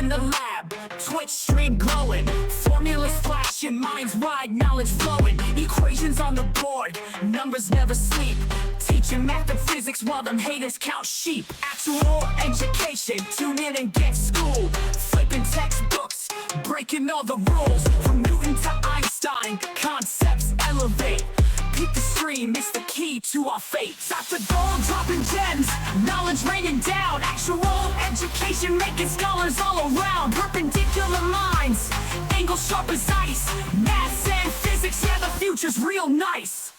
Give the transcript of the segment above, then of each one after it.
in the lab, Twitch stream glowing, formulas flashing, minds wide, knowledge flowing, equations on the board, numbers never sleep, teaching math and physics while them haters count sheep. Actual education, tune in and get schooled, flipping textbooks, breaking all the rules, from Newton to Einstein, concepts elevate. Keep the stream, it's the key to our fate. Dr. Gold dropping gems, knowledge raining down. Actual education making scholars all around. Perpendicular minds, angles sharp as ice. Maths and physics, yeah, the future's real nice.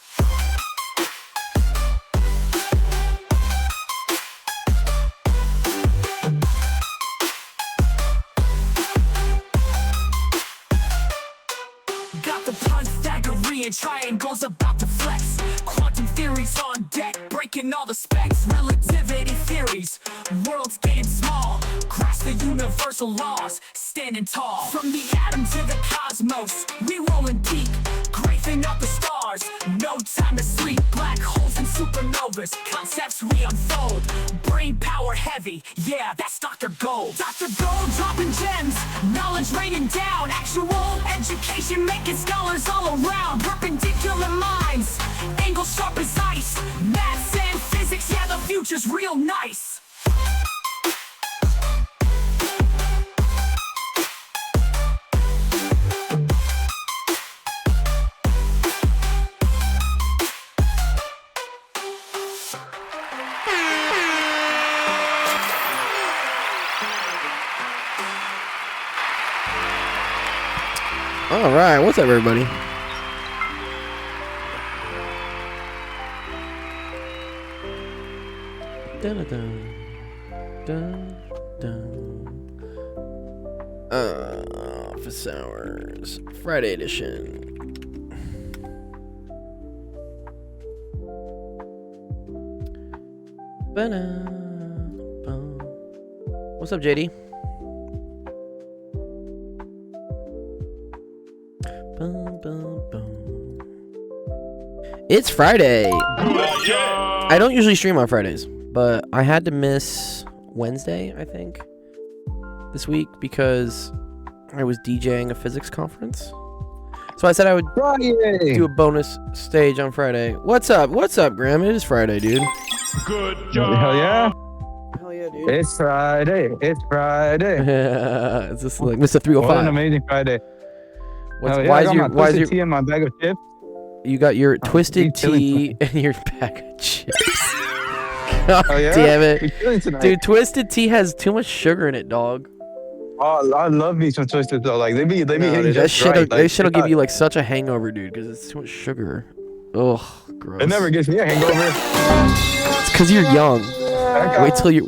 Got the Pythagorean triangles about to flex. Quantum theories on deck, breaking all the specs. Relativity theories, worlds getting small. Grasp the universal laws, standing tall. From the atom to the cosmos, we rolling deep. Grazing up the stars, no time to sleep. Black holes and supernovas, concepts we unfold. Brain power heavy, yeah, that's Dr. Gold. Dr. Gold dropping gems, knowledge raining down. Actual education making scholars all around. Perpendicular minds, angles sharp as ice. Maths and physics, yeah, the future's real nice. All right, what's up, everybody? Dun, dun, dun, dun. Office hours, Friday edition. What's up, JD? It's Friday. I don't usually stream on Fridays, but I had to miss Wednesday, I think, this week because I was DJing a physics conference. So I said I would do a bonus stage on Friday. What's up? What's up, Graham? It is Friday, dude. Good job. Hell yeah. Hell yeah, dude. It's Friday. It's Friday. It's just like Mr. 305. What an amazing Friday. What's, yeah, why I is got your my why is twisted your tea in my bag of chips? you got your twisted chilling tea and your bag of chips? Oh yeah. Damn it. We chilling tonight. Dude, twisted tea has too much sugar in it, dog. Oh, I love me some twisted though. Like they be No, hitting dude, that just shit'll, right. that Like, shit'll give you like such a hangover, dude, because it's too much sugar. Ugh, gross. It never gets me a hangover. It's because you're young.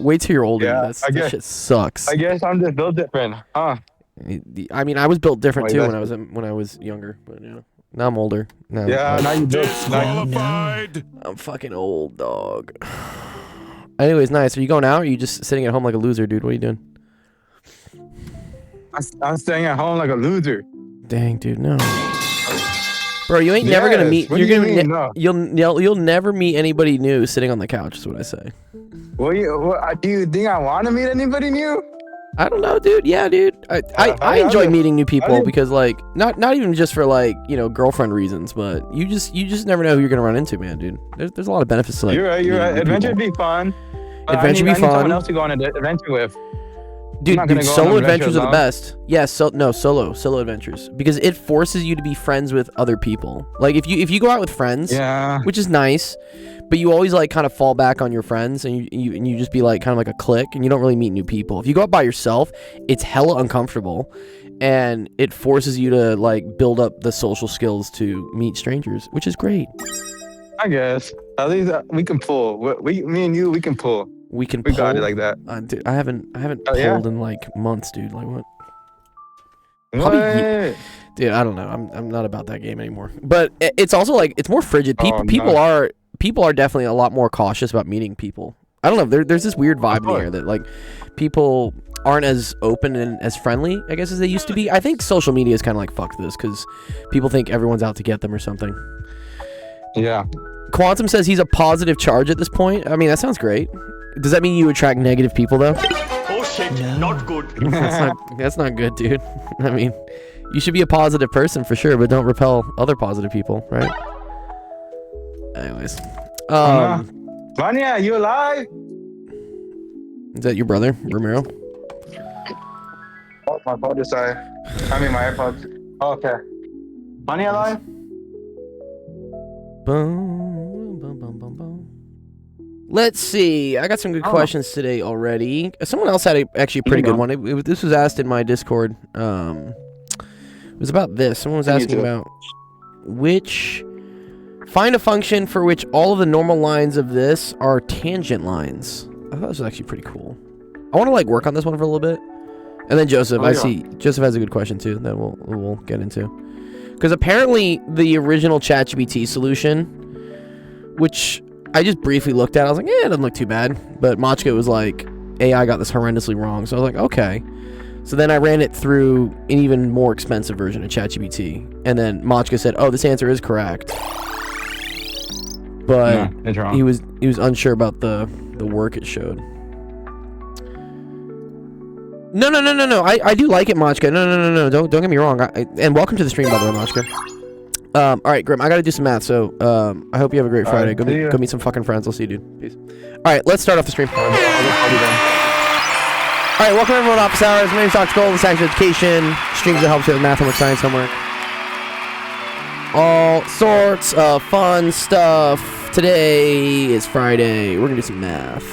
Wait till you're older. Yeah, That shit sucks. I guess I'm just built different, huh? I mean, I was built different Like too that. when I was younger, but yeah. Now I'm older. Now, Now you built. I'm fucking old, dog. Anyways, nice. Are you going out? Or are you just sitting at home like a loser, dude? What are you doing? I'm staying at home like a loser. Dang, dude, no. Bro, you ain't never gonna meet. What You're do you gonna. mean, no? You'll never meet anybody new sitting on the couch. Is what I say. Do you think I want to meet anybody new? I don't know, dude. Yeah, dude. I enjoy meeting new people because, like, not even just for like girlfriend reasons, but you just never know who you're gonna run into, man, dude. There's a lot of benefits to like. You're right. Adventure be fun. Adventure be I need fun. someone else to go on an adventure with. Dude, not gonna go on solo an adventure adventures are the alone. best. Yeah, solo adventures because it forces you to be friends with other people. Like if you go out with friends, Yeah. which is nice, but you always like kind of fall back on your friends and you just be like kind of like a clique and you don't really meet new people. If you go out by yourself, it's hella uncomfortable and it forces you to like build up the social skills to meet strangers, which is great. I guess. At least we can pull. Me and you, we can pull. We can We pull. got it like that. Dude, I haven't Oh, yeah? pulled in like months, dude. Like what? Probably What? Dude, I don't know. I'm not about that game anymore. But it's also like it's more frigid. People no. people are definitely a lot more cautious about meeting people. I don't know. There's this weird vibe in the air that like people aren't as open and as friendly, I guess, as they used to be. I think social media is kind of like fuck this because people think everyone's out to get them or something. Yeah. Quantum says he's a positive charge at this point. I mean, that sounds great. Does that mean you attract negative people though? shit, not good. That's not good, dude. I mean, you should be a positive person for sure, but don't repel other positive people, right? Anyways. Vanya, you alive? Is that your brother, Romero? Oh, my phone just died. I mean, my AirPods. Oh, okay. Vanya alive? Boom, boom, boom, boom, boom. Let's see. I got some good questions today already. Someone else had actually a pretty good one. This was asked in my Discord. It was about this. Someone was asking about find a function for which all of the normal lines of this are tangent lines. I thought this was actually pretty cool. I want to like work on this one for a little bit. And then Joseph, I see Joseph has a good question too that we'll get into. Because apparently the original ChatGPT solution, which I just briefly looked at, I was like, it doesn't look too bad. But Machka was like, AI got this horrendously wrong. So I was like, okay. So then I ran it through an even more expensive version of ChatGPT. And then Machka said, oh, this answer is correct. But it's wrong. he was unsure about the work it showed. No. I do like it, Machka. No. Don't get me wrong. And welcome to the stream, by the way, Machka. All right, Grim. I gotta do some math. So I hope you have a great Friday. Go meet some fucking friends. I'll see you, dude. Peace. All right, let's start off the stream. All right, welcome everyone to Office Hours. My name's Dr. Gold, Science Education. Streams that helps you with math, homework, science, homework. All sorts of fun stuff. Today is Friday. We're gonna do some math.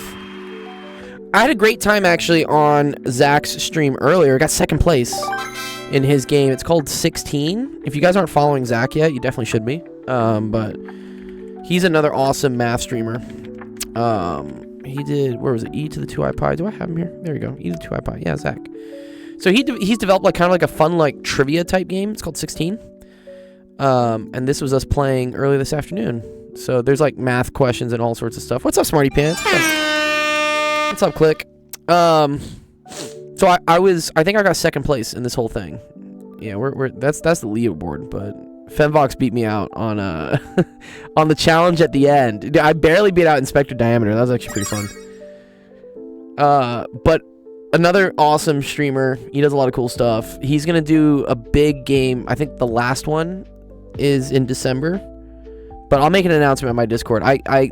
I had a great time actually on Zach's stream earlier. Got second place in his game. It's called 16. If you guys aren't following Zach yet, you definitely should be. But he's another awesome math streamer. He did, where was it? E to the 2i pi. Do I have him here? There you go. E to the 2i pi. Yeah, Zach. So he's developed like kind of like a fun like trivia type game. It's called 16. And this was us playing early this afternoon. So there's like math questions and all sorts of stuff. What's up, Smarty Pants? What's up, Click? So I think I got second place in this whole thing. Yeah, that's the leaderboard, but Femvox beat me out on on the challenge at the end. Dude, I barely beat out Inspector Diameter. That was actually pretty fun. But another awesome streamer. He does a lot of cool stuff. He's gonna do a big game. I think the last one is in December. But I'll make an announcement on my Discord.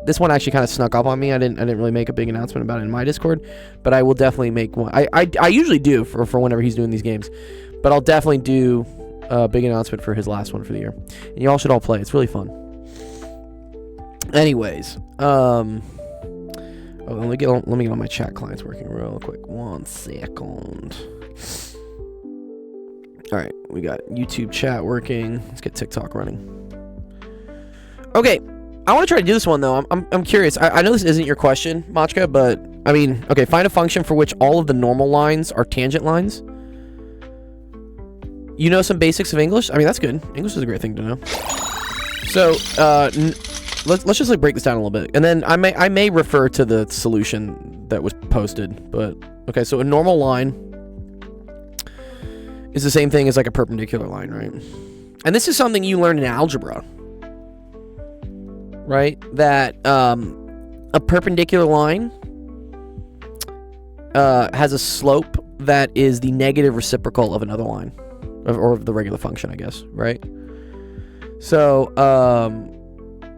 This one actually kind of snuck up on me. I didn't really make a big announcement about it in my Discord, but I will definitely make one. I usually do for whenever he's doing these games, but I'll definitely do a big announcement for his last one for the year. And y'all should all play. It's really fun. Anyways, let me get on my chat clients working real quick. 1 second. All right, we got YouTube chat working. Let's get TikTok running. Okay, I want to try to do this one though. I'm curious. I know this isn't your question, Machka, but I mean, okay, find a function for which all of the normal lines are tangent lines. You know some basics of English? I mean, that's good. English is a great thing to know. So, let's just like break this down a little bit, and then I may refer to the solution that was posted. But okay, so a normal line is the same thing as like a perpendicular line, right? And this is something you learn in algebra. Right? That a perpendicular line has a slope that is the negative reciprocal of another line. Or of the regular function, I guess. Right? So,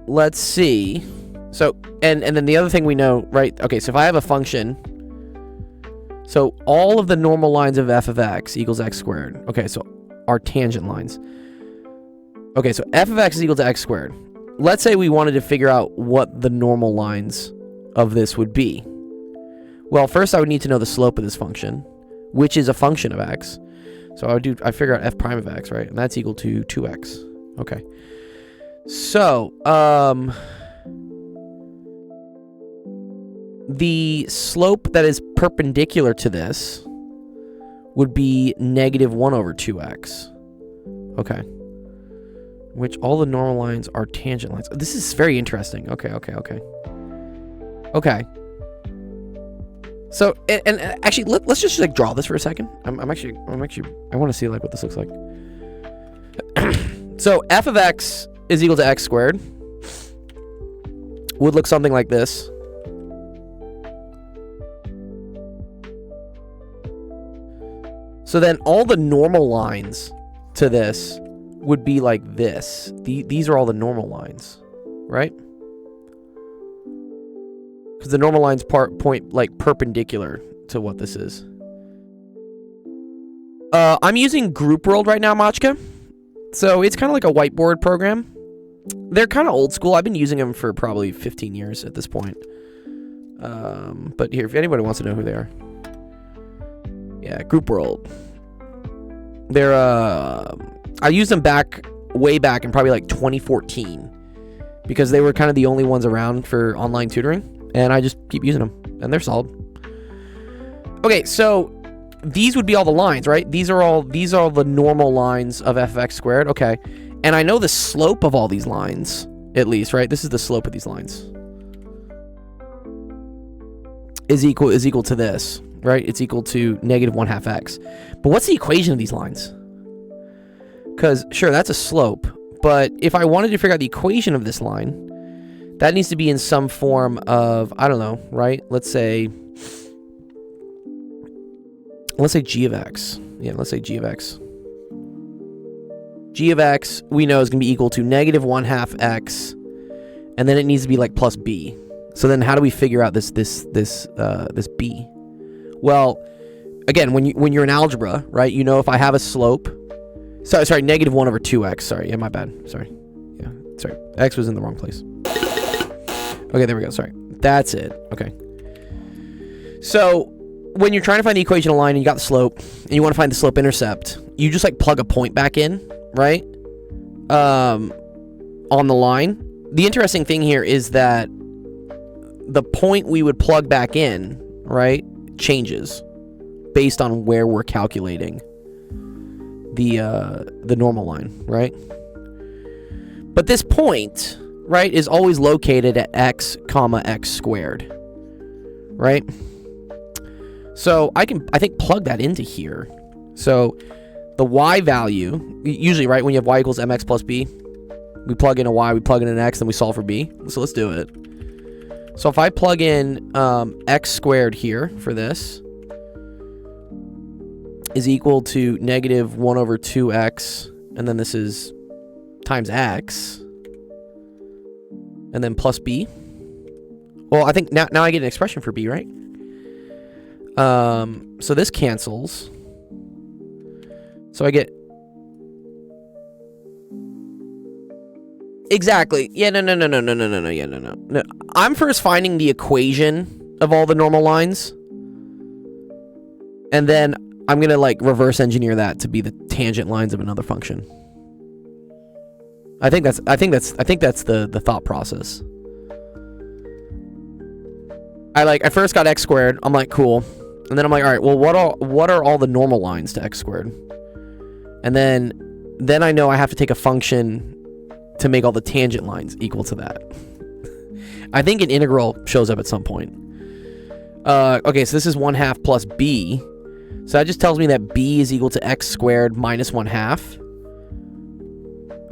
let's see. So, and then the other thing we know, right? Okay, so if I have a function... So, all of the normal lines of f of x equals x squared. Okay, so are tangent lines. Okay, so f of x is equal to x squared. Let's say we wanted to figure out what the normal lines of this would be. Well, first I would need to know the slope of this function, which is a function of x. So I figure out f prime of x, right? And that's equal to 2x. Okay. So, the slope that is perpendicular to this would be negative 1 over 2x. Okay. Which all the normal lines are tangent lines. This is very interesting. Okay. So, and actually, let's just like draw this for a second. I want to see like what this looks like. So, f of x is equal to x squared. Would look something like this. So then all the normal lines to this would be like this. These are all the normal lines, right? Because the normal lines point like perpendicular to what this is. I'm using Group World right now, Machka. So it's kind of like a whiteboard program. They're kind of old school. I've been using them for probably 15 years at this point. But here, if anybody wants to know who they are. Yeah, Group World. They're, I used them way back in probably like 2014. Because they were kind of the only ones around for online tutoring. And I just keep using them. And they're solid. Okay, so these would be all the lines, right? These are all the normal lines of f of x squared. Okay. And I know the slope of all these lines, at least, right? This is the slope of these lines. Is equal to this, right? It's equal to negative 1/2 x. But what's the equation of these lines? Because, sure, that's a slope. But if I wanted to figure out the equation of this line, that needs to be in some form of, I don't know, right? Let's say g of x. Yeah, let's say g of x. G of x, we know, is going to be equal to negative 1/2 x. And then it needs to be like plus b. So then how do we figure out this b? Well, again, when you're in algebra, right, you know if I have a slope... Sorry, negative 1 over 2x. Sorry, yeah, my bad. Sorry. Yeah, sorry. X was in the wrong place. Okay, there we go. Sorry. That's it. Okay. So when you're trying to find the equation of a line and you got the slope, and you want to find the slope-intercept, you just like plug a point back in, right? On the line. The interesting thing here is that the point we would plug back in, right, changes based on where we're calculating the normal line, right? But this point, right, is always located at x comma x squared, right? So I think plug that into here. So the y value, usually, right, when you have y equals mx plus b, we plug in a y, we plug in an x, then we solve for b. So let's do it. So if I plug in x squared here for this is equal to negative 1 over 2x, and then this is times x, and then plus b. Well, I think now I get an expression for b, right? So this cancels. So I get... Exactly. Yeah, no. I'm first finding the equation of all the normal lines. And then I'm going to like reverse engineer that to be the tangent lines of another function. I think that's the thought process. I first got x squared. I'm like, cool. And then I'm like, all right, well, what are all the normal lines to x squared? And then I know I have to take a function to make all the tangent lines equal to that. I think an integral shows up at some point. Okay, so this is 1/2 plus b. So that just tells me that b is equal to x squared minus 1/2.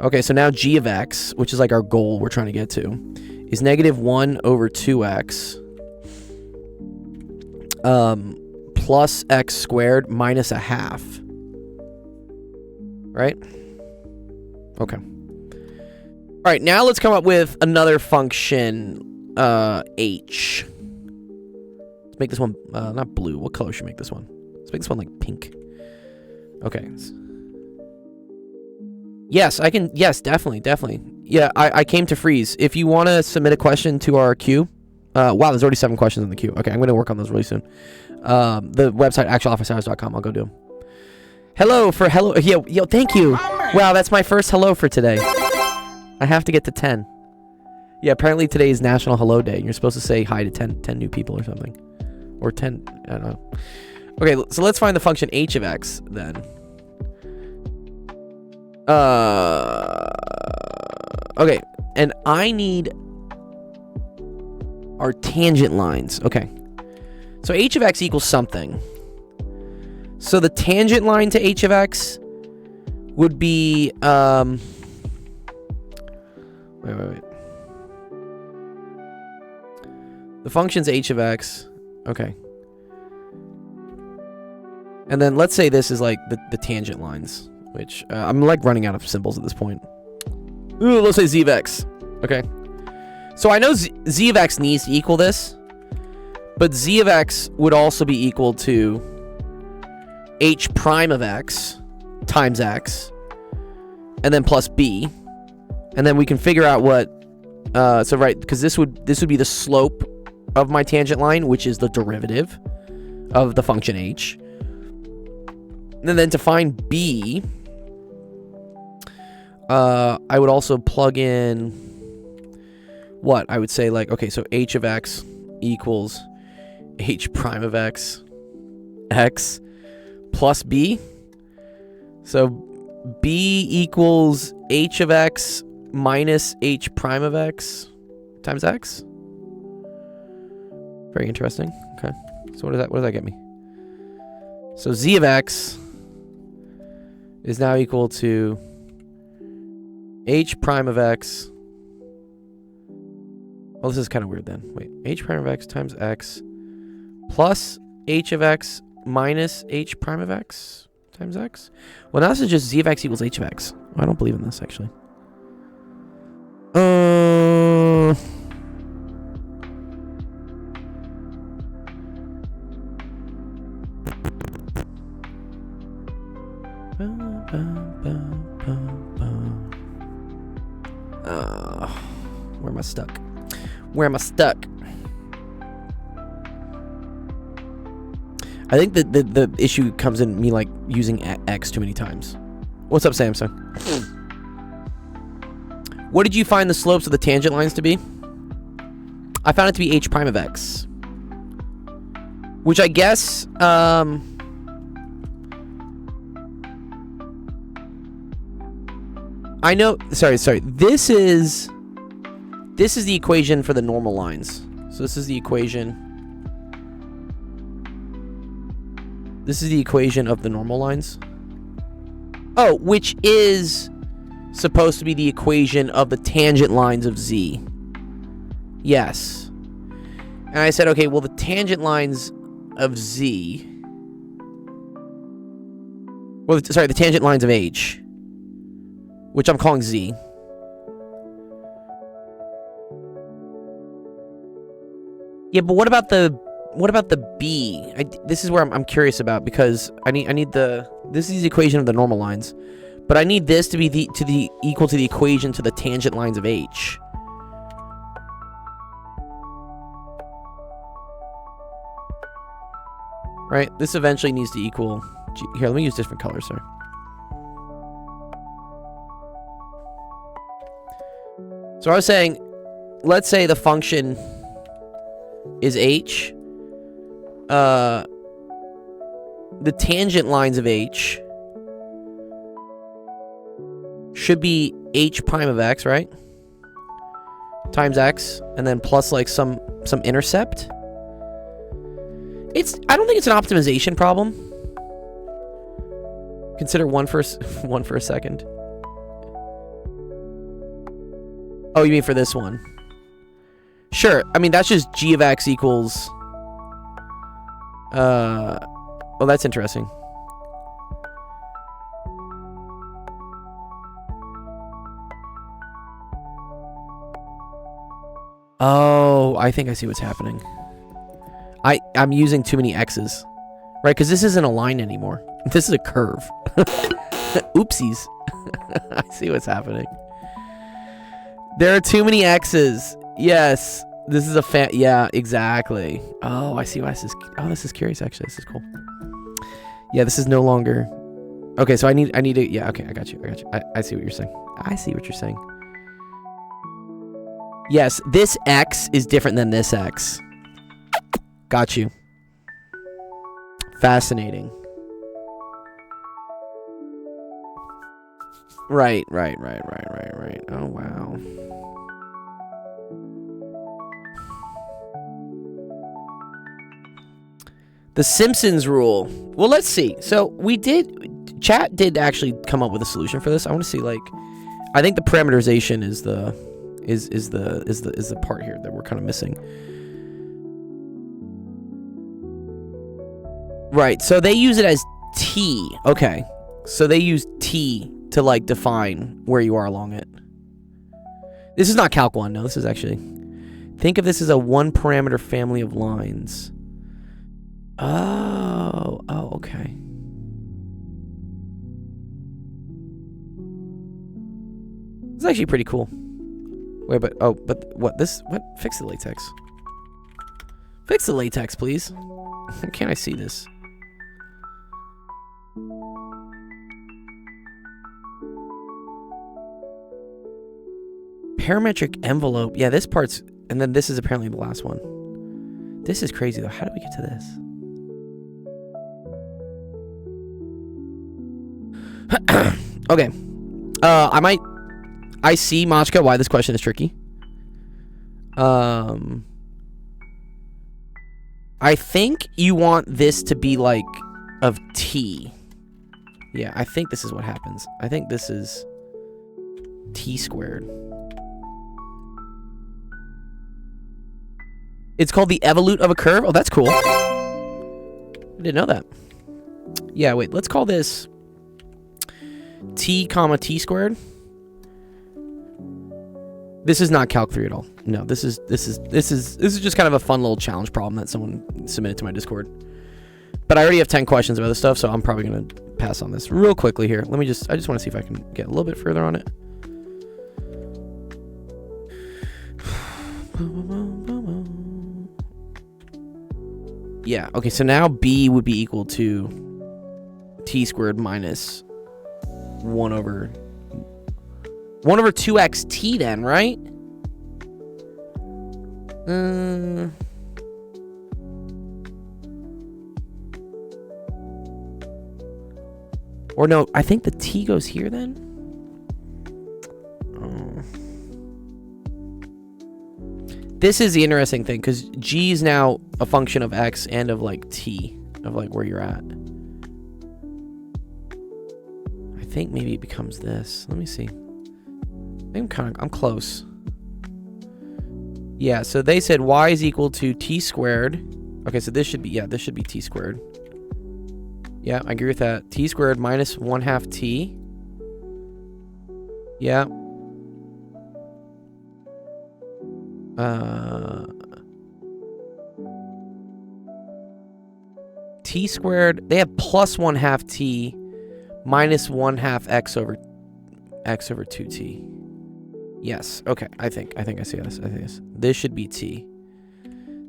Okay, so now g of x, which is like our goal we're trying to get to, is negative 1 over 2x plus x squared minus 1/2. Right? Okay. All right, now let's come up with another function, h. Let's make this one, not blue. What color should we make this one? Let's make this one like pink. Okay. Yes, I can. Yes, definitely. Yeah, I came to freeze. If you want to submit a question to our queue, wow, there's already 7 questions in the queue. Okay, I'm going to work on those really soon. The website, actualofficehours.com. I'll go do them. Hello. Yo, thank you. Wow, that's my first hello for today. I have to get to 10. Yeah, apparently today is National Hello Day. And you're supposed to say hi to 10 new people or something. Or 10, I don't know. Okay, so let's find the function h of x then. Okay, and I need our tangent lines. Okay. So h of x equals something. So the tangent line to h of x would be, Wait. The function's h of x. Okay. And then let's say this is like the tangent lines, which I'm like running out of symbols at this point. Ooh, let's say z of x. Okay. So I know z of x needs to equal this, but z of x would also be equal to h prime of x times x, and then plus b, and then we can figure out what. So right, because this would be the slope of my tangent line, which is the derivative of the function h. And then to find b, I would also plug in what I would say, like, okay, so h of x equals h prime of x plus b. So b equals h of x minus h prime of x times x. Very interesting. Okay, so what does that get me? So z of x is now equal to h prime of x. Well, this is kind of weird then. Wait, h prime of x times x plus h of x minus h prime of x times x. Well, now this is just z of x equals h of x. Oh, I don't believe in this, actually. Where am I stuck? Where am I stuck? I think that the issue comes in me like using x too many times. What's up, Samsung? What did you find the slopes of the tangent lines to be? I found it to be h prime of x, which I guess I know. Sorry. This is the equation for the normal lines. So this is the equation. This is the equation of the normal lines. Oh, which is supposed to be the equation of the tangent lines of z. Yes. And I said, okay, well, the tangent lines of z. Well, sorry, the tangent lines of h, which I'm calling z. Yeah, but what about the b? This is where I'm curious about, because I need this is the equation of the normal lines, but I need this to be equal to the equation to the tangent lines of h. Right? This eventually needs to equal. Here, let me use different colors, sir. So I was saying, let's say the function is h. The tangent lines of h should be h prime of x, right? Times x, and then plus like some intercept. I don't think it's an optimization problem. Consider one for a second. Oh, you mean for this one? Sure. I mean, that's just g of x equals. Well, that's interesting. Oh, I think I see what's happening. I'm using too many x's, right? Because this isn't a line anymore. This is a curve. Oopsies. I see what's happening. There are too many x's. Yes. This is a yeah, exactly. Oh, I see why this is. Oh, this is curious, actually. This is cool. Yeah, this is no longer. Okay, so I need to. Yeah, okay, I got you. I see what you're saying. I see what you're saying. Yes, this x is different than this x. Got you. Fascinating. Right. Oh, wow. The Simpsons rule. Well, let's see. So chat did actually come up with a solution for this. I want to see, like, I think the parameterization is the part here that we're kind of missing. Right. So they use it as T. Okay. So they use T to like define where you are along it. This is not Calc 1. No, this is actually... Think of this as a one parameter family of lines. Oh, okay. It's actually pretty cool. Wait, but what? Fix the latex. Fix the latex, please. Can't I see this? Parametric envelope. Yeah, this part's... And then this is apparently the last one. This is crazy, though. How do we get to this? Okay. I see, Machka, why this question is tricky. I think you want this to be, like, of T. Yeah, I think this is what happens. I think this is T squared. It's called the evolute of a curve? Oh, that's cool. I didn't know that. Yeah, wait, let's call this T comma T squared. This is not Calc 3 at all. No, this is just kind of a fun little challenge problem that someone submitted to my Discord. But I already have 10 questions about this stuff, so I'm probably gonna pass on this real quickly here. I just want to see if I can get a little bit further on it. Yeah, okay, so now B would be equal to T squared minus 1 over 2x T then, right? Or no, I think the T goes here then? This is the interesting thing, because G is now a function of X and of, like, T, of, like, where you're at. I think maybe it becomes this. Let me see. I think I'm close. Yeah, so they said Y is equal to T squared. Okay, so this should be, this should be T squared. Yeah, I agree with that. T squared minus 1/2 T. Yeah. T squared, they have plus 1/2 T minus 1/2 X over 2T. Yes, okay, I think I see this. I think this should be T.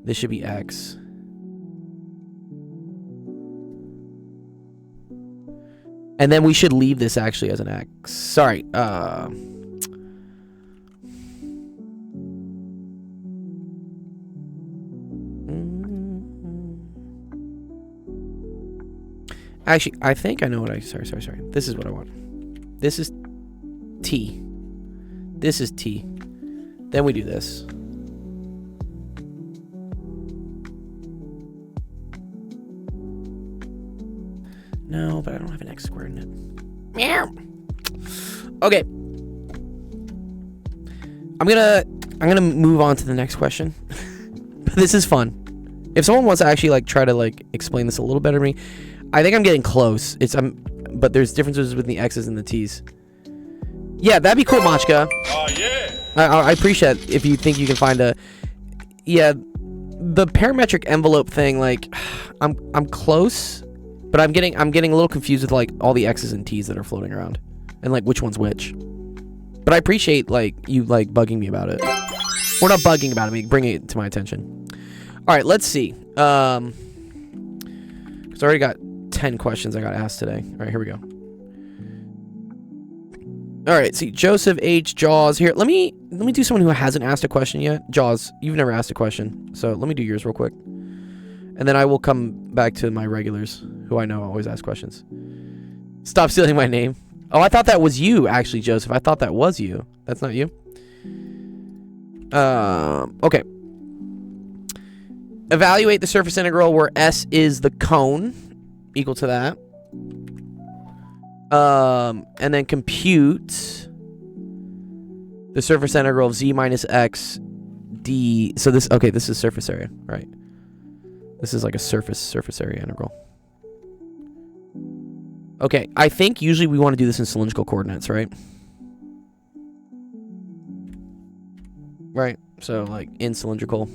This should be X. And then we should leave this actually as an X. Sorry, actually, I think I know what sorry. This is what I want. This is T. This is T. Then we do this. No, but I don't have an X squared in it. Meow. Okay. I'm gonna move on to the next question. This is fun. If someone wants to actually like try to like explain this a little better to me, I think I'm getting close. But there's differences with the X's and the T's. Yeah, that'd be cool, Machka. Oh yeah. I appreciate it if you think you can find a. Yeah, the parametric envelope thing. Like, I'm close, but I'm getting a little confused with like all the X's and T's that are floating around, and like which one's which. But I appreciate like you like bugging me about it. Or not bugging about it, bringing it to my attention. All right, let's see. Cause I already got 10 questions I got asked today. All right, here we go. All right, see, Joseph H. Jaws here. Let me do someone who hasn't asked a question yet. Jaws, you've never asked a question, so let me do yours real quick, and then I will come back to my regulars who I know always ask questions. Stop stealing my name. Oh, I thought that was you, actually, Joseph. I thought that was you. That's not you. Okay. Evaluate the surface integral where S is the cone, equal to that. And then compute the surface integral of z minus x d. So this, okay, this is surface area, right? This is like a surface area integral. Okay, I think usually we want to do this in cylindrical coordinates, right? Right, so like in cylindrical.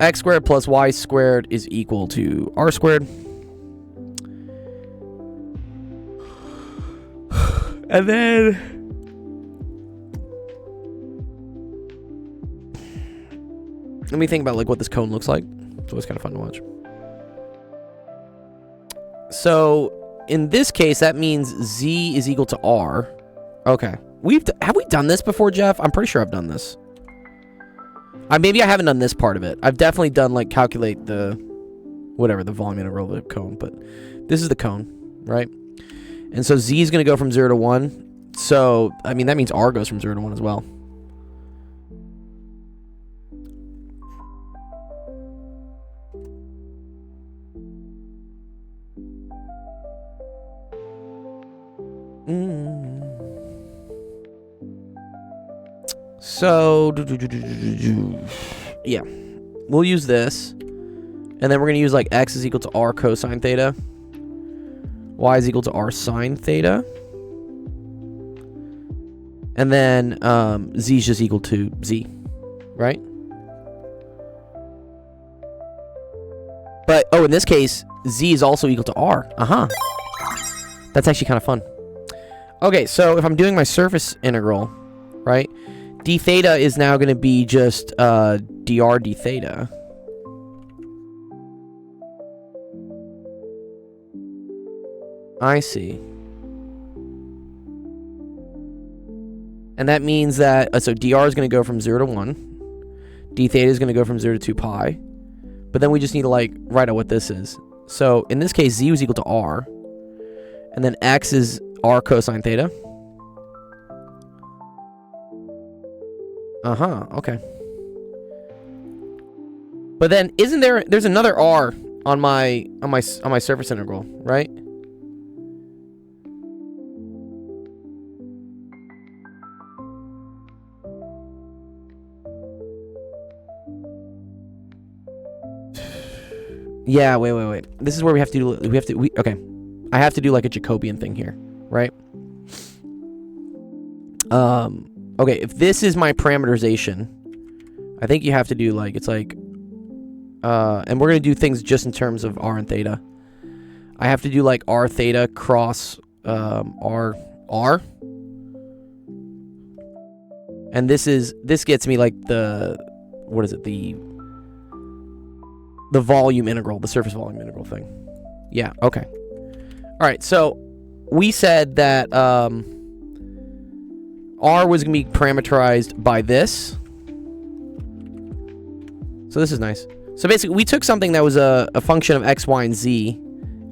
X squared plus y squared is equal to r squared. And then let me think about like what this cone looks like. It's always kind of fun to watch. So in this case, that means z is equal to r. Okay, have we done this before, Jeff? I'm pretty sure I've done this. Maybe I haven't done this part of it. I've definitely done like calculate the whatever the volume integral of the cone, but this is the cone, right? And so z is going to go from 0 to 1. So I mean that means r goes from 0 to 1 as well. So, yeah, we'll use this, and then we're going to use like x is equal to r cosine theta, y is equal to r sine theta, and then z is just equal to z, right? But, oh, in this case, z is also equal to r. That's actually kind of fun. Okay, so if I'm doing my surface integral, right, d theta is now going to be just dr d theta. I see. And that means that, so dr is going to go from 0 to 1. D theta is going to go from 0 to 2 pi. But then we just need to like write out what this is. So in this case, z was equal to r. And then x is r cosine theta. Okay. But then isn't there's another r on my surface integral, right? Yeah, wait. This is where we have to do okay. I have to do like a Jacobian thing here, right? Okay, if this is my parameterization, I think you have to do like, it's like, and we're going to do things just in terms of r and theta. I have to do like r theta cross r. And this gets me like the volume integral, the surface volume integral thing. Yeah, okay. All right, so we said that r was going to be parameterized by this. So this is nice. So basically, we took something that was a function of x, y, and z,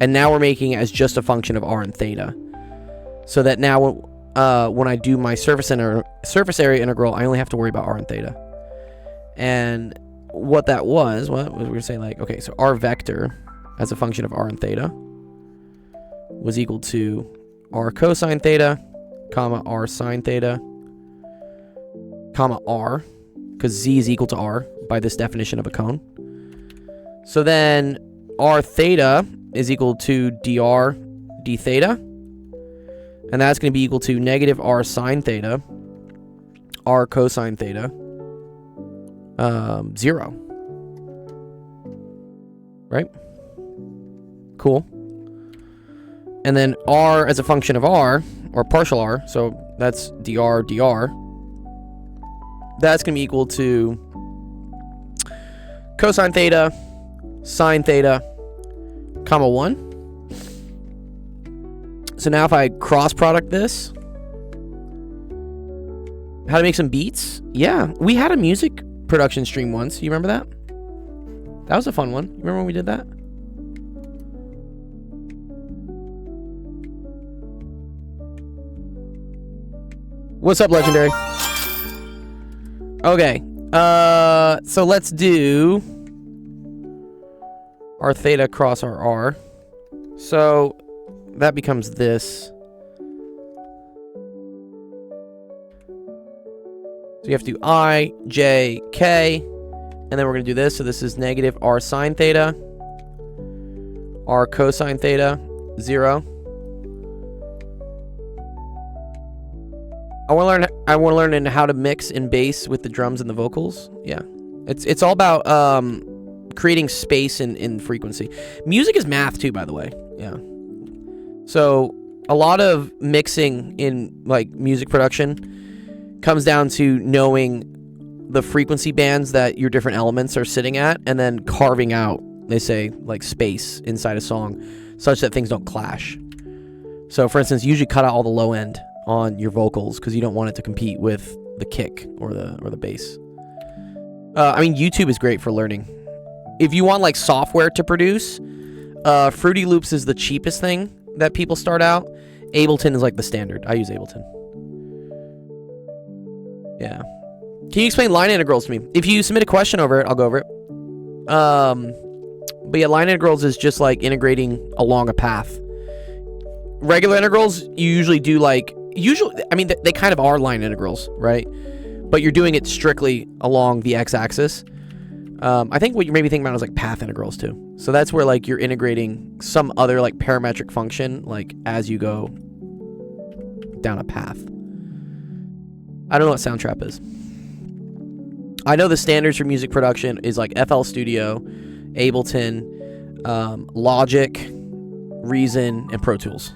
and now we're making it as just a function of r and theta. So that now when I do my surface area integral, I only have to worry about r and theta. And what that was, we were saying like, okay, so r vector as a function of r and theta was equal to r cosine theta, comma r sine theta, comma r, because z is equal to r by this definition of a cone. So then r theta is equal to dr d theta, and that's going to be equal to negative r sine theta, r cosine theta, 0. Right? Cool. And then r as a function of r, or partial r, so that's dr, that's going to be equal to cosine theta, sine theta, comma 1. So now if I cross product this, how to make some beats? Yeah, we had a music production stream once. You remember that? That was a fun one. You remember when we did that? What's up, Legendary? Okay. So let's do r theta cross r. So that becomes this. So you have to do I, J, K, and then we're going to do this. So this is negative r sine theta, R cosine theta 0. I want to learn how to mix in bass with the drums and the vocals. Yeah. It's all about creating space in frequency. Music is math too, by the way. Yeah. So a lot of mixing in like music production comes down to knowing the frequency bands that your different elements are sitting at, and then carving out, they say, like space inside a song such that things don't clash. So for instance, you usually cut out all the low end on your vocals because you don't want it to compete with the kick or the bass. I mean, YouTube is great for learning. If you want like software to produce, Fruity Loops is the cheapest thing that people start out. Ableton is like the standard. I use Ableton. Yeah. Can you explain line integrals to me? If you submit a question over it, I'll go over it. But yeah, line integrals is just like integrating along a path. Regular integrals, you usually do like... I mean, they kind of are line integrals, right? But you're doing it strictly along the x-axis. I think what you may be thinking about is like path integrals too. So that's where like you're integrating some other like parametric function like as you go down a path. I don't know what Soundtrap is. I know the standards for music production is like FL Studio, Ableton, Logic, Reason, and Pro Tools.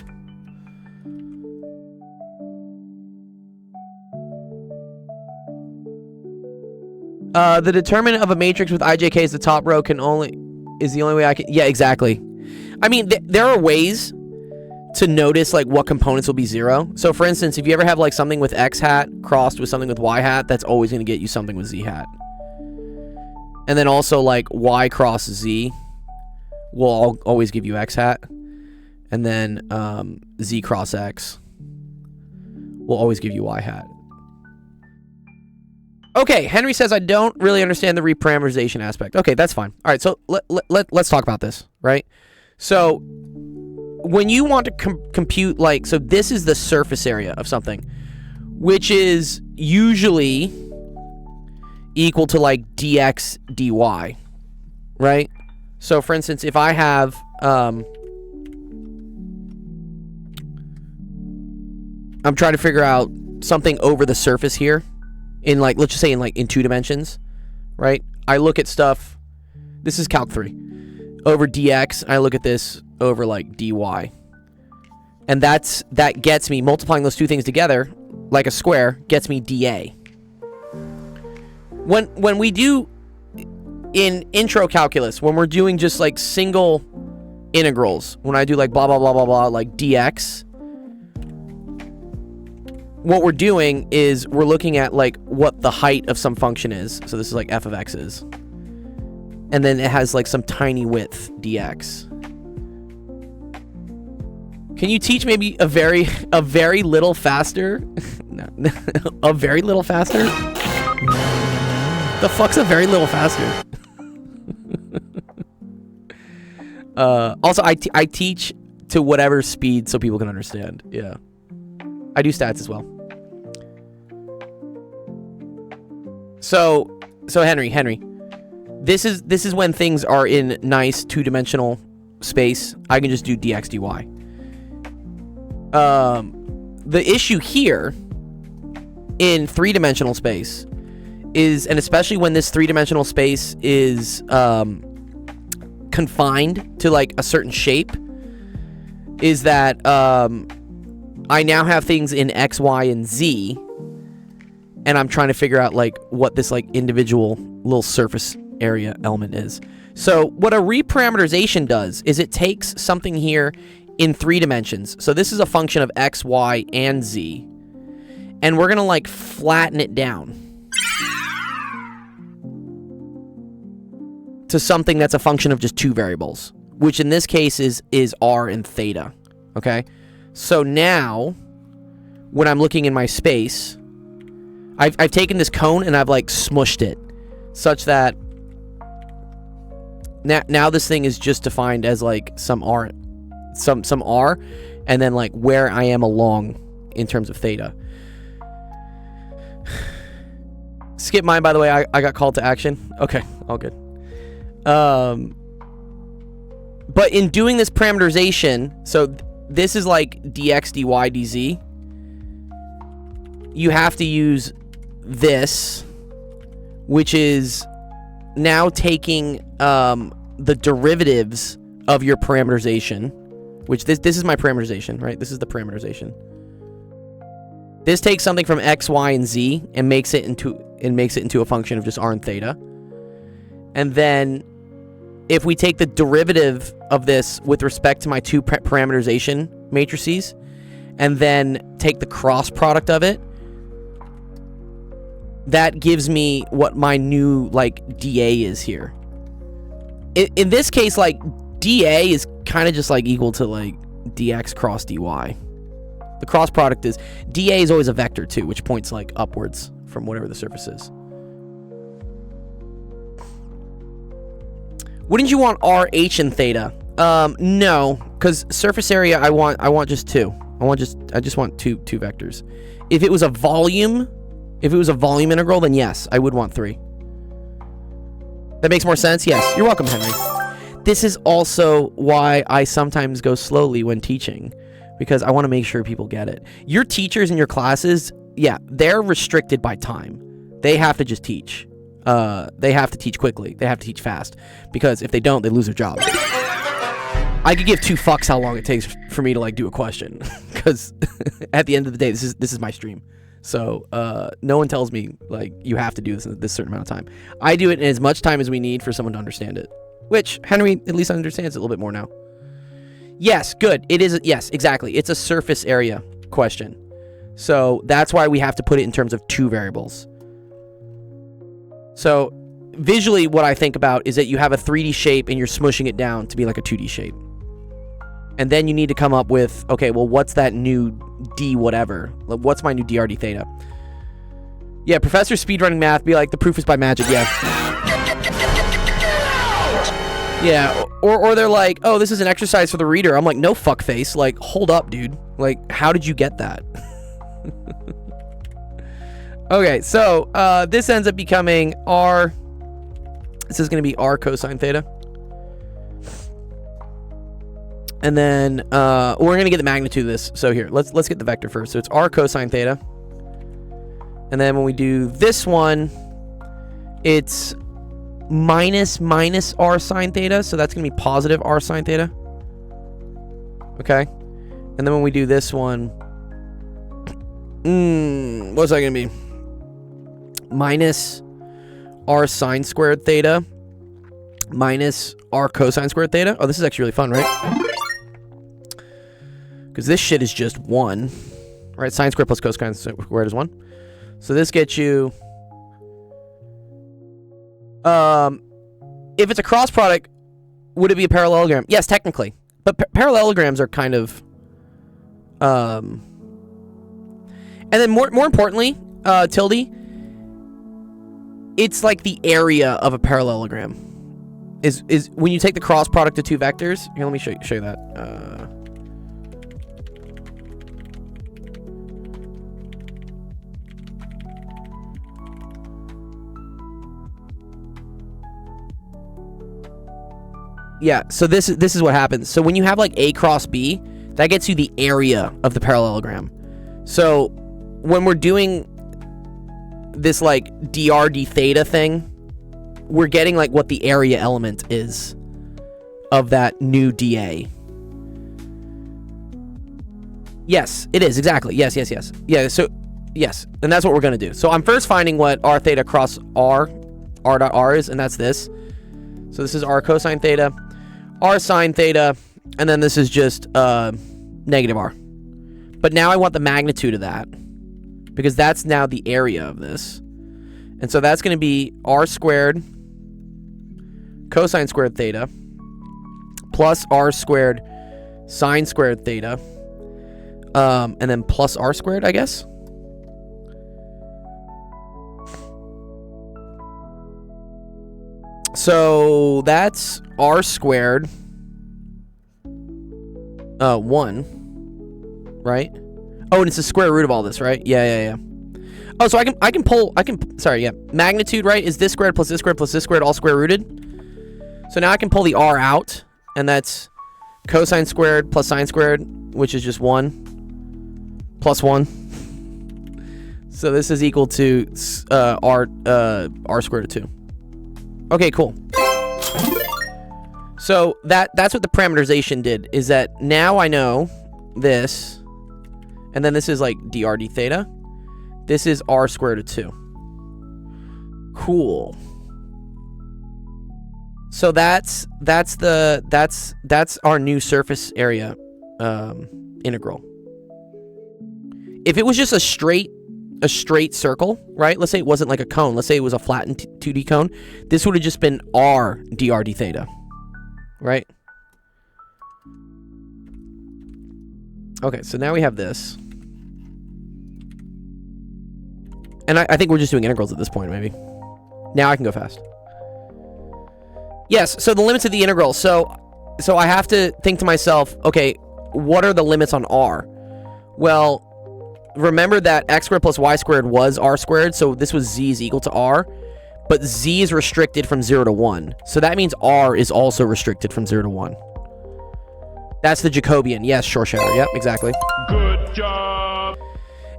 The determinant of a matrix with IJK as the top row is the only way I can... Yeah, exactly. I mean, there are ways to notice like what components will be 0. So for instance, if you ever have like something with X hat crossed with something with Y hat, that's always going to get you something with Z hat. And then also like Y cross Z will always give you X hat. And then Z cross X will always give you Y hat. Okay, Henry says, I don't really understand the reparameterization aspect. Okay, that's fine. All right, so let's talk about this, right? So when you want to compute, like, so this is the surface area of something, which is usually equal to, like, dx dy, right? So, for instance, if I have... I'm trying to figure out something over the surface here. In like, let's just say in 2 dimensions, right? I look at stuff, this is Calc 3, over dx, I look at this over like dy. And that gets me, multiplying those two things together, like a square, gets me dA. When we do, in intro calculus, when we're doing just like single integrals, when I do like blah, blah, blah, blah, blah, like dx, what we're doing is we're looking at like what the height of some function is. So this is like f of x is. And then it has like some tiny width dx. Can you teach maybe a very little faster? No. A very little faster? The fuck's a very little faster? Also, I teach to whatever speed so people can understand. Yeah. I do stats as well. So Henry, this is when things are in nice 2-dimensional space. I can just do dx dy. The issue here in 3-dimensional space is, and especially when this 3-dimensional space is confined to like a certain shape, is that I now have things in X, Y, and Z, and I'm trying to figure out like what this like individual little surface area element is. So what a reparameterization does is it takes something here in 3 dimensions. So this is a function of X, Y, and Z, and we're gonna like flatten it down to something that's a function of just 2 variables, which in this case is R and theta. Okay. So now, when I'm looking in my space, I've taken this cone and I've like smushed it, such that now this thing is just defined as like some R, some R, and then like where I am along in terms of theta. Skip mine, by the way. I got called to action. Okay, all good. But in doing this parameterization, so this is like dx, dy, dz. You have to use this, which is now taking the derivatives of your parameterization, which this is my parameterization, right? This is the parameterization. This takes something from x, y, and z and makes it into a function of just r and theta. And then if we take the derivative of this with respect to my two parameterization matrices and then take the cross product of it, that gives me what my new like dA is here. In this case, like dA is kind of just like equal to like dx cross dy. The cross product is dA is always a vector too, which points like upwards from whatever the surface is. Wouldn't you want r, h, and theta? No, because surface area I want just two. I just want two vectors. If it was a volume integral, then yes, I would want 3. That makes more sense? Yes. You're welcome, Henry. This is also why I sometimes go slowly when teaching, because I want to make sure people get it. Your teachers in your classes, yeah, they're restricted by time. They have to just teach. They have to teach quickly. They have to teach fast, because if they don't, they lose their job. I could give 2 fucks how long it takes for me to like do a question, because at the end of the day, this is my stream. So no one tells me like you have to do this in this certain amount of time. I do it in as much time as we need for someone to understand it, which Henry at least understands it a little bit more now. Yes, good. It is. Yes, exactly. It's a surface area question. So that's why we have to put it in terms of 2 variables. So visually what I think about is that you have a 3D shape and you're smushing it down to be like a 2D shape. And then you need to come up with, okay, well, what's that new D whatever? Like, what's my new DRD theta? Yeah, Professor Speedrunning Math be like, the proof is by magic, yeah. Yeah, or they're like, oh, this is an exercise for the reader. I'm like, no, fuckface. Like, hold up, dude. Like, how did you get that? Okay, so this ends up becoming R. This is going to be R cosine theta. And then we're going to get the magnitude of this. So here, let's get the vector first. So it's R cosine theta. And then when we do this one, it's minus R sine theta. So that's going to be positive R sine theta. Okay. And then when we do this one, what's that going to be? Minus R sine squared theta minus R cosine squared theta. Oh, this is actually really fun, right? Because this shit is just 1. Right? Sine squared plus cosine squared is 1. So this gets you... if it's a cross product, would it be a parallelogram? Yes, technically. But parallelograms are kind of... And then more importantly, tilde, it's like the area of a parallelogram. Is when you take the cross product of 2 vectors. Here, let me show you that. Yeah, so this is what happens. So when you have like A cross B, that gets you the area of the parallelogram. So when we're doing this like dr d theta thing, we're getting like what the area element is of that new dA. Yes, it is, exactly. Yes. Yeah, so yes, and that's what we're gonna do. So I'm first finding what r theta cross r dot r is, and that's this. So this is r cosine theta, r sine theta, and then this is just negative r. But now I want the magnitude of that, because that's now the area of this. And so that's going to be r squared cosine squared theta plus r squared sine squared theta, and then plus r squared, I guess. So that's r squared 1, right? Oh, and it's the square root of all this, right? Yeah. Oh, so I can pull, sorry, yeah. Magnitude, right, is this squared plus this squared plus this squared all square rooted. So now I can pull the r out, and that's cosine squared plus sine squared, which is just 1 plus 1. So this is equal to r squared of 2. Okay, cool. So that's what the parameterization did, is that now I know this, and then this is like dr d theta. This is r squared of 2. Cool. So that's our new surface area integral. If it was just a straight circle, right? Let's say it wasn't like a cone. Let's say it was a flattened 2D cone. This would have just been r dr d theta, right? Okay, so now we have this. And I think we're just doing integrals at this point, maybe. Now I can go fast. Yes, so the limits of the integral. So I have to think to myself, okay, what are the limits on r? Well, remember that x squared plus y squared was r squared, so this was z is equal to r, but z is restricted from 0 to 1. So that means r is also restricted from 0 to 1. That's the Jacobian. Yes, Shorshauer. Yep, exactly. Good job.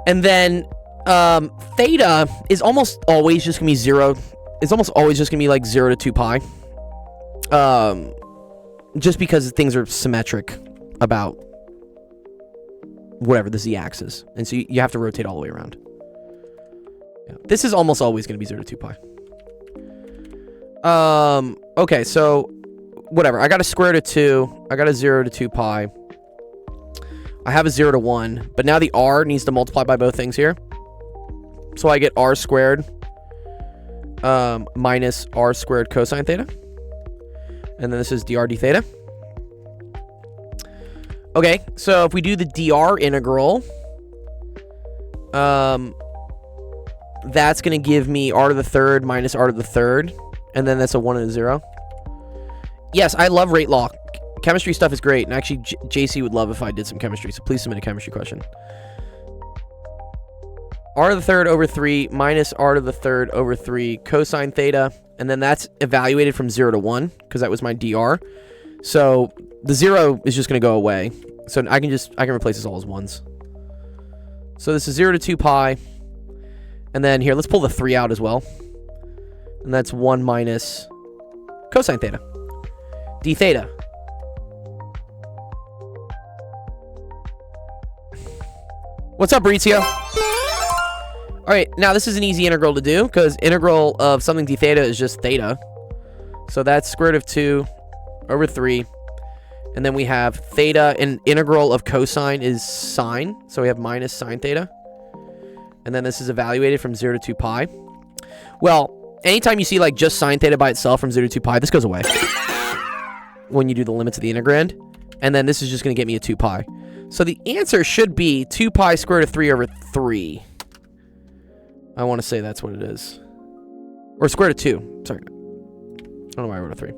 And then theta is almost always just going to be 0. It's almost always just going to be like 0 to 2 pi. Just because things are symmetric about whatever the z-axis. And so you have to rotate all the way around. Yeah. This is almost always going to be 0 to 2 pi. Okay, so whatever. I got a square root of 2. I got a 0 to 2 pi. I have a 0 to 1. But now the r needs to multiply by both things here. So I get r squared minus r squared cosine theta. And then this is dr d theta. Okay, so if we do the dr integral, that's going to give me r to the third minus r to the third. And then that's a 1 and a 0. Yes, I love rate law. Chemistry stuff is great. And actually, JC would love if I did some chemistry. So please submit a chemistry question. R to the third over 3 minus R to the third over 3 cosine theta. And then that's evaluated from 0 to 1 because that was my dr. So the 0 is just going to go away. So I can replace this all as 1s. So this is 0 to 2 pi. And then here, let's pull the 3 out as well. And that's 1 minus cosine theta. D theta. What's up, Maurizio? Alright, now this is an easy integral to do, because integral of something d theta is just theta. So that's square root of 2 over 3. And then we have theta, and integral of cosine is sine. So we have minus sine theta. And then this is evaluated from 0 to 2 pi. Well, anytime you see like just sine theta by itself from 0 to 2 pi, this goes away when you do the limits of the integrand. And then this is just going to get me a 2 pi. So the answer should be 2 pi square root of 3 over 3. I want to say that's what it is. Or square root of 2. Sorry. I don't know why I wrote a 3.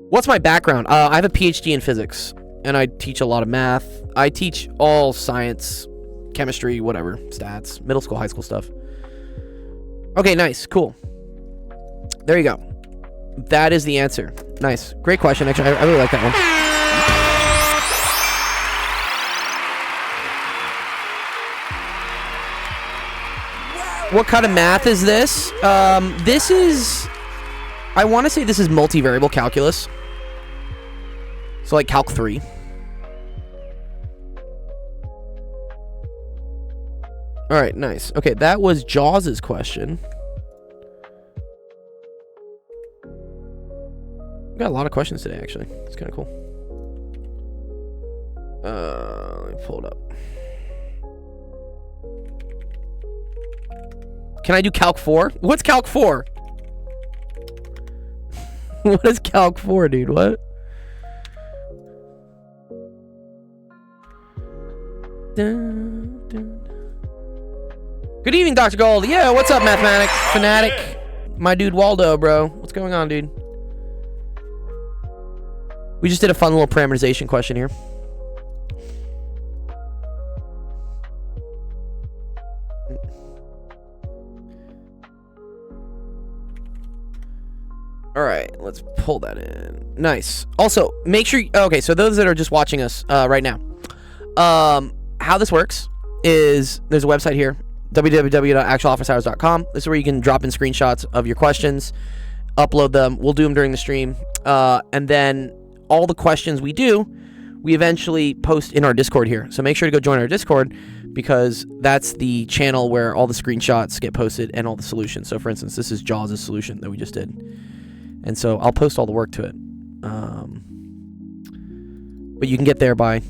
What's my background? I have a PhD in physics. And I teach a lot of math. I teach all science, chemistry, whatever. Stats. Middle school, high school stuff. Okay, nice. Cool. There you go. That is the answer. Nice. Great question. Actually, I really like that one. What kind of math is this? This is... I want to say this is multivariable calculus. So like Calc 3. Alright, nice. Okay, that was Jaws' question. We got a lot of questions today, actually. It's kind of cool. Let me pull it up. Can I do Calc 4? What's Calc 4? What is Calc 4, dude? What? Dun, dun. Good evening, Dr. Gold. Yeah, what's up, Mathematic Fanatic? My dude Waldo, bro. What's going on, dude? We just did a fun little parameterization question here. All right, let's pull that in. Nice. Also, make sure... Okay, so those that are just watching us right now. How this works is there's a website here, www.actualofficehours.com. This is where you can drop in screenshots of your questions, upload them. We'll do them during the stream. And then all the questions we do, we eventually post in our Discord here. So make sure to go join our Discord, because that's the channel where all the screenshots get posted and all the solutions. So for instance, this is Jaws' solution that we just did. And so I'll post all the work to it. But you can get there by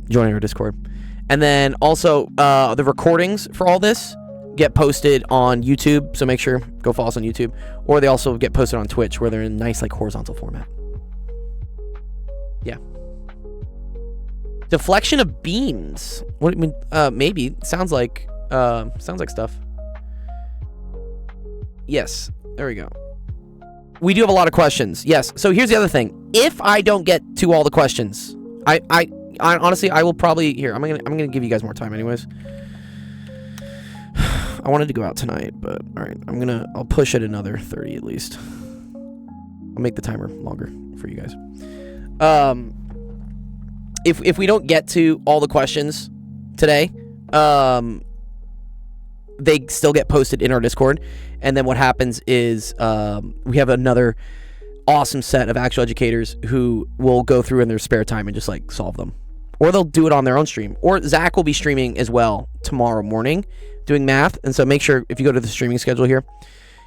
joining our Discord. And then also the recordings for all this get posted on YouTube. So make sure, go follow us on YouTube. Or they also get posted on Twitch, where they're in nice like horizontal format. Yeah. Deflection of beams. What do you mean? Maybe. Sounds like stuff. Yes. There we go. We do have a lot of questions. Yes. So here's the other thing. If I don't get to all the questions, I honestly, I will probably... Here, I'm gonna give you guys more time anyways. I wanted to go out tonight, but alright. I'll push it another 30 at least. I'll make the timer longer for you guys. If we don't get to all the questions today, they still get posted in our Discord. And then what happens is we have another awesome set of actual educators who will go through in their spare time and just like solve them. Or they'll do it on their own stream. Or Zach will be streaming as well tomorrow morning doing math. And so make sure if you go to the streaming schedule here,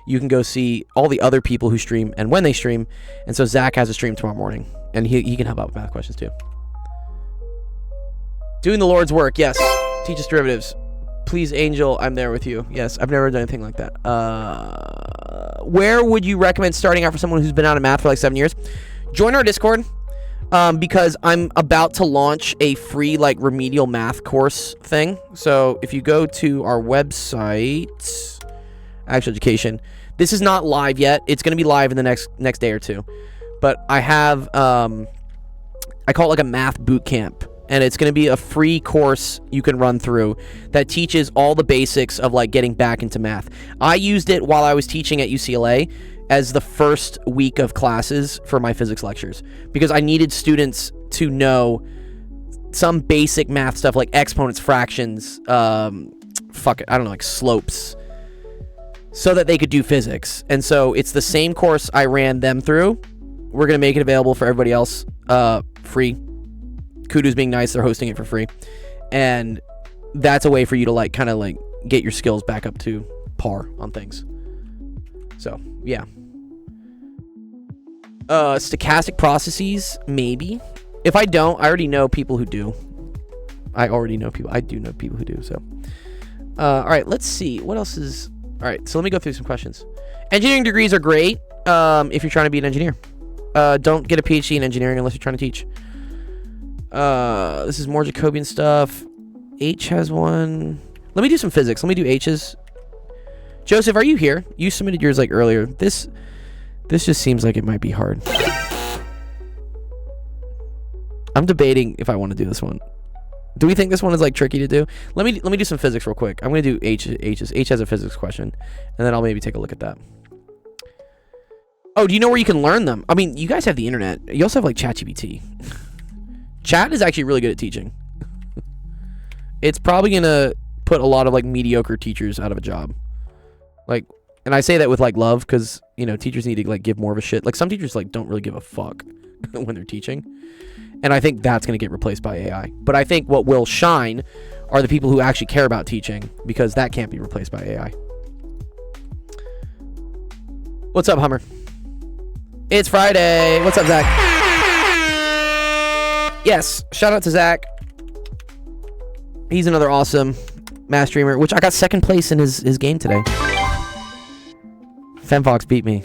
you can go see all the other people who stream and when they stream. And so Zach has a stream tomorrow morning, and he can help out with math questions too. Doing the Lord's work, yes. Teach us derivatives. Please, Angel, I'm there with you. Yes, I've never done anything like that. Where would you recommend starting out for someone who's been out of math for like 7 years? Join our Discord, because I'm about to launch a free like remedial math course thing. So if you go to our website, Actual Education, this is not live yet. It's going to be live in the next day or two. But I have, I call it like a math boot camp. And it's going to be a free course you can run through that teaches all the basics of like getting back into math. I used it while I was teaching at UCLA as the first week of classes for my physics lectures, because I needed students to know some basic math stuff like exponents, fractions, like slopes, so that they could do physics. And so it's the same course I ran them through. We're going to make it available for everybody else, free. Kudu's being nice, they're hosting it for free. And that's a way for you to like kind of like get your skills back up to par on things. So, yeah. Stochastic processes, maybe. If I don't, I already know people who do. I do know people who do, so. Alright, let's see. What else is... Alright, so let me go through some questions. Engineering degrees are great if you're trying to be an engineer. Don't get a PhD in engineering unless you're trying to teach. This is more Jacobian stuff. H has one. Let me do some physics. Let me do H's. Joseph, are you here? You submitted yours like earlier. This just seems like it might be hard. I'm debating if I want to do this one. Do we think this one is like tricky to do? Let me do some physics real quick. I'm gonna do H's. H has a physics question, and then I'll maybe take a look at that. Oh, do you know where you can learn them? I mean, you guys have the internet. You also have like ChatGPT. Chat is actually really good at teaching. It's probably gonna put a lot of like mediocre teachers out of a job. Like, and I say that with like love, because you know teachers need to like give more of a shit. Like some teachers like don't really give a fuck when they're teaching, and I think that's gonna get replaced by AI. But I think what will shine are the people who actually care about teaching, because that can't be replaced by AI. What's up, Hummer? It's Friday. What's up, Zach? Yes, shout out to Zach. He's another awesome math streamer, which I got second place in his game today. FemFox beat me.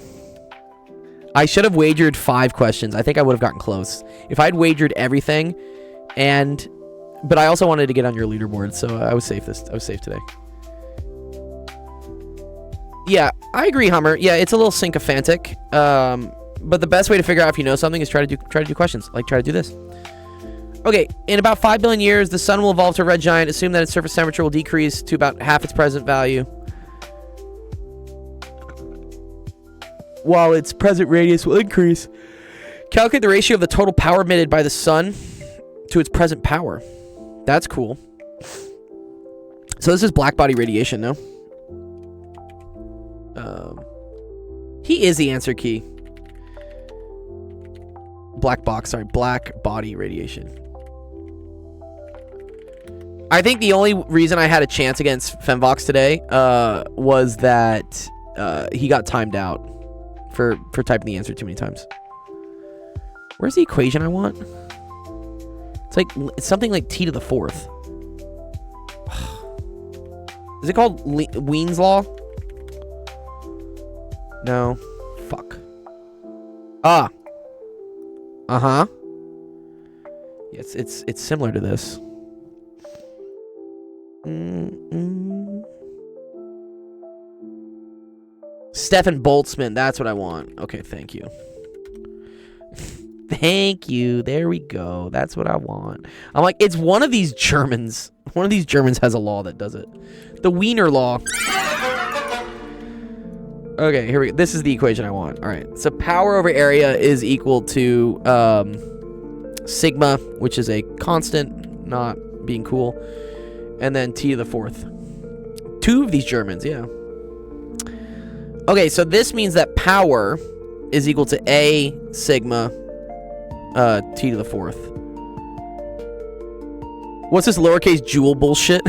I should have wagered 5 questions. I think I would have gotten close. If I'd wagered everything, but I also wanted to get on your leaderboard, so I was safe today. Yeah, I agree, Hummer. Yeah, it's a little sycophantic. But the best way to figure out if you know something is try to do questions. Like try to do this. Okay, in about 5 billion years, the sun will evolve to a red giant. Assume that its surface temperature will decrease to about half its present value, while its present radius will increase Calculate the ratio of the total power emitted by the sun to its present power. That's cool. So this is black body radiation, no? He is the answer key. Black body radiation. I think the only reason I had a chance against Femvox today was that he got timed out for typing the answer too many times. Where's the equation I want? It's something like t to the 4th. Is it called Wien's law? No. Fuck. Ah. Uh-huh. It's similar to this. Stefan Boltzmann, that's what I want. Okay, thank you. Thank you. There we go. That's what I want. I'm like, it's one of these Germans. One of these Germans has a law that does it. The Wiener law. Okay, here we go. This is the equation I want. All right. So power over area is equal to sigma, which is a constant, not being cool. And then t to the 4th. Two of these Germans, yeah. Okay, so this means that power is equal to a sigma t to the 4th. What's this lowercase joule bullshit?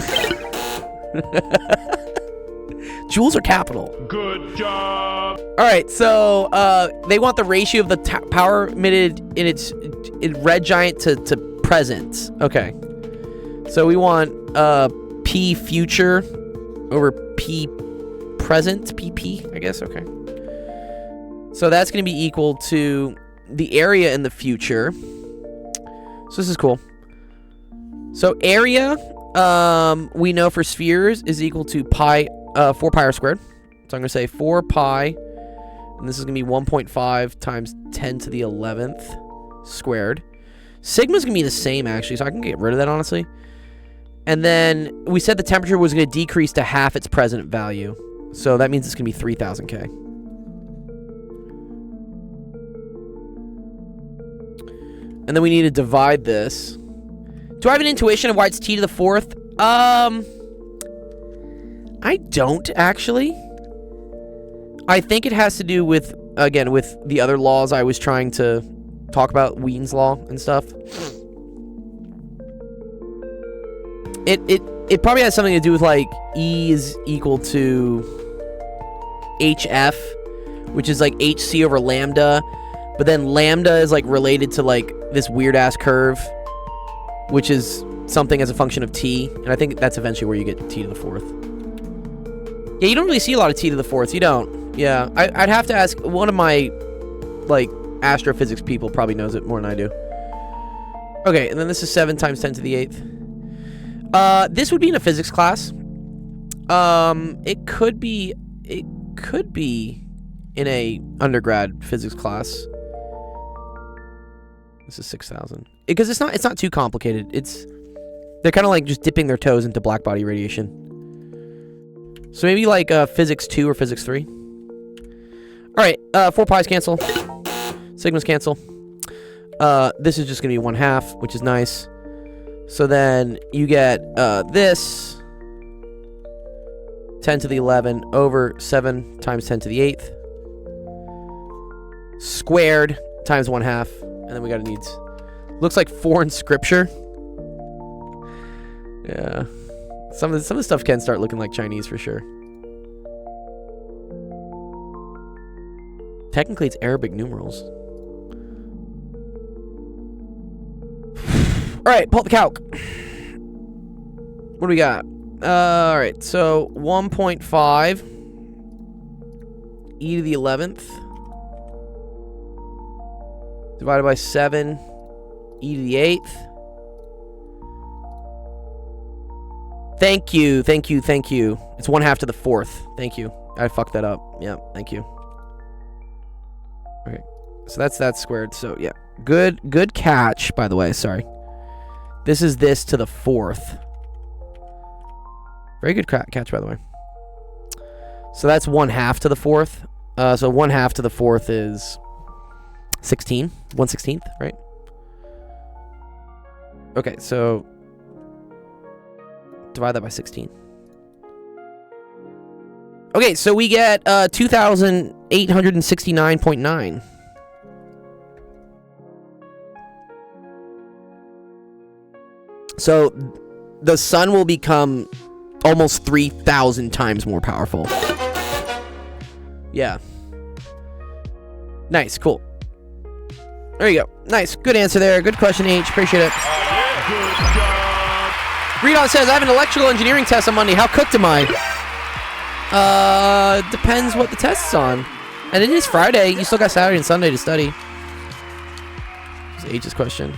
Joules are capital. Good job. All right, so they want the ratio of the power emitted in red giant to present. Okay, so we want P future over P present, PP, I guess. Okay, so that's going to be equal to the area in the future. So this is cool. So area, we know for spheres is equal to 4 pi r squared. So I'm going to say 4 pi, and this is going to be 1.5 times 10 to the 11th squared. Sigma's going to be the same, actually, so I can get rid of that, honestly. And then we said the temperature was going to decrease to half its present value. So that means it's going to be 3000 K. And then we need to divide this. Do I have an intuition of why it's t to the 4th? I don't, actually. I think it has to do with, again, with the other laws I was trying to talk about, Wien's law and stuff. It probably has something to do with, like, E is equal to HF, which is, like, HC over lambda. But then lambda is, like, related to, like, this weird-ass curve, which is something as a function of t. And I think that's eventually where you get t to the 4th. Yeah, you don't really see a lot of t to the 4th. You don't. Yeah, I'd have to ask one of my, like, astrophysics people probably knows it more than I do. Okay, and then this is 7 times 10 to the 8th. This would be in a physics class. It could be in a undergrad physics class. This is 6,000. Because it's not too complicated. They're kind of like just dipping their toes into black body radiation. So maybe like physics 2 or physics 3. All right, 4 pi's cancel. Sigmas cancel. This is just going to be 1/2, which is nice. So then you get this 10 to the 11 over 7 times 10 to the 8th squared times 1/2, and then we got a needs. Looks like foreign scripture. Yeah, some of the stuff can start looking like Chinese for sure. Technically, it's Arabic numerals. All right, pull up the calc. What do we got? All right, so 1.5 e to the 11th divided by 7 e to the 8th. Thank you. It's 1/2 to the 4th. Thank you. I fucked that up. Yeah, thank you. Okay, so that's that squared. So yeah, good catch, by the way. Sorry. This is this to the 4th. Very good catch, by the way. So that's 1/2 to the 4th. So 1/2 to the 4th is 16? 1/16th, right? Okay, so divide that by 16. Okay, so we get 2,869.9. So the sun will become almost 3,000 times more powerful. Yeah. Nice, cool. There you go. Nice, good answer there. Good question, H. Appreciate it. Good job. Redon says, I have an electrical engineering test on Monday. How cooked am I? Depends what the test's on. And it is Friday. You still got Saturday and Sunday to study. It's H's question.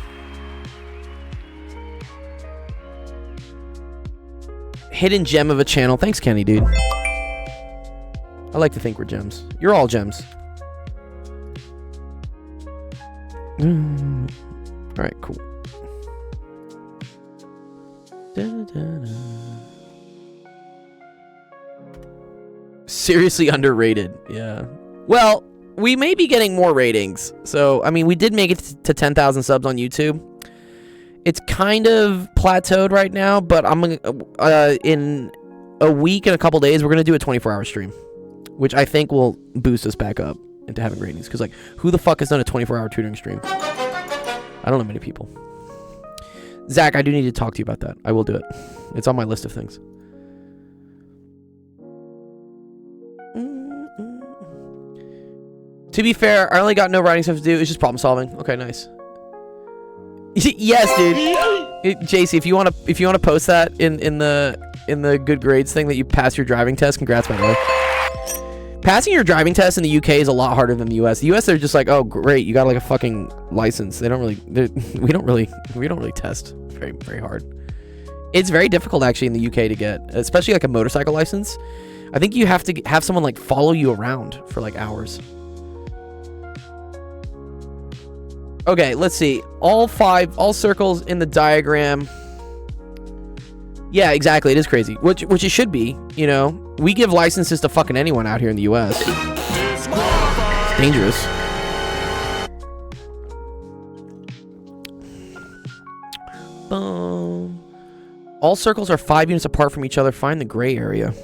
Hidden gem of a channel. Thanks, Kenny, dude. I like to think we're gems. You're all gems. Alright, cool. Seriously underrated. Yeah. Well, we may be getting more ratings. So, I mean, we did make it to 10,000 subs on YouTube. It's kind of plateaued right now, but I'm gonna in a week and a couple days we're gonna do a 24-hour stream, which I think will boost us back up into having ratings. Because like, who the fuck has done a 24-hour tutoring stream? I don't know many people. Zach, I do need to talk to you about that. I will do it. It's on my list of things. To be fair, I only got no writing stuff to do. It's just problem solving. Okay, nice. Yes, dude. JC, if you wanna post that in the good grades thing that you pass your driving test, congrats, by the way. Passing your driving test in the UK is a lot harder than the US. The US, they're just like, oh great, you got like a fucking license. They don't really, we don't really test very hard. It's very difficult actually in the UK to get, especially like a motorcycle license. I think you have to have someone like follow you around for like hours. Okay, let's see. All circles in the diagram. Yeah, exactly. It is crazy. Which it should be, you know. We give licenses to fucking anyone out here in the US. It's dangerous. All circles are 5 units apart from each other. Find the gray area.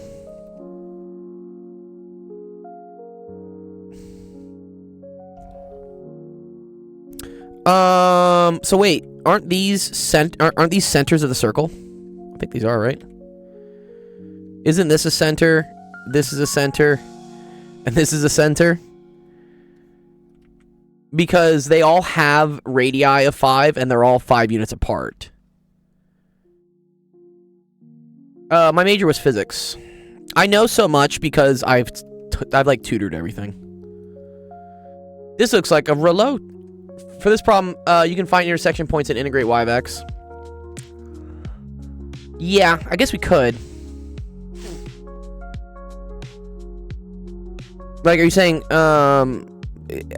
So wait, aren't these centers of the circle? I think these are, right? Isn't this a center? This is a center, and this is a center. Because they all have radii of 5, and they're all 5 units apart. My major was physics. I know so much because I've like tutored everything. This looks like a rouleau. For this problem, you can find intersection points and integrate y of x. Yeah, I guess we could. Like, are you saying, I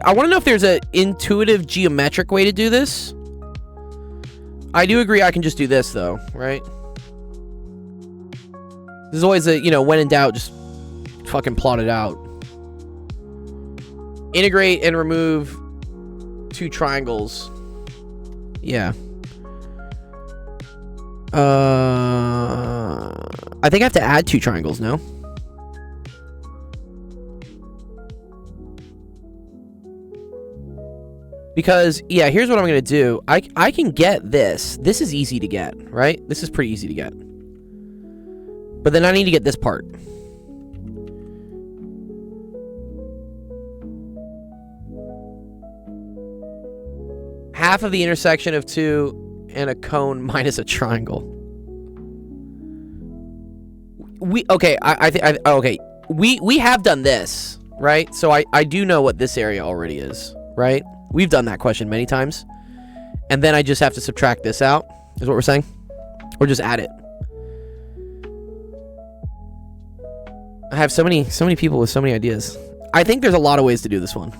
want to know if there's an intuitive geometric way to do this. I do agree I can just do this, though, right? There's always a, you know, when in doubt, just fucking plot it out. Integrate and remove 2 triangles. Yeah. I think I have to add 2 triangles, no? Because, yeah, here's what I'm going to do. I can get this. This is easy to get, right? This is pretty easy to get. But then I need to get this part. Half of the intersection of 2 and a cone minus a triangle. Okay, okay. We have done this, right? So I do know what this area already is, right? We've done that question many times. And then I just have to subtract this out, is what we're saying? Or just add it. I have so many people with so many ideas. I think there's a lot of ways to do this one.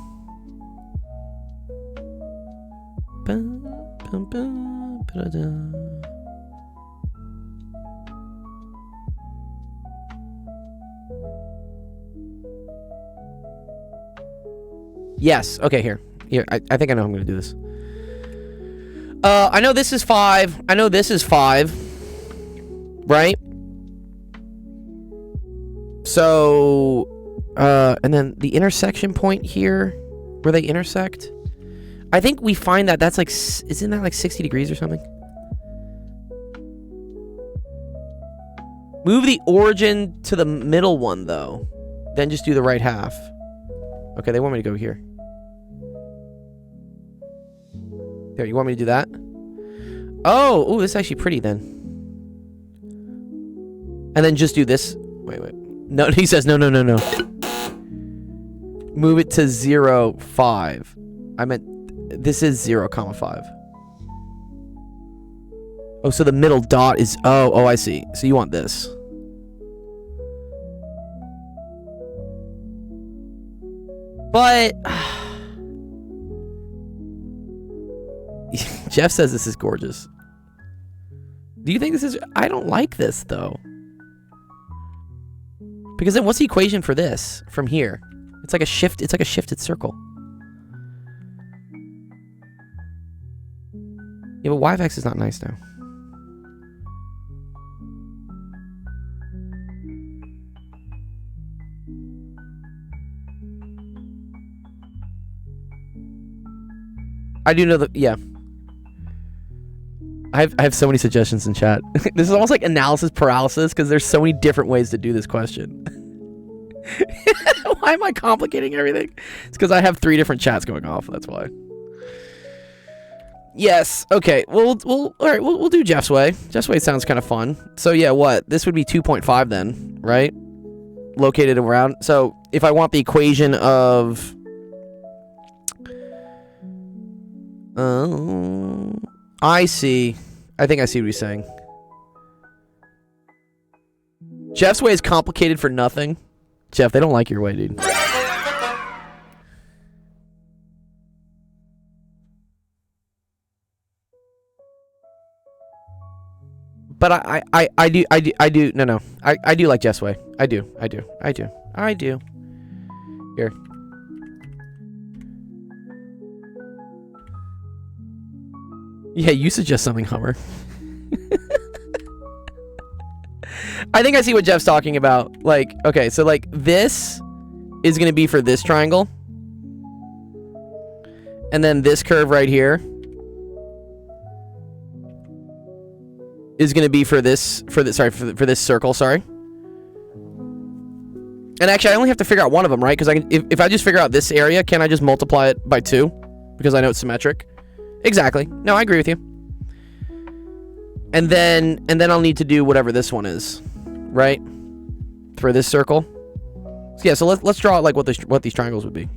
Yes. Okay, here. Here, I think I know how I'm gonna do this. I know this is 5. I know this is 5. Right? So, and then the intersection point here, where they intersect, I think we find that that's like, isn't that like 60 degrees or something? Move the origin to the middle one, though. Then just do the right half. Okay, they want me to go here. There, you want me to do that? Oh, ooh, this is actually pretty then. And then just do this. Wait. No, he says no. Move it to 0, 5. I meant this is 0, 5. Oh, so the middle dot is... Oh, I see. So you want this. But... Jeff says this is gorgeous. Do you think this is... I don't like this, though. Because then what's the equation for this from here? It's like a shift. It's like a shifted circle. Yeah, but y-vex is not nice now. I do know that. Yeah. I have so many suggestions in chat. This is almost like analysis paralysis because there's so many different ways to do this question. Why am I complicating everything? It's because I have 3 different chats going off. That's why. Yes. Okay. Well, all right. We'll do Jeff's way. Jeff's way sounds kind of fun. So yeah, what? This would be 2.5 then, right? Located around. So if I want the equation of, I see. I think I see what he's saying. Jeff's way is complicated for nothing. Jeff, they don't like your way, dude. But I do no. I do like Jeff's way. I do. Here. Yeah, you suggest something, Hummer. I think I see what Jeff's talking about. Like, okay, so like this is going to be for this triangle. And then this curve right here is going to be for this circle, sorry. And actually, I only have to figure out one of them, right? Because I can, if I just figure out this area, can I just multiply it by 2? Because I know it's symmetric. Exactly. No, I agree with you. And then I'll need to do whatever this one is, right? For this circle. So yeah, so let's draw like what these triangles would be.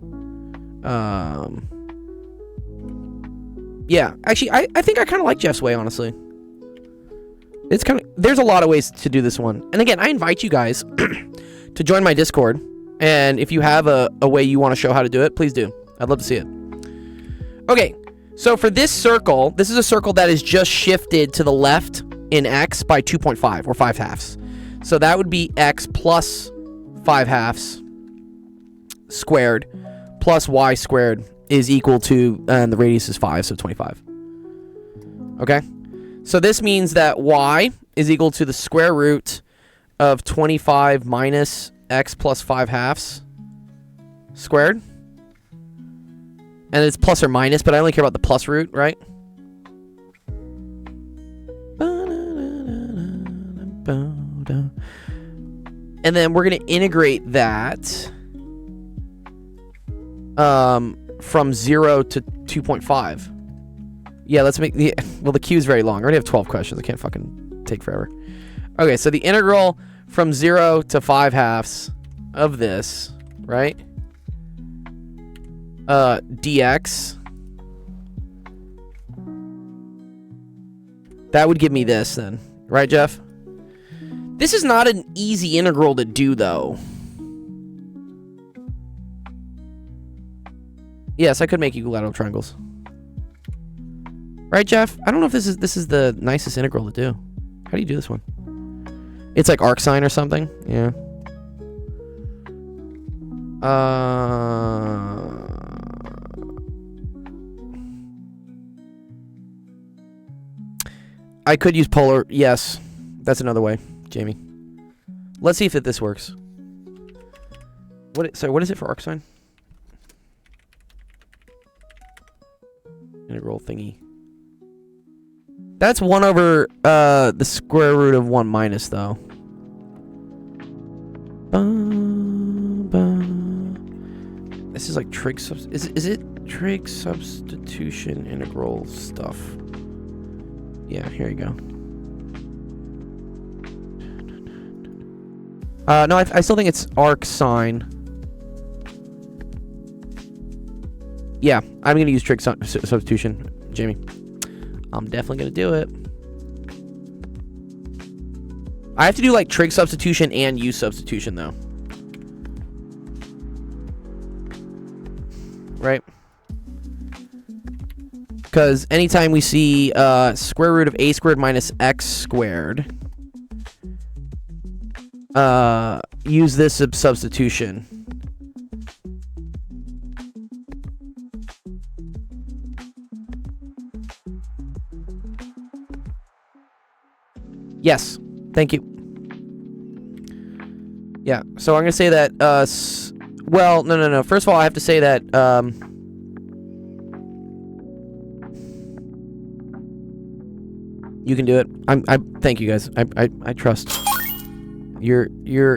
Yeah, actually, I think I kind of like Jeff's way, honestly. It's kind of, there's a lot of ways to do this one. And again, I invite you guys to join my Discord. And if you have a way you want to show how to do it, please do. I'd love to see it. Okay. So for this circle, this is a circle that is just shifted to the left in x by 2.5 or 5 halves. So that would be x plus 5 halves squared plus y squared is equal to, and the radius is 5, so 25. Okay? So this means that y is equal to the square root of 25 minus x plus 5 halves squared. And it's plus or minus, but I only care about the plus root, right? And then we're going to integrate that from 0 to 2.5. Yeah, let's make the... Well, the queue is very long. I already have 12 questions. I can't fucking take forever. Okay, so the integral from 0 to 5 halves of this, right? Dx. That would give me this then. Right, Jeff? This is not an easy integral to do, though. Yes, I could make equilateral triangles. Right, Jeff? I don't know if this is the nicest integral to do. How do you do this one? It's like arc sine or something? Yeah. I could use polar. Yes, that's another way, Jamie. Let's see if this works. Sorry, what is it for arcsine? Integral thingy. That's 1 over the square root of 1 minus, though. This is like trig is it trig substitution integral stuff? Yeah, here you go. No, I still think it's arcsine. Yeah, I'm gonna use trig substitution, Jamie. I'm definitely gonna do it. I have to do like trig substitution and use substitution though. Right? Because anytime we see square root of a squared minus x squared, use this substitution. Yes, thank you. Yeah, so I'm gonna say that. Well, no. First of all, I have to say that. You can do it. I thank you guys. I trust. Your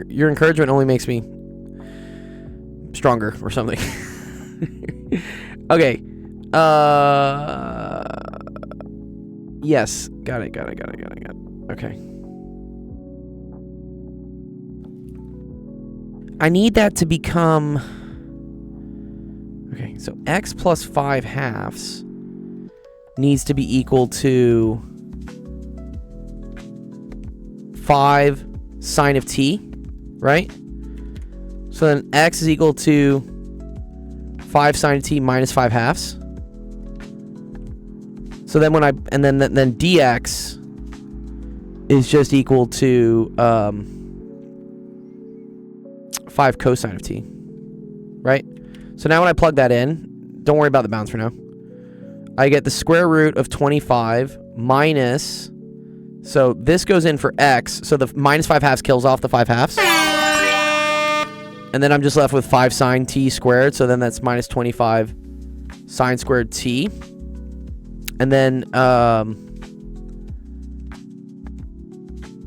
encouragement only makes me stronger or something. Okay. Yes. Got it. Okay. I need that to become... Okay, so x plus 5 halves needs to be equal to 5 sine of t, right? So then x is equal to 5 sine of t minus 5 halves. So then when then dx is just equal to 5 cosine of t, right? So now when I plug that in, don't worry about the bounds for now. I get the square root of 25 minus, so this goes in for x, so the minus 5 halves kills off the 5 halves. And then I'm just left with 5 sine t squared, so then that's minus 25 sine squared t. And then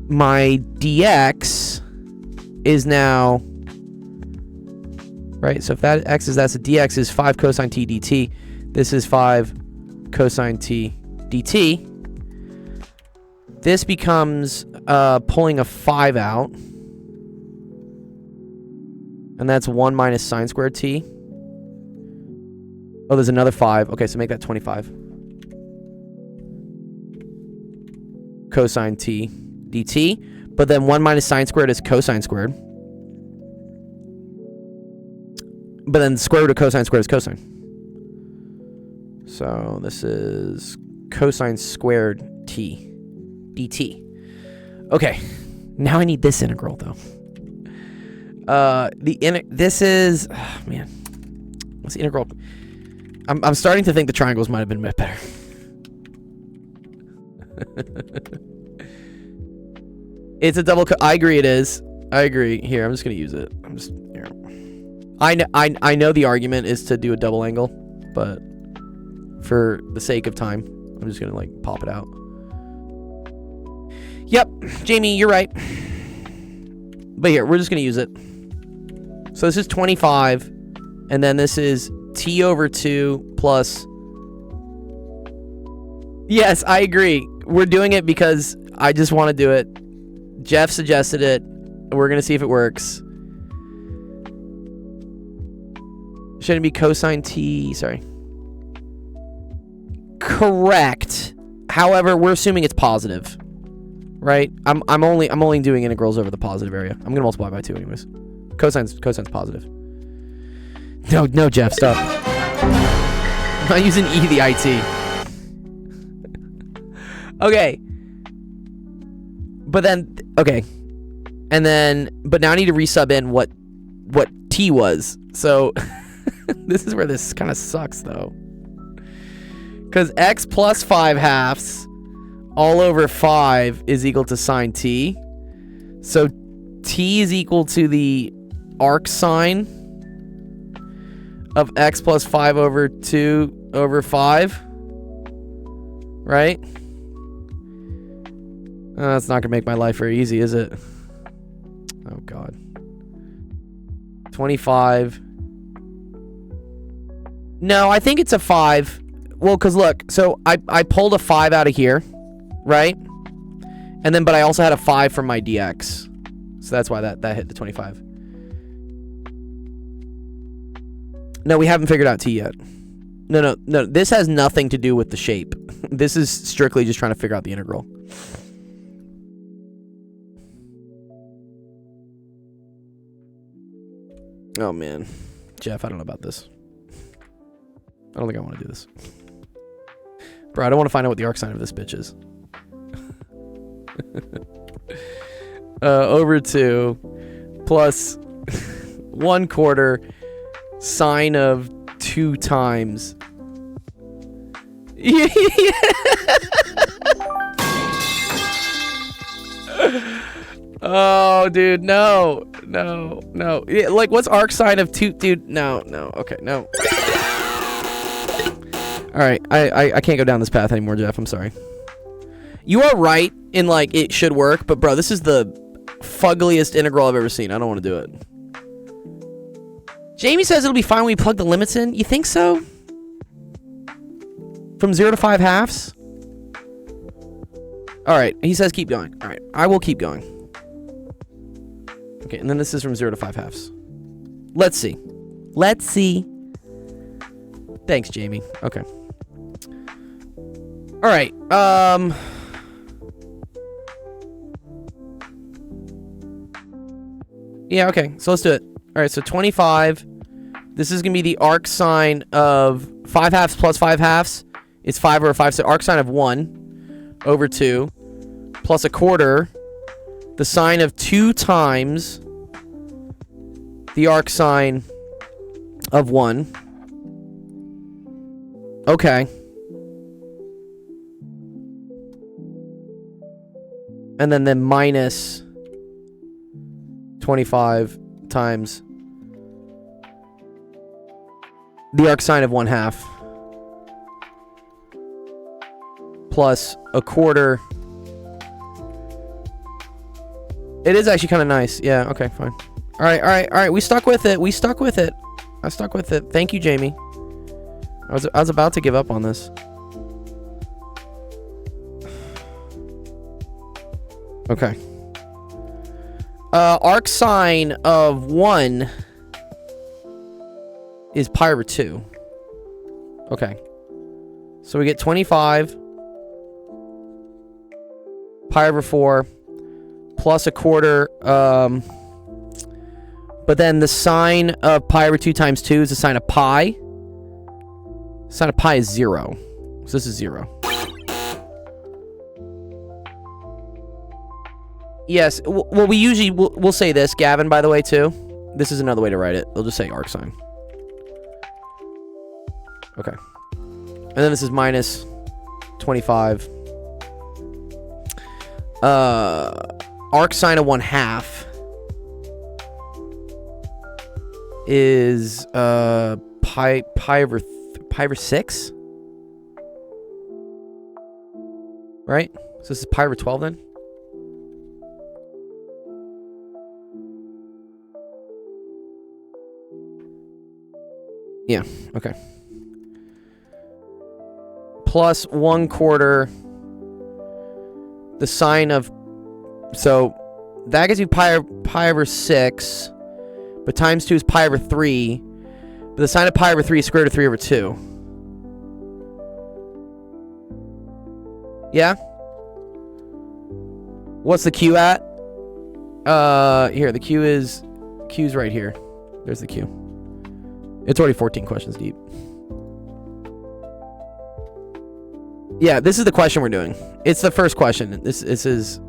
my dx is now, right, so if that x is, that's a dx is 5 cosine t dt. This is 5 cosine t dt. This becomes pulling a 5 out. And that's 1 minus sine squared t. Oh, there's another 5. Okay, so make that 25. Cosine t dt. But then 1 minus sine squared is cosine squared. But then the square root of cosine squared is cosine. So this is cosine squared t dt. Okay, now I need this integral though. This is, oh, man, what's the integral? I'm starting to think the triangles might have been a bit better. It's a double. I agree. It is. I agree. Here, I'm just gonna use it. I'm just here. I know the argument is to do a double angle, but for the sake of time, I'm just gonna like pop it out. Yep, Jamie, you're right. But here, we're just gonna use it. So this is 25, and then this is t over 2 plus... Yes, I agree. We're doing it because I just want to do it. Jeff suggested it. We're going to see if it works. Shouldn't it be cosine t... Sorry. Correct. However, we're assuming it's positive. Right? I'm only doing integrals over the positive area. I'm going to multiply by 2 anyways. Cosine's positive. No, Jeff, stop. I'm not using e to the IT. Okay. But then, okay. And then, but now I need to resub in what t was. So, this is where this kind of sucks, though. Because x plus 5 halves all over 5 is equal to sine t. So t is equal to the arc sine of x plus 5 over 2 over 5. Right? That's not going to make my life very easy, is it? Oh, God. 25. No, I think it's a 5. Well, because look, so I pulled a 5 out of here, right? And then, but I also had a 5 from my dx. So that's why that hit the 25. No, we haven't figured out t yet. No. This has nothing to do with the shape. This is strictly just trying to figure out the integral. Oh, man. Jeff, I don't know about this. I don't think I want to do this. Bro, I don't want to find out what the arc sine of this bitch is. Over 2 plus 1/4 sine of 2 times. Oh, dude, no. Yeah, like, what's arc sine of 2? Dude, no. Okay, no. All right, I can't go down this path anymore, Jeff. I'm sorry. You are right in, like, it should work, but, bro, this is the fuggliest integral I've ever seen. I don't want to do it. Jamie says it'll be fine when we plug the limits in. You think so? From 0 to 5 halves? All right, he says keep going. All right, I will keep going. Okay, and then this is from 0 to 5 halves. Let's see. Thanks, Jamie. Okay. All right. Yeah, okay. So let's do it. All right, so 25. This is going to be the arc sine of 5 halves plus 5 halves. It's 5 over 5. So arc sine of 1 over 2 plus 1/4. The sine of 2 times the arc sine of 1. Okay. And then minus 25 times the arc sine of 1/2 plus 1/4. It is actually kind of nice. Yeah, okay, fine. All right. We stuck with it. I stuck with it. Thank you, Jamie. I was about to give up on this. Okay. Arc sine of 1 is pi over 2. Okay. So we get 25 pi over 4 plus 1/4. But then the sine of pi over 2 times 2 is the sine of pi. Sine of pi is 0. So this is 0. Yes. Well, we usually we'll say this, Gavin, by the way, too. This is another way to write it. They'll just say arc sine. Okay. And then this is minus 25. Arc sine of 1/2 is pi over 6. Right? So this is pi over 12 then? Yeah, okay. Plus 1/4 the sine of, so that gives you pi over 6, but times 2 is pi over 3, but the sine of pi over 3 is square root of 3 over 2. Yeah? What's the Q at? Here, the Q's right here. There's the Q. It's already 14 questions deep. Yeah, this is the question we're doing. It's the first question. This is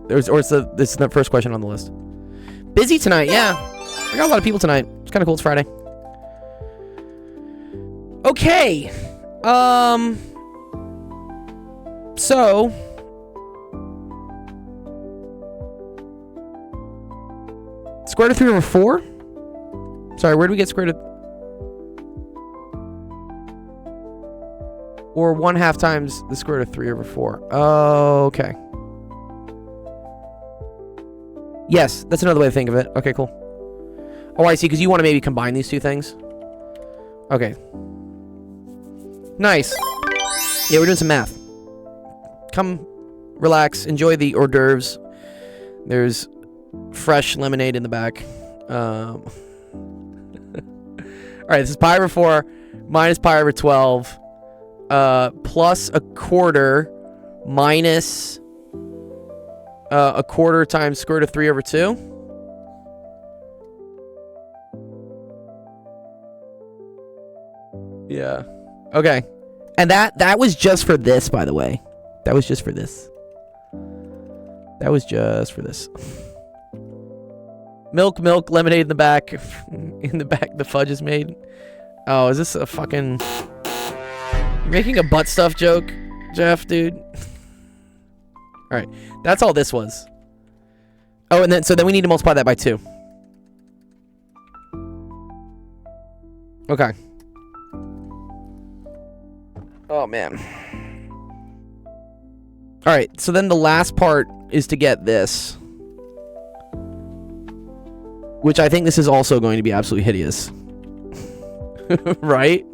the first question on the list. Busy tonight, yeah. I got a lot of people tonight. It's kind of cool. It's Friday. Okay. So square root of 3 over 4? Sorry, where do we get square root of... Or 1/2 times the square root of 3 over 4. Oh, okay. Yes, that's another way to think of it. Okay, cool. Oh, I see, because you want to maybe combine these two things. Okay. Nice. Yeah, we're doing some math. Come, relax, enjoy the hors d'oeuvres. There's fresh lemonade in the back. All right, this is pi over 4 minus pi over 12 plus a quarter minus a quarter times square root of 3 over 2. Yeah. Okay. And that was just for this, by the way. That was just for this. That was just for this. Milk, lemonade in the back. In the back, the fudge is made. Oh, is this a fucking... You're making a butt stuff joke, Jeff, dude? Alright. That's all this was. Oh, and then, so then we need to multiply that by 2. Okay. Oh, man. Alright, so then the last part is to get this. Which I think this is also going to be absolutely hideous. Right?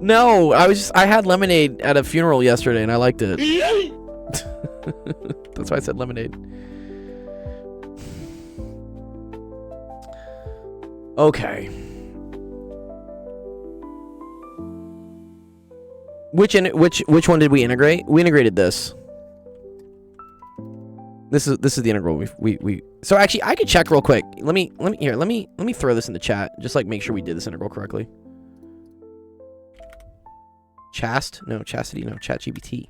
No, I had lemonade at a funeral yesterday and I liked it. That's why I said lemonade. Okay. Which one did we integrate? We integrated this. This is the integral we so actually I could check real quick. Let me throw this in the chat. Just like make sure we did this integral correctly. Chastity, no, ChatGPT.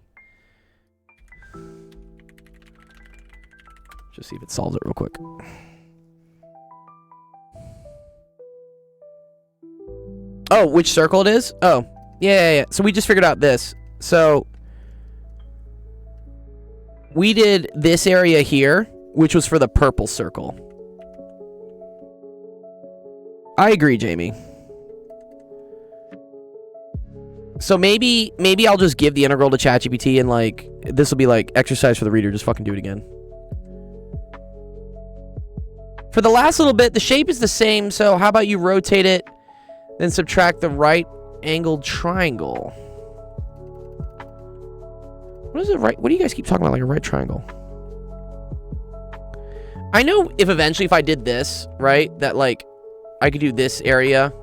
Just see if it solves it real quick. Oh, which circle it is? Oh, yeah. So we just figured out this. So we did this area here, which was for the purple circle. I agree, Jamie. So maybe I'll just give the integral to ChatGPT and like this will be like exercise for the reader. Just fucking do it again. For the last little bit, the shape is the same. So how about you rotate it, then subtract the right angled triangle. What is it right? What do you guys keep talking about like a right triangle? I know if eventually if I did this, right, that like I could do this area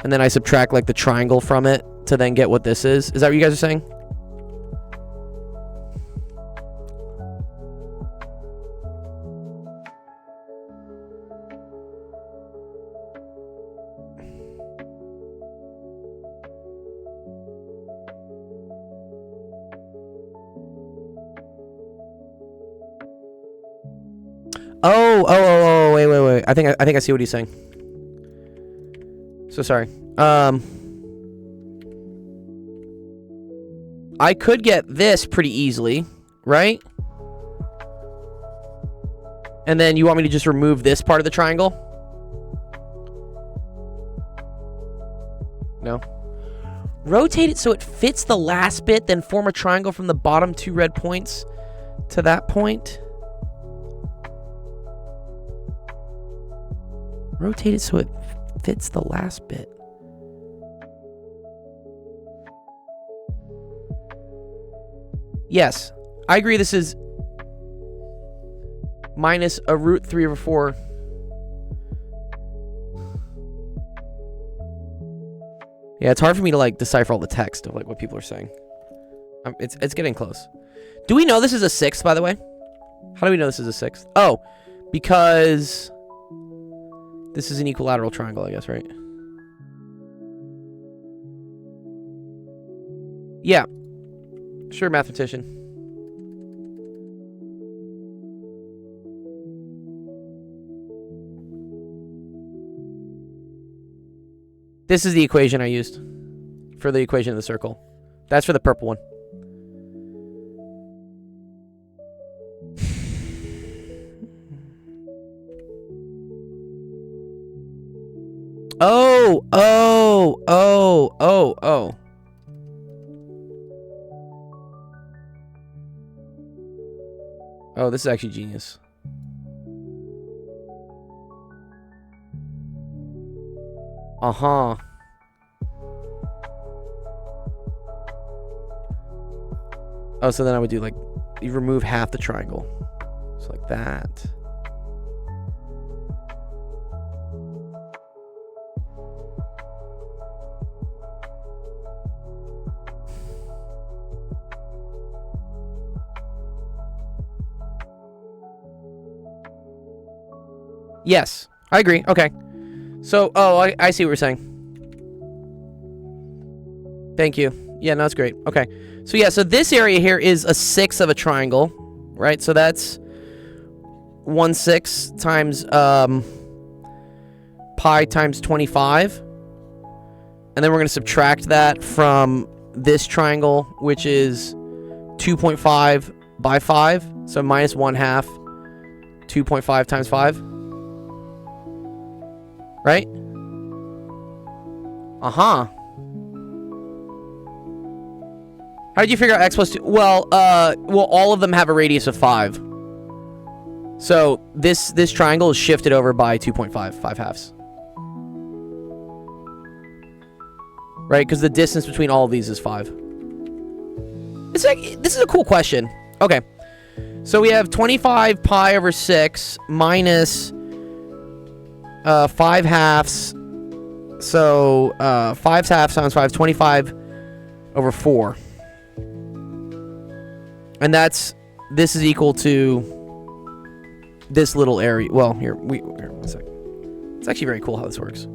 and then I subtract like the triangle from it to then get what this is. Is that what you guys are saying? Oh, wait. I think I see what he's saying. So sorry. I could get this pretty easily, right? And then you want me to just remove this part of the triangle? No. Rotate it so it fits the last bit, then form a triangle from the bottom 2 red points to that point. Rotate it so it fits the last bit. Yes, I agree this is minus a root 3 over 4. Yeah, it's hard for me to like decipher all the text of like what people are saying. It's getting close. Do we know this is a 6th, by the way? How do we know this is a 6th? Oh, because this is an equilateral triangle, I guess, right? Yeah. Sure, mathematician. This is the equation I used for the equation of the circle. That's for the purple one. Oh. Oh, this is actually genius. Uh-huh. Oh, so then I would do like, you remove half the triangle. So like that. Yes, I agree. Okay. So, I see what you're saying. Thank you. Yeah, no, that's great. Okay. So, yeah, so this area here is a 6 of a triangle, right? So that's 1/6 times pi times 25. And then we're going to subtract that from this triangle, which is 2.5 by 5. So minus 1/2, 2.5 times 5. Right? Uh-huh. How did you figure out x plus 2? Well, all of them have a radius of 5. So this triangle is shifted over by 2.5, 5 halves. Right? Because the distance between all of these is 5. This is a cool question. Okay. So we have 25 pi over 6 minus 5 halves. So 5 halves times 5, 25 over 4. And this is equal to this little area. Well, here, one sec. It's actually very cool how this works.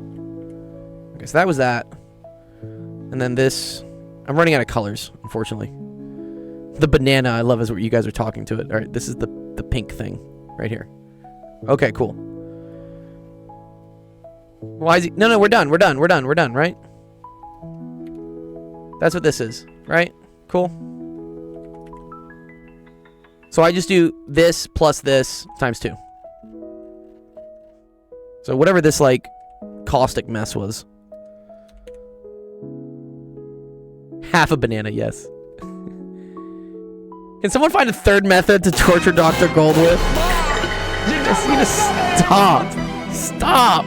Okay, so that was that. And then this, I'm running out of colors, unfortunately. The banana, I love is what you guys are talking to it. All right, this is the pink thing right here. Okay, cool. Why is he? No, we're done, right? That's what this is, right? Cool. So I just do this plus this times 2. So whatever this, like, caustic mess was. Half a banana, yes. Can someone find a third method to torture Dr. Gold with? Just need to stop. Stop!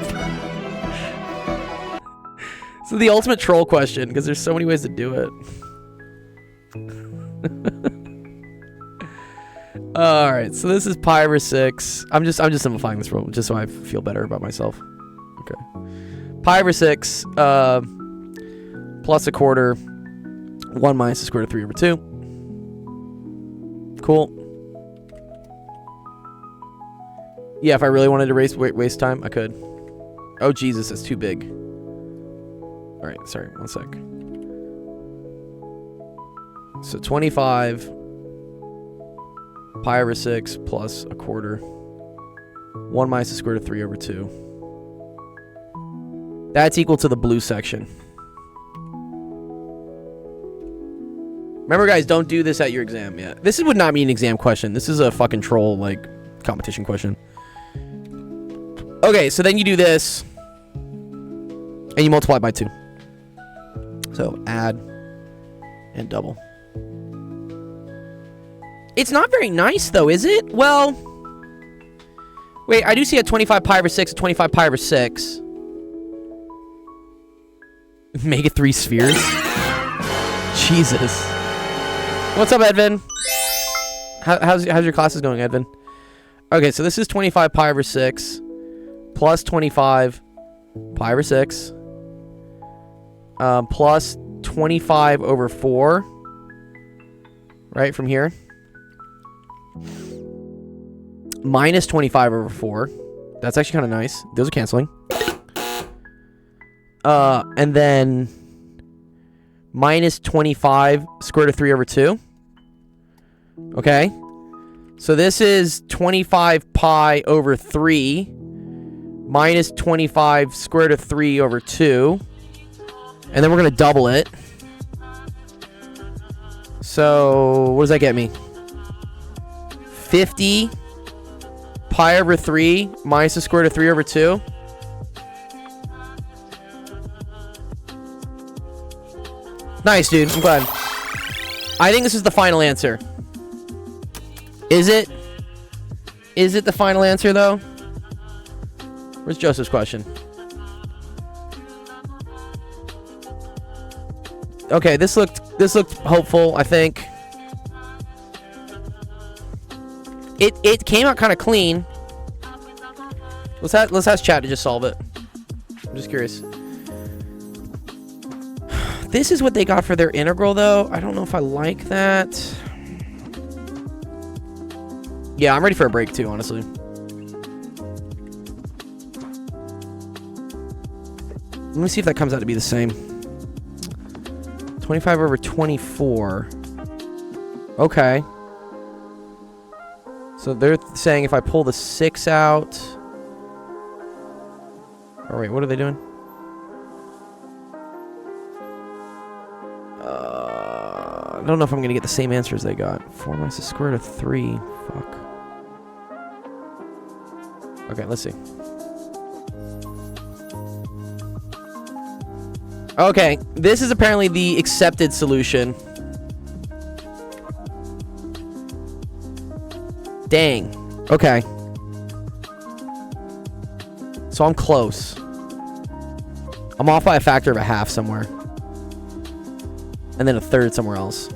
This is the ultimate troll question, because there's so many ways to do it. Alright, so this is pi over 6. I'm just simplifying this rule, just so I feel better about myself. Okay. Pi over 6, plus a quarter, 1 minus the square root of 3 over 2. Cool. Yeah, if I really wanted to waste time, I could. Oh, Jesus, that's too big. Alright, sorry, 1 sec. So 25 pi over 6 plus a quarter. 1 minus the square root of 3 over 2. That's equal to the blue section. Remember, guys, don't do this at your exam yet. This would not be an exam question. This is a fucking troll, like, competition question. Okay, so then you do this. And you multiply by 2. So add and double. It's not very nice, though, is it? Well, wait, I do see a 25 pi over 6, a 25 pi over 6. Make it 3 spheres? Jesus. What's up, Edvin? How's your classes going, Edvin? Okay, so this is 25 pi over 6 plus 25 pi over 6 plus 25 over 4, right, from here, minus 25 over 4. That's actually kind of nice. Those are canceling. And then minus 25 square root of 3 over 2. Okay. So this is 25 pi over 3 minus 25 square root of 3 over 2. And then we're going to double it. So, what does that get me? 50 pi over 3 minus the square root of 3 over 2. Nice, dude. I'm glad. I think this is the final answer. Is it? Is it the final answer, though? Where's Joseph's question? Okay, this looked hopeful, I think. It came out kind of clean. Let's ask chat to just solve it. I'm just curious. This is what they got for their integral, though. I don't know if I like that. Yeah, I'm ready for a break, too, honestly. Let me see if that comes out to be the same. 25 over 24. Okay. So they're saying if I pull the 6 out... Oh, wait, what are they doing? I don't know if I'm going to get the same answers they got. 4 minus the square root of 3. Fuck. Okay, let's see. Okay, this is apparently the accepted solution. Dang. Okay. So I'm close. I'm off by a factor of a half somewhere. And then a third somewhere else.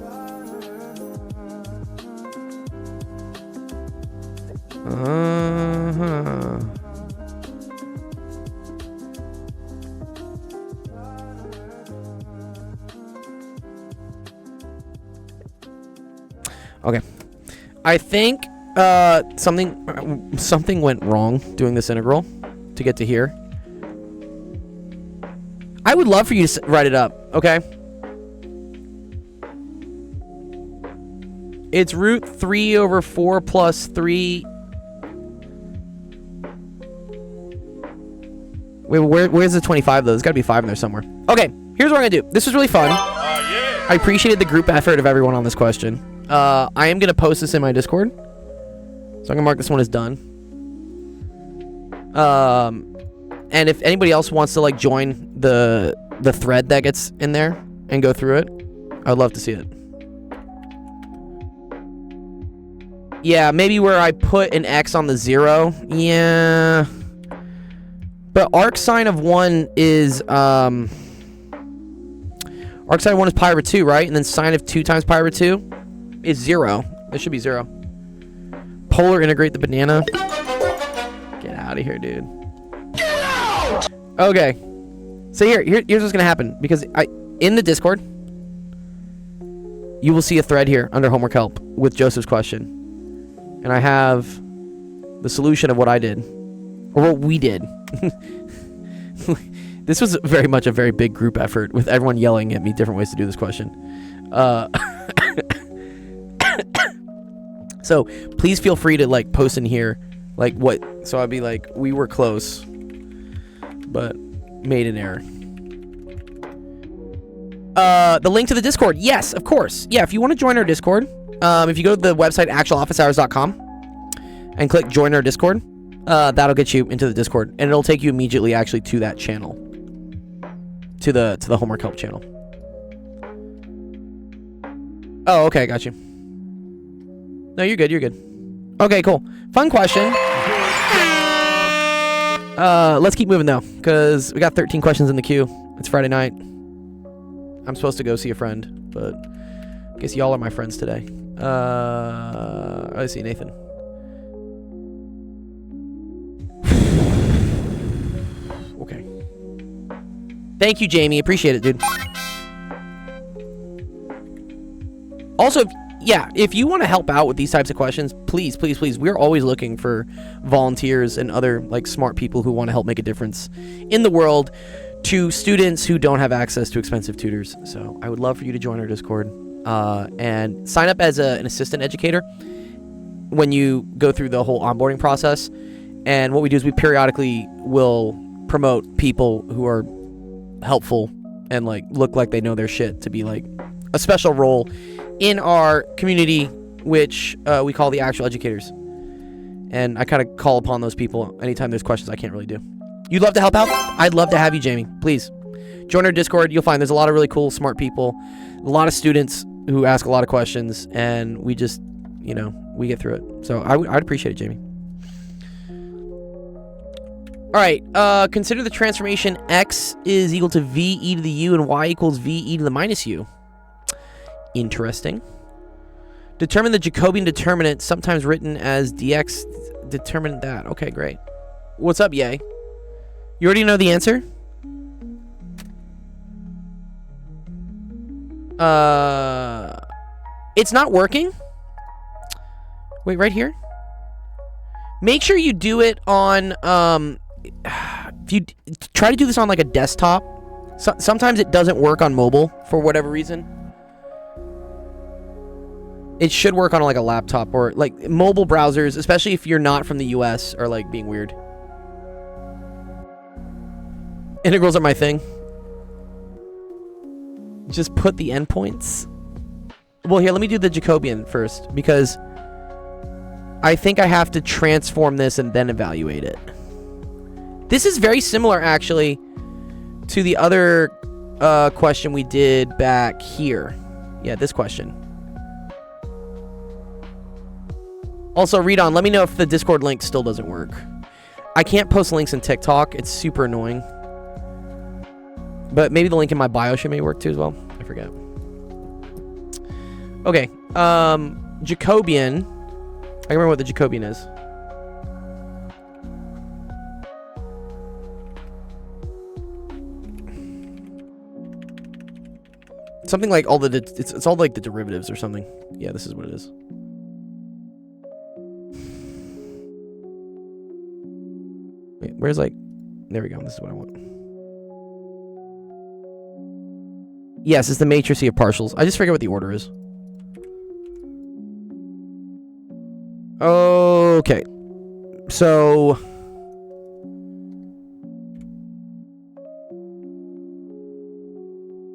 Okay. I think something went wrong doing this integral to get to here. I would love for you to write it up, okay? It's root 3 over 4 plus 3. Wait, where's the 25 though? There's gotta be 5 in there somewhere. Okay, here's what I'm gonna do. This was really fun. Yeah. I appreciated the group effort of everyone on this question. I am gonna post this in my Discord. So I'm gonna mark this one as done. And if anybody else wants to like join the thread that gets in there and go through it, I'd love to see it. Yeah, maybe where I put an X on the 0. Yeah. But arc sine of 1 is arc sine of 1 is pi over 2, right? And then sine of 2 times pi over 2 is 0. It should be 0. Polar integrate the banana. Get out of here, dude. Get out! Okay. So here's what's gonna happen, because in the Discord you will see a thread here under homework help with Joseph's question. And I have the solution of what I did. Or what we did. This was very much a very big group effort with everyone yelling at me different ways to do this question. So please feel free to like post in here like what. So I'd be like, we were close, but made an error. The link to the Discord. Yes, of course. Yeah, if you want to join our Discord, if you go to the website actualofficehours.com and click join our Discord, that'll get you into the Discord, and it'll take you immediately actually to that channel, to the homework help channel. Oh, okay, got you. No, you're good. You're good. Okay, cool. Fun question. Let's keep moving though, because we got 13 questions in the queue. It's Friday night. I'm supposed to go see a friend, but I guess y'all are my friends today. I see Nathan. Okay. Thank you, Jamie. Appreciate it, dude. Also, yeah, if you want to help out with these types of questions, please, please, please. We're always looking for volunteers and other like smart people who want to help make a difference in the world to students who don't have access to expensive tutors. So I would love for you to join our Discord and sign up as an assistant educator when you go through the whole onboarding process. And what we do is we periodically will promote people who are helpful and like look like they know their shit to be like a special role in our community, which we call the Actual Educators. And I kind of call upon those people anytime there's questions I can't really do. You'd love to help out? I'd love to have you, Jamie. Please. Join our Discord. You'll find there's a lot of really cool, smart people. A lot of students who ask a lot of questions. And we just, you know, we get through it. So I'd appreciate it, Jamie. All right. Consider the transformation x is equal to v e to the u and y equals v e to the minus u. Interesting. Determine the Jacobian determinant, sometimes written as dx. Determine that. Okay, great. What's up, Yay? You already know the answer? It's not working. Wait, right here? Make sure you do it on, if you try to do this on like a desktop. Sometimes it doesn't work on mobile for whatever reason. It should work on like a laptop or like mobile browsers, especially if you're not from the US, are like being weird. Integrals are my thing. Just put the endpoints. Well, here, let me do the Jacobian first because I think I have to transform this and then evaluate it. This is very similar actually to the other question we did back here. Yeah, this question. Also, read on. Let me know if the Discord link still doesn't work. I can't post links in TikTok. It's super annoying. But maybe the link in my bio should maybe work too as well. I forget. Okay. Jacobian. I remember what the Jacobian is. Something like all the... It's all like the derivatives or something. Yeah, this is what it is. Wait, where's like... There we go. This is what I want. Yes, it's the matrices of partials. I just forget what the order is. Okay. So...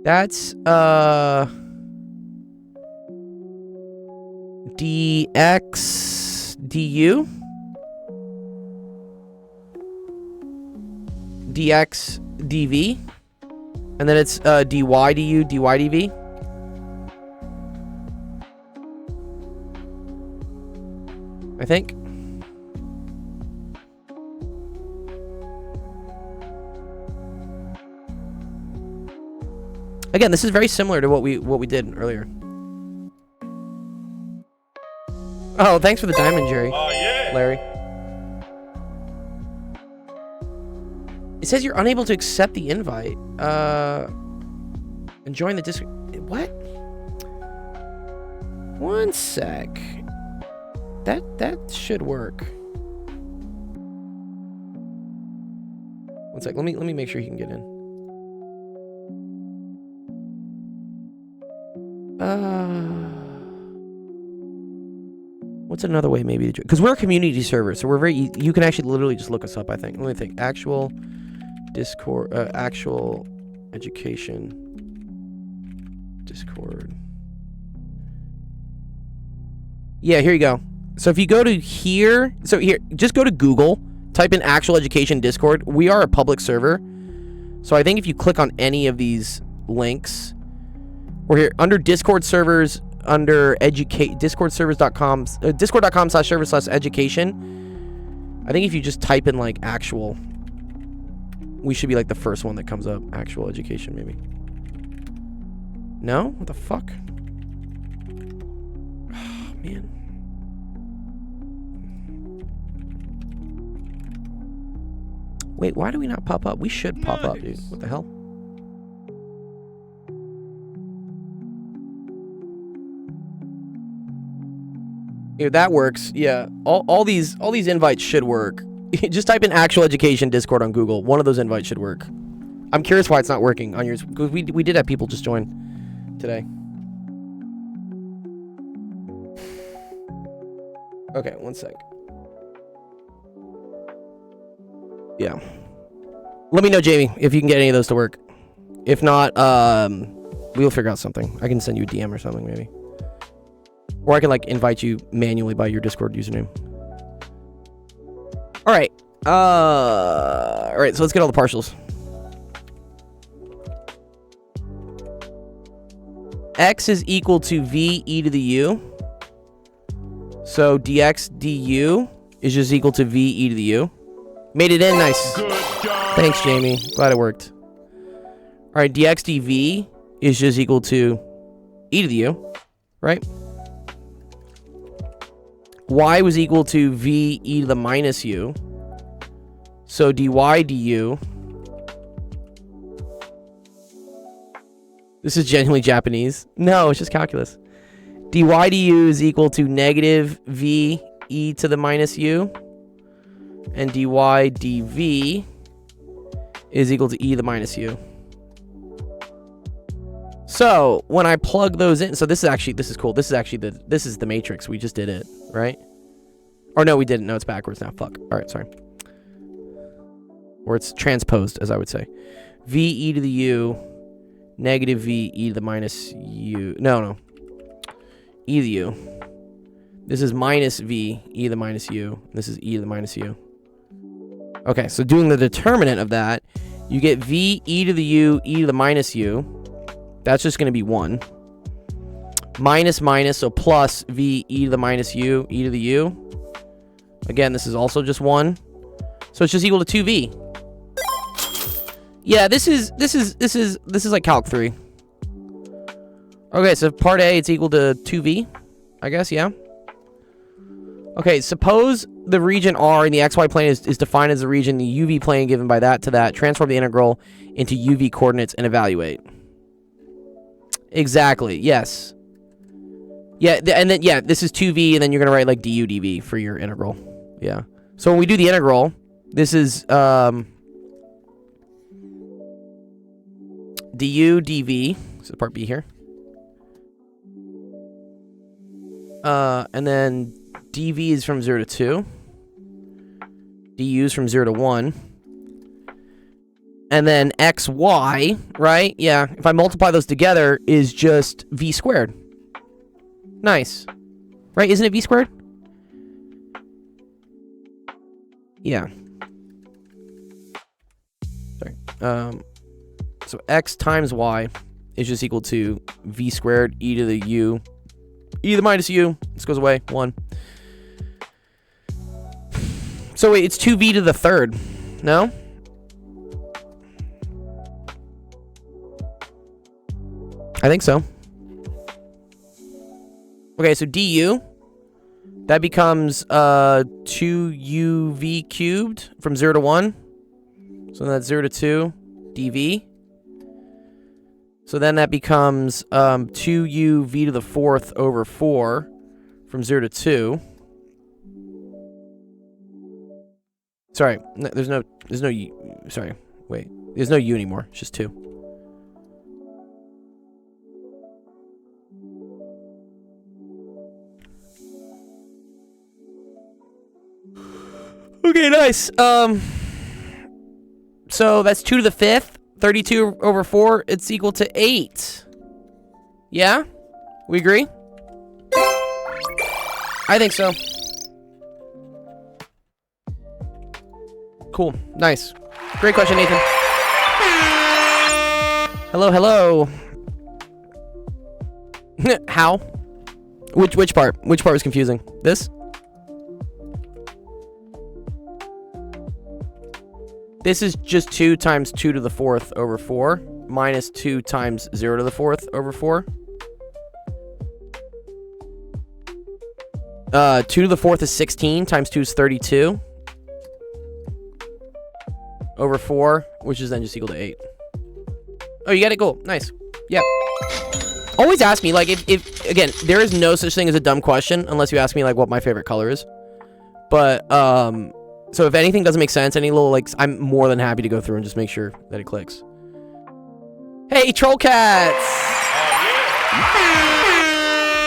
That's, dx du. Dx dv. And then it's dy du, dy dv. I think. Again, this is very similar to what we did earlier. Oh, thanks for the diamond, Jerry. Oh, yeah. Larry. It says you're unable to accept the invite. And join the Discord. What? One sec. That should work. One sec. Let me make sure he can get in. What's another way maybe to... Because we're a community server, so we're very... You can actually literally just look us up, I think. Let me think. Actual Discord... actual education... Discord... Yeah, here you go. So if you go to here... So here, just go to Google. Type in Actual Education Discord. We are a public server. So I think if you click on any of these links... We're here under Discord servers, under discordservers.com, discord.com/server/education. I think if you just type in like actual, we should be like the first one that comes up. Actual education, maybe. No? What the fuck? Oh, man. Wait, why do we not pop up? We should pop up, dude. What the hell? Here, that works. Yeah, all these invites should work. Just type in Actual Education Discord on Google. One of those invites should work. I'm curious why it's not working on yours, because we did have people just join today. Okay, one sec. Yeah. Let me know, Jamie, if you can get any of those to work. If not, we'll figure out something. I can send you a DM or something, maybe. Or I can like invite you manually by your Discord username. All right. All right, so let's get all the partials. X is equal to v e to the u. So dx du is just equal to v e to the u. Made it in, nice. Good job. Thanks, Jamie. Glad it worked. All right, dx dv is just equal to e to the u, right? Y was equal to v e to the minus u. So dy du. This is genuinely Japanese. No, it's just calculus. Dy du is equal to negative v e to the minus u. And dy dv is equal to e to the minus u. So when I plug those in, so this is cool. This is the matrix. We just did it, right? Or no, we didn't. No, it's backwards now. Fuck. All right, sorry. Or it's transposed, as I would say. V e to the u, negative v e to the minus u. No. E to the u. This is minus v e to the minus u. This is e to the minus u. Okay, so doing the determinant of that, you get v e to the u, e to the minus u. That's just going to be 1. Minus, so plus v e to the minus u, e to the u. Again, this is also just 1. So it's just equal to 2v. Yeah, this is like Calc 3. Okay, so part A, it's equal to 2v, I guess, yeah. Okay, suppose the region R in the xy plane is defined as the region, the uv plane given by that to that. Transform the integral into uv coordinates and evaluate. Exactly, yes. Yeah, and then, yeah, this is 2v, and then you're going to write, like, du dv for your integral. Yeah. So when we do the integral, this is, du dv, so part B here. And then dv is from 0 to 2. du is from 0 to 1. And then xy, right? Yeah, if I multiply those together, is just v squared. Nice. Right, isn't it v squared? Yeah. Sorry. So x times y is just equal to v squared e to the u. E to the minus u. This goes away. 1. So wait, it's 2v to the third. No? I think so. Okay, so du, that becomes 2uv cubed from 0 to 1. So that's 0 to 2 dv. So then that becomes 2uv to the fourth over 4 from 0 to 2. Sorry, no, there's no u. Sorry, wait. There's no u anymore. It's just 2. Okay, nice. So that's 2 to the 5th. 32 over 4, it's equal to 8. Yeah? We agree? I think so. Cool. Nice. Great question, Nathan. Hello. How? Which part? Which part was confusing? This? This is just 2 times 2 to the 4th over 4 minus 2 times 0 to the 4th over 4. 2 to the 4th is 16 times 2 is 32 over 4, which is then just equal to 8. Oh, you got it? Cool. Nice. Yeah. Always ask me, like, if again, there is no such thing as a dumb question unless you ask me, like, what my favorite color is. But, so if anything doesn't make sense, any little, like, I'm more than happy to go through and just make sure that it clicks. Hey, Troll Cats!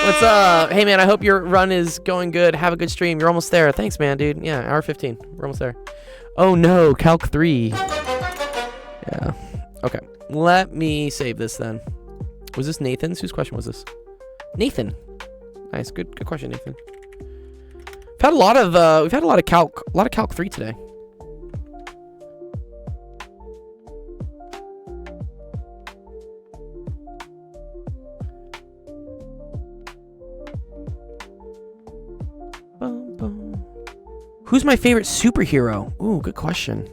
What's up? Hey, man, I hope your run is going good. Have a good stream. You're almost there. Thanks, man, dude. Yeah, hour 15. We're almost there. Oh, no. Calc 3. Yeah. Okay. Let me save this, then. Was this Nathan's? Whose question was this? Nathan. Nice. Good question, Nathan. We've had a lot of Calc 3 today. Who's my favorite superhero? Ooh, good question.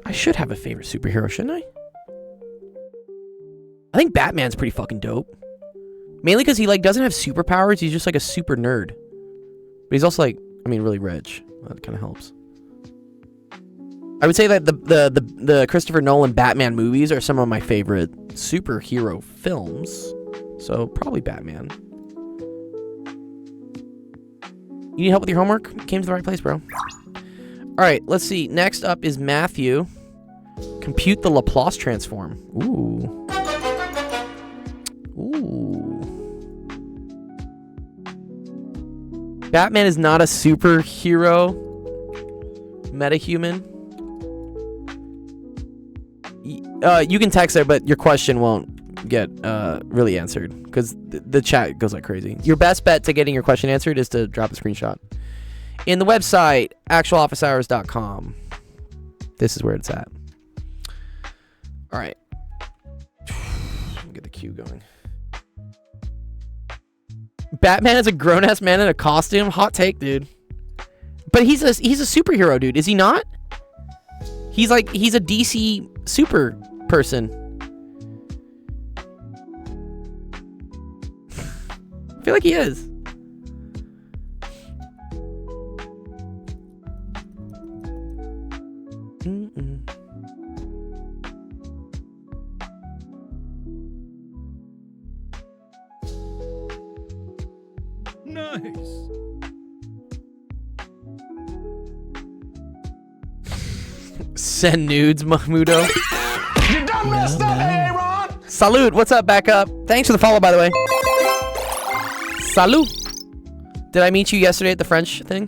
I should have a favorite superhero, shouldn't I? I think Batman's pretty fucking dope. Mainly because he like doesn't have superpowers. He's just like a super nerd. But he's also like, I mean, really rich. That kind of helps. I would say that the Christopher Nolan Batman movies are some of my favorite superhero films. So probably Batman. You need help with your homework? You came to the right place, bro. Alright, let's see. Next up is Matthew. Compute the Laplace transform. Ooh. Batman is not a superhero. Metahuman. You can text there, but your question won't get really answered because the chat goes like crazy. Your best bet to getting your question answered is to drop a screenshot in the website actualofficehours.com. This is where it's at. All right, get the queue going. Batman is a grown-ass man in a costume. Hot take, dude. But he's a superhero, dude. Is he not? He's a DC super person. I feel like he is. Nice. Send nudes, Mahmudo. You done messed up, Aaron. Salute. What's up, back up? Thanks for the follow, by the way. Salut. Did I meet you yesterday at the French thing?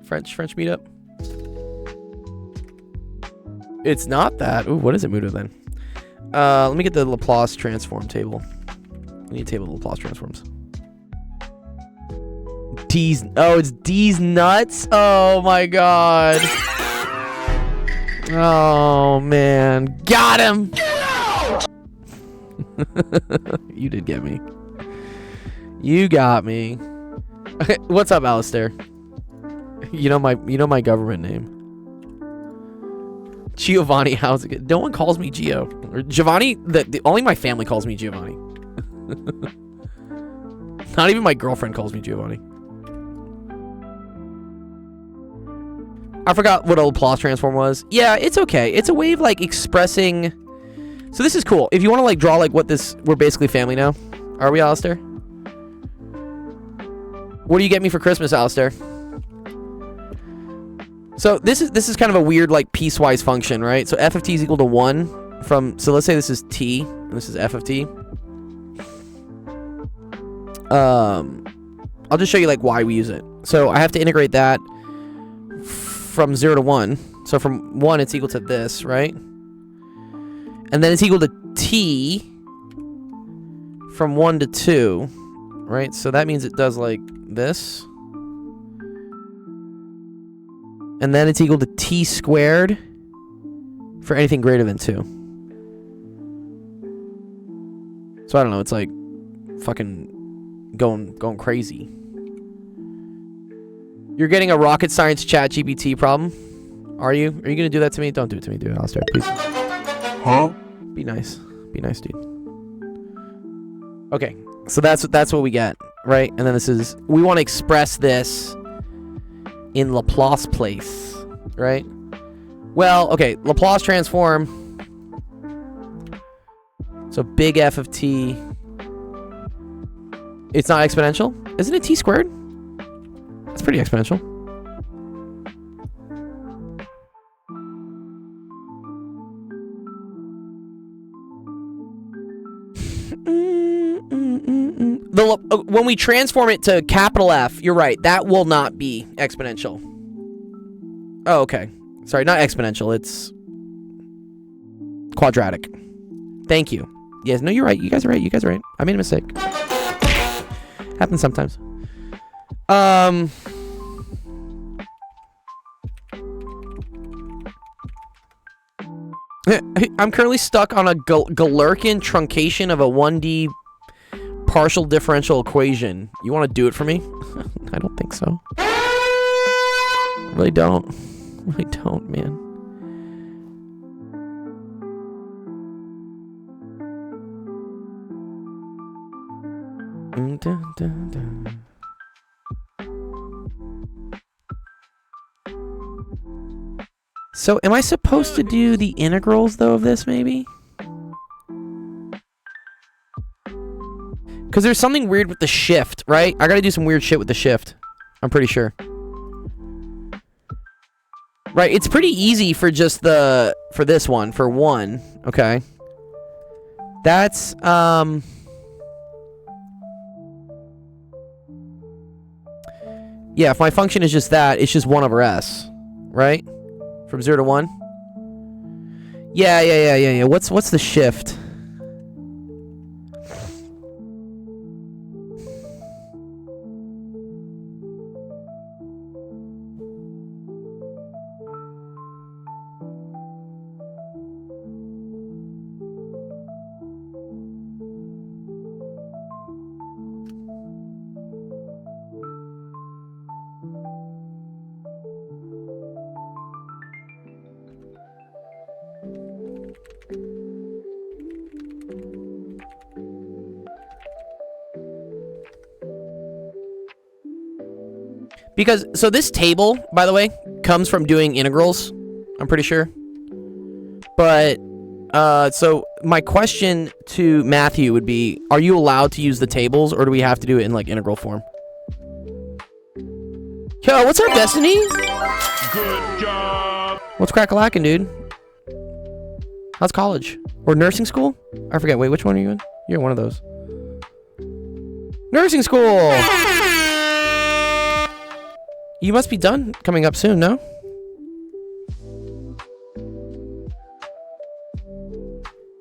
French meetup? It's not that. Ooh, what is it, Mudo, then? Let me get the Laplace transform table. I need a table of Laplace transforms. D's. Oh, it's D's nuts? Oh, my God. Oh, man. Got him! Get out! You did get me. You got me. What's up, Alistair? You know my government name. Giovanni, how's it good? No one calls me Gio. Or Giovanni, only my family calls me Giovanni. Not even my girlfriend calls me Giovanni. I forgot what a Laplace transform was. Yeah, it's okay. It's a way of like expressing. So this is cool. If you want to like draw like what this, we're basically family now. Are we, Alistair? What do you get me for Christmas, Alistair? So this is kind of a weird like piecewise function, right? So f of t is equal to 1 from, so let's say this is t and this is f of t. I'll just show you like why we use it. So I have to integrate that from 0 to 1. So from 1 it's equal to this, right? And then it's equal to t from 1 to 2, right? So that means it does like this. And then it's equal to t squared for anything greater than 2. So I don't know, it's like fucking going crazy. You're getting a rocket science chat GPT problem? Are you? Are you gonna do that to me? Don't do it to me, dude. Alistair, please. Huh? Be nice. Be nice, dude. Okay, so that's what we get, right? And then this is, we want to express this in Laplace place, right? Well, okay, Laplace transform. So big F of t. It's not exponential? Isn't it t squared? That's pretty exponential. When we transform it to capital F, you're right, that will not be exponential. Oh, okay. Sorry, not exponential, it's quadratic. Thank you. Yes, no, you're right. You guys are right. You guys are right. I made a mistake. Happens sometimes. I'm currently stuck on a Galerkin truncation of a 1D partial differential equation. You want to do it for me? I don't think so. Really don't. Really don't, man. Dun, dun, dun. So, am I supposed to do the integrals, though, of this, maybe? Because there's something weird with the shift, right? I gotta do some weird shit with the shift. I'm pretty sure. Right, it's pretty easy for just for this one, for 1, okay? That's, yeah, if my function is just that, it's just 1 over s, right? From 0 to 1? Yeah. What's the shift? Because, so this table, by the way, comes from doing integrals, I'm pretty sure. But, so my question to Matthew would be, are you allowed to use the tables, or do we have to do it in, like, integral form? Yo, what's up, Destiny? Good job. What's crack-a-lackin', dude? How's college? Or nursing school? I forget, wait, which one are you in? You're one of those. Nursing school! You must be done coming up soon, no?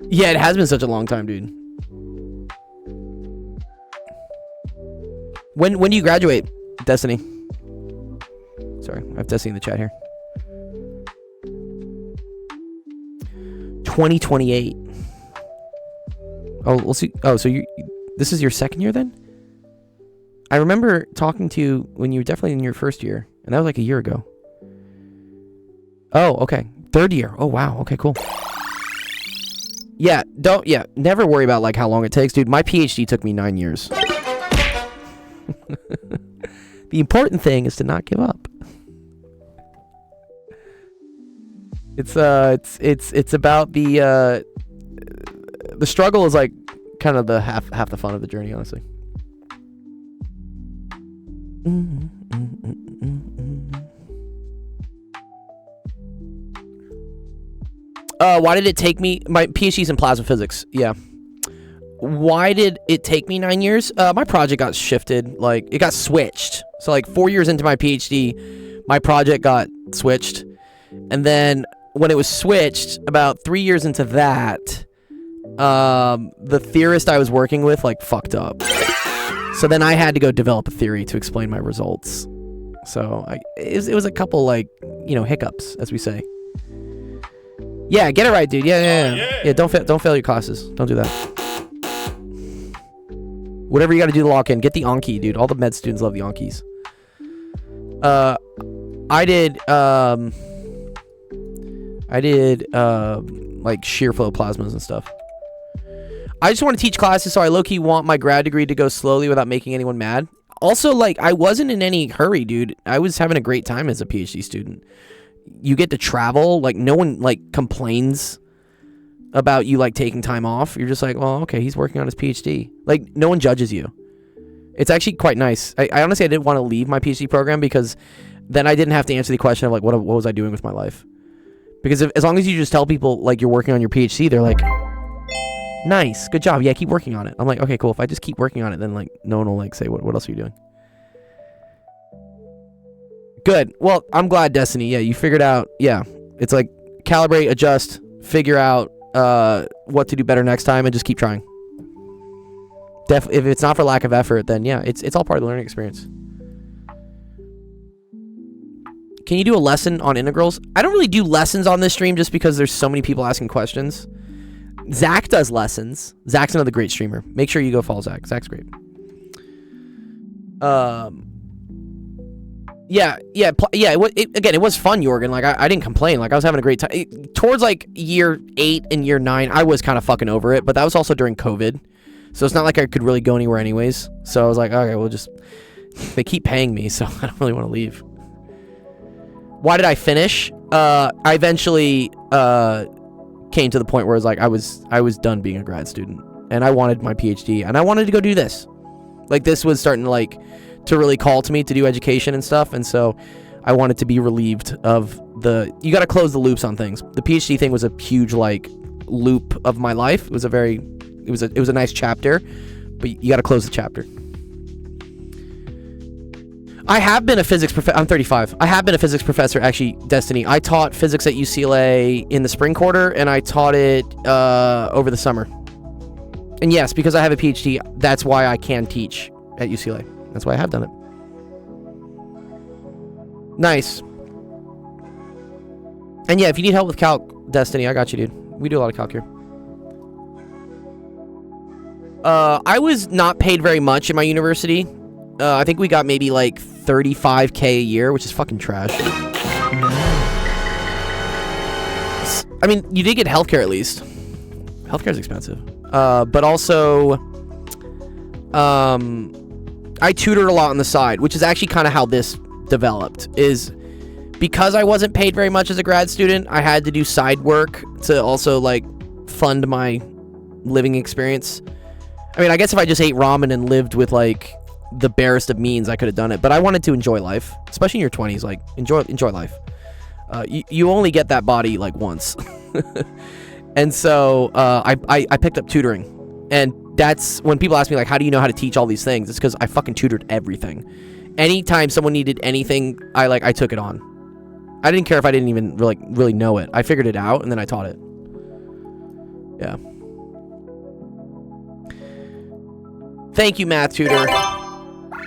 Yeah, it has been such a long time, dude. When do you graduate, Destiny? Sorry, I have Destiny in the chat here. 2028. Oh, we'll see. Oh, so this is your second year then? I remember talking to you when you were definitely in your first year, and that was like a year ago. Oh, okay. Third year. Oh, wow. Okay, cool. Yeah, never worry about like how long it takes, dude. My PhD took me 9 years. The important thing is to not give up. It's about the struggle is like kind of the half the fun of the journey, honestly. Why did it take me... My PhD's in plasma physics. Yeah. Why did it take me 9 years? My project got shifted. Like, it got switched. So, like, 4 years into my PhD, my project got switched. And then, when it was switched, about 3 years into that, the theorist I was working with, like, fucked up. So then I had to go develop a theory to explain my results. So it was a couple, like, you know, hiccups, as we say. Yeah, get it right, dude. Yeah. Don't fail your classes. Don't do that. Whatever you got to do to lock in, get the Anki, dude. All the med students love the Ankis. I did like shear flow plasmas and stuff. I just want to teach classes, so I low-key want my grad degree to go slowly without making anyone mad. Also, like, I wasn't in any hurry, dude. I was having a great time as a PhD student. You get to travel. Like, no one, like, complains about you, like, taking time off. You're just like, well, okay, he's working on his PhD. Like, no one judges you. It's actually quite nice. I honestly, I didn't want to leave my PhD program because then I didn't have to answer the question of, like, what was I doing with my life? Because as long as you just tell people, like, you're working on your PhD, they're like... Nice, good job. Yeah, keep working on it. I'm like, okay, cool. If I just keep working on it, then like no one will like say what else are you doing? Good. Well, I'm glad, Destiny. Yeah, you figured out. Yeah, it's like calibrate, adjust, figure out what to do better next time and just keep trying. If it's not for lack of effort, then yeah, it's all part of the learning experience. Can you do a lesson on integrals? I don't really do lessons on this stream just because there's so many people asking questions. Zach does lessons. Zach's another great streamer. Make sure you go follow Zach. Zach's great. Yeah. It was fun, Jorgen. Like I didn't complain. Like I was having a great time. Towards like year 8 and year 9, I was kind of fucking over it. But that was also during COVID, so it's not like I could really go anywhere anyways. So I was like, okay, we'll just. They keep paying me, so I don't really want to leave. Why did I finish? I eventually came to the point where it was like I was done being a grad student, and I wanted my PhD, and I wanted to go do this. Like this was starting to really call to me to do education and stuff, and so I wanted to be relieved of you got to close the loops on things. The PhD thing was a huge like loop of my life. It was a nice chapter, but you got to close the chapter. I have been a physics professor. I'm 35. I have been a physics professor, actually, Destiny. I taught physics at UCLA in the spring quarter, and I taught it over the summer. And yes, because I have a PhD, that's why I can teach at UCLA. That's why I have done it. Nice. And yeah, if you need help with calc, Destiny, I got you, dude. We do a lot of calc here. I was not paid very much in my university. I think we got maybe like $35K a year, which is fucking trash. I mean, you did get healthcare at least. Healthcare is expensive. But also, I tutored a lot on the side, which is actually kind of how this developed. Is because I wasn't paid very much as a grad student, I had to do side work to also like fund my living experience. I mean, I guess if I just ate ramen and lived with like the barest of means, I could have done it, but I wanted to enjoy life, especially in your 20s. Like enjoy life. You only get that body like once. And so I picked up tutoring, and that's when people ask me like, how do you know how to teach all these things? It's because I fucking tutored everything. Anytime someone needed anything, I took it on. I didn't care if I didn't even really know it. I figured it out and then I taught it. Yeah. Thank you, math tutor.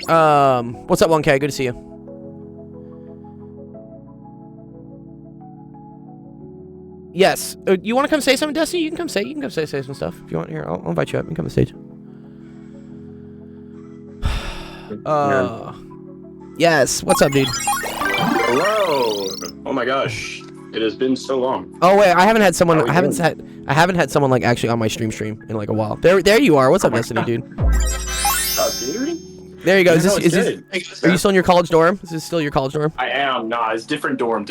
What's up, 1K? Good to see you. Yes. You want to come say something, Destiny? You can come say some stuff if you want. Here, I'll invite you up and come to the stage. Yes. What's up, dude? Hello. Oh my gosh, it has been so long. Oh wait, I haven't had someone. I haven't had someone like actually on my stream in like a while. There you are. What's up, Destiny, dude? There you go. Are you still in your college dorm? Is this still your college dorm? I am. Nah, it's different dorm,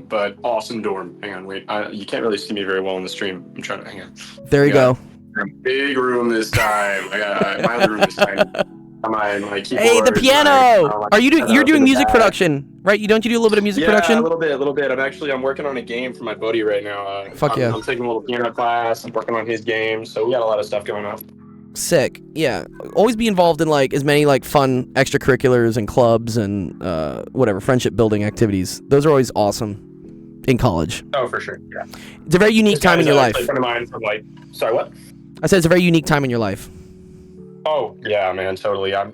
but awesome dorm. Hang on, wait. You can't really see me very well in the stream. I'm trying to hang on. There you go. Big room this time. I got my other room this time. My keyboard. Hey, the piano. You're doing music production, right? You do a little bit of music production? Yeah, a little bit. I'm working on a game for my buddy right now. I'm taking a little piano class. I'm working on his game, so we got a lot of stuff going on. Sick. Yeah. Always be involved in like as many like fun extracurriculars and clubs and whatever friendship building activities. Those are always awesome in college. Oh, for sure. Yeah. It's a very unique time in your life. A friend of mine from sorry, what? I said it's a very unique time in your life. Oh yeah, man, totally. I'm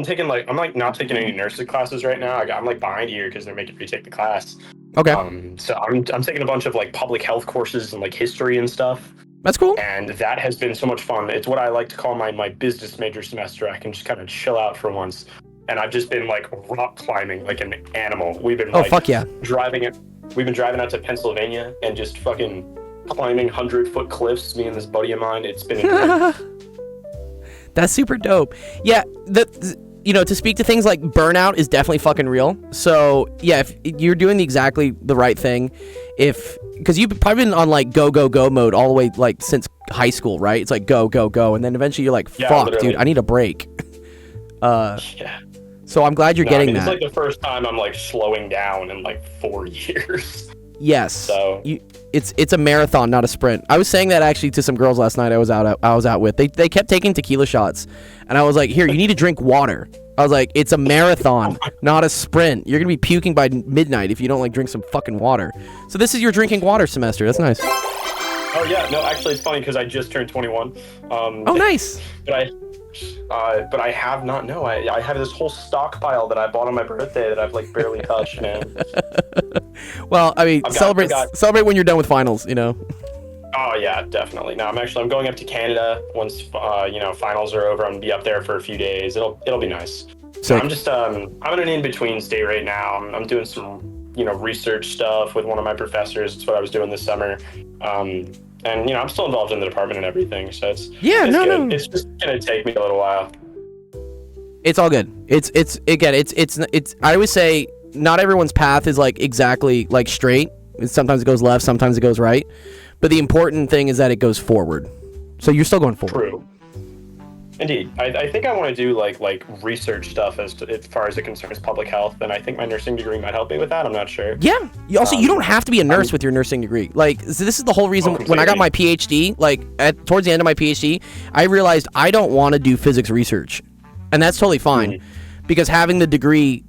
taking I'm not taking any nursing classes right now. I'm like behind here because they're making me take the class. Okay. So I'm taking a bunch of like public health courses and like history and stuff. That's cool. And that has been so much fun. It's what I like to call my business major semester. I can just kind of chill out for once. And I've just been like rock climbing like an animal. We've been fuck yeah. We've been driving out to Pennsylvania and just fucking climbing 100-foot cliffs. Me and this buddy of mine. It's been That's super dope. Yeah, to speak to things like burnout is definitely fucking real. So yeah, if you're doing exactly the right thing, because you've probably been on like go mode all the way like since high school, right? It's like go, and then eventually you're like, fuck, literally. Dude, I need a break. Yeah. So I'm glad you're getting that. It's like the first time I'm like slowing down in like 4 years. Yes. So it's a marathon, not a sprint. I was saying that actually to some girls last night I was out with. They kept taking tequila shots, and I was like, here, you need to drink water. I was like, it's a marathon, not a sprint. You're gonna be puking by midnight if you don't like drink some fucking water. So this is your drinking water semester. That's nice. Oh yeah, no, actually, it's funny because I just turned 21. Oh, nice. But I have not. No, I have this whole stockpile that I bought on my birthday that I've like barely touched, man. Well, I mean, celebrate when you're done with finals, you know. Oh yeah, definitely. No, I'm going up to Canada once finals are over. I'm gonna be up there for a few days. It'll be nice. So I'm just I'm in an in-between state right now. I'm doing some research stuff with one of my professors. It's what I was doing this summer. And I'm still involved in the department and everything. So it's good. It's just gonna take me a little while. It's all good. It's I always say not everyone's path is like exactly like straight. Sometimes it goes left, sometimes it goes right. But the important thing is that it goes forward. So you're still going forward. True. Indeed. I think I want to do like research stuff as far as it concerns public health, and I think my nursing degree might help me with that. I'm not sure. Yeah. You don't have to be a nurse with your nursing degree. Like, so this is the whole reason when I got my PhD, like towards the end of my PhD, I realized I don't want to do physics research. And that's totally fine because having the degree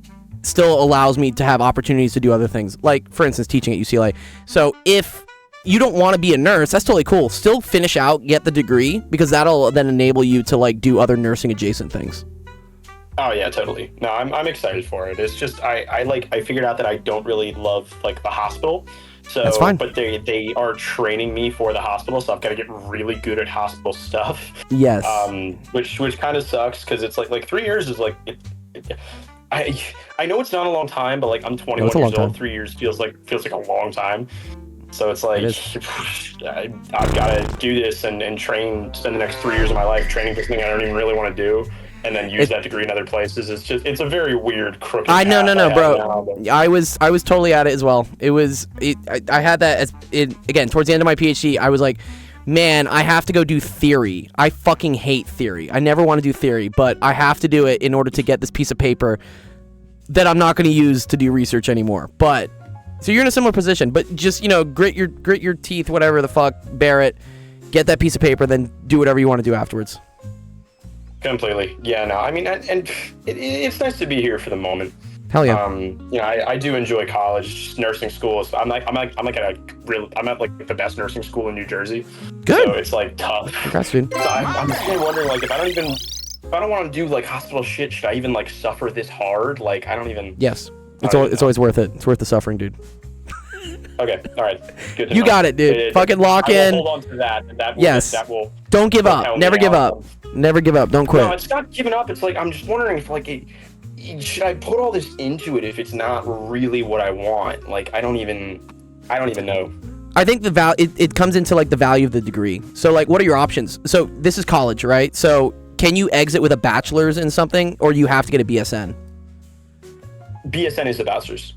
still allows me to have opportunities to do other things. Like, for instance, teaching at UCLA. So if you don't want to be a nurse, that's totally cool. Still finish out, get the degree, because that'll then enable you to like do other nursing adjacent things. Oh yeah, totally. No, I'm excited for it. It's just I figured out that I don't really love like the hospital. So that's fine. But they are training me for the hospital, so I've got to get really good at hospital stuff. Yes. Which kind of sucks because it's like 3 years is like I know it's not a long time, but like I'm 21 years old. 3 years feels like a long time. So it's like I've got to do this and train, spend the next 3 years of my life training for something I don't even really want to do, and then use that degree in other places. It's a very weird crooked path. No, bro. I was totally at it as well. I had that as again towards the end of my PhD. I was like, man, I have to go do theory. I fucking hate theory. I never want to do theory, but I have to do it in order to get this piece of paper that I'm not going to use to do research anymore. But so you're in a similar position, but just grit your teeth, whatever the fuck, bear it, get that piece of paper, then do whatever you want to do afterwards. Completely, yeah. No, I mean, and it's nice to be here for the moment. Hell yeah. I do enjoy college, nursing school. I'm at the best nursing school in New Jersey. Good. So it's like tough. Congrats, dude. So I'm really wondering like if I don't want to do like hospital shit, should I even like suffer this hard? Like I don't even. Yes. It's always worth it. It's worth the suffering, dude. Okay, all right. Good. You got it, dude. Fucking lock in. Hold on to that. That will. Don't give up. Never give up. Never give up. Don't quit. No, it's not giving up. It's like I'm just wondering if like should I put all this into it if it's not really what I want? Like I don't even know. I think it comes into like the value of the degree. So like, what are your options? So this is college, right? So can you exit with a bachelor's in something, or you have to get a BSN? BSN is a bachelor's.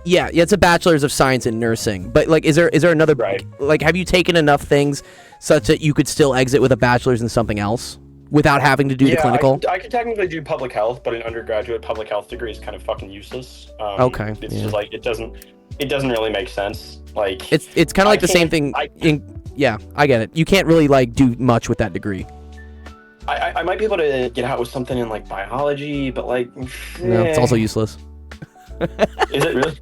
Yeah, it's a bachelor's of science in nursing. But like, is there another? Right. Like, have you taken enough things such that you could still exit with a bachelor's in something else without having to do the clinical? I could technically do public health, but an undergraduate public health degree is kind of fucking useless. Okay. It's just like it doesn't really make sense. Like it's kind of like the same thing. Yeah, I get it. You can't really like do much with that degree. I might be able to get out with something in like biology, but like no, it's also useless. Is it really?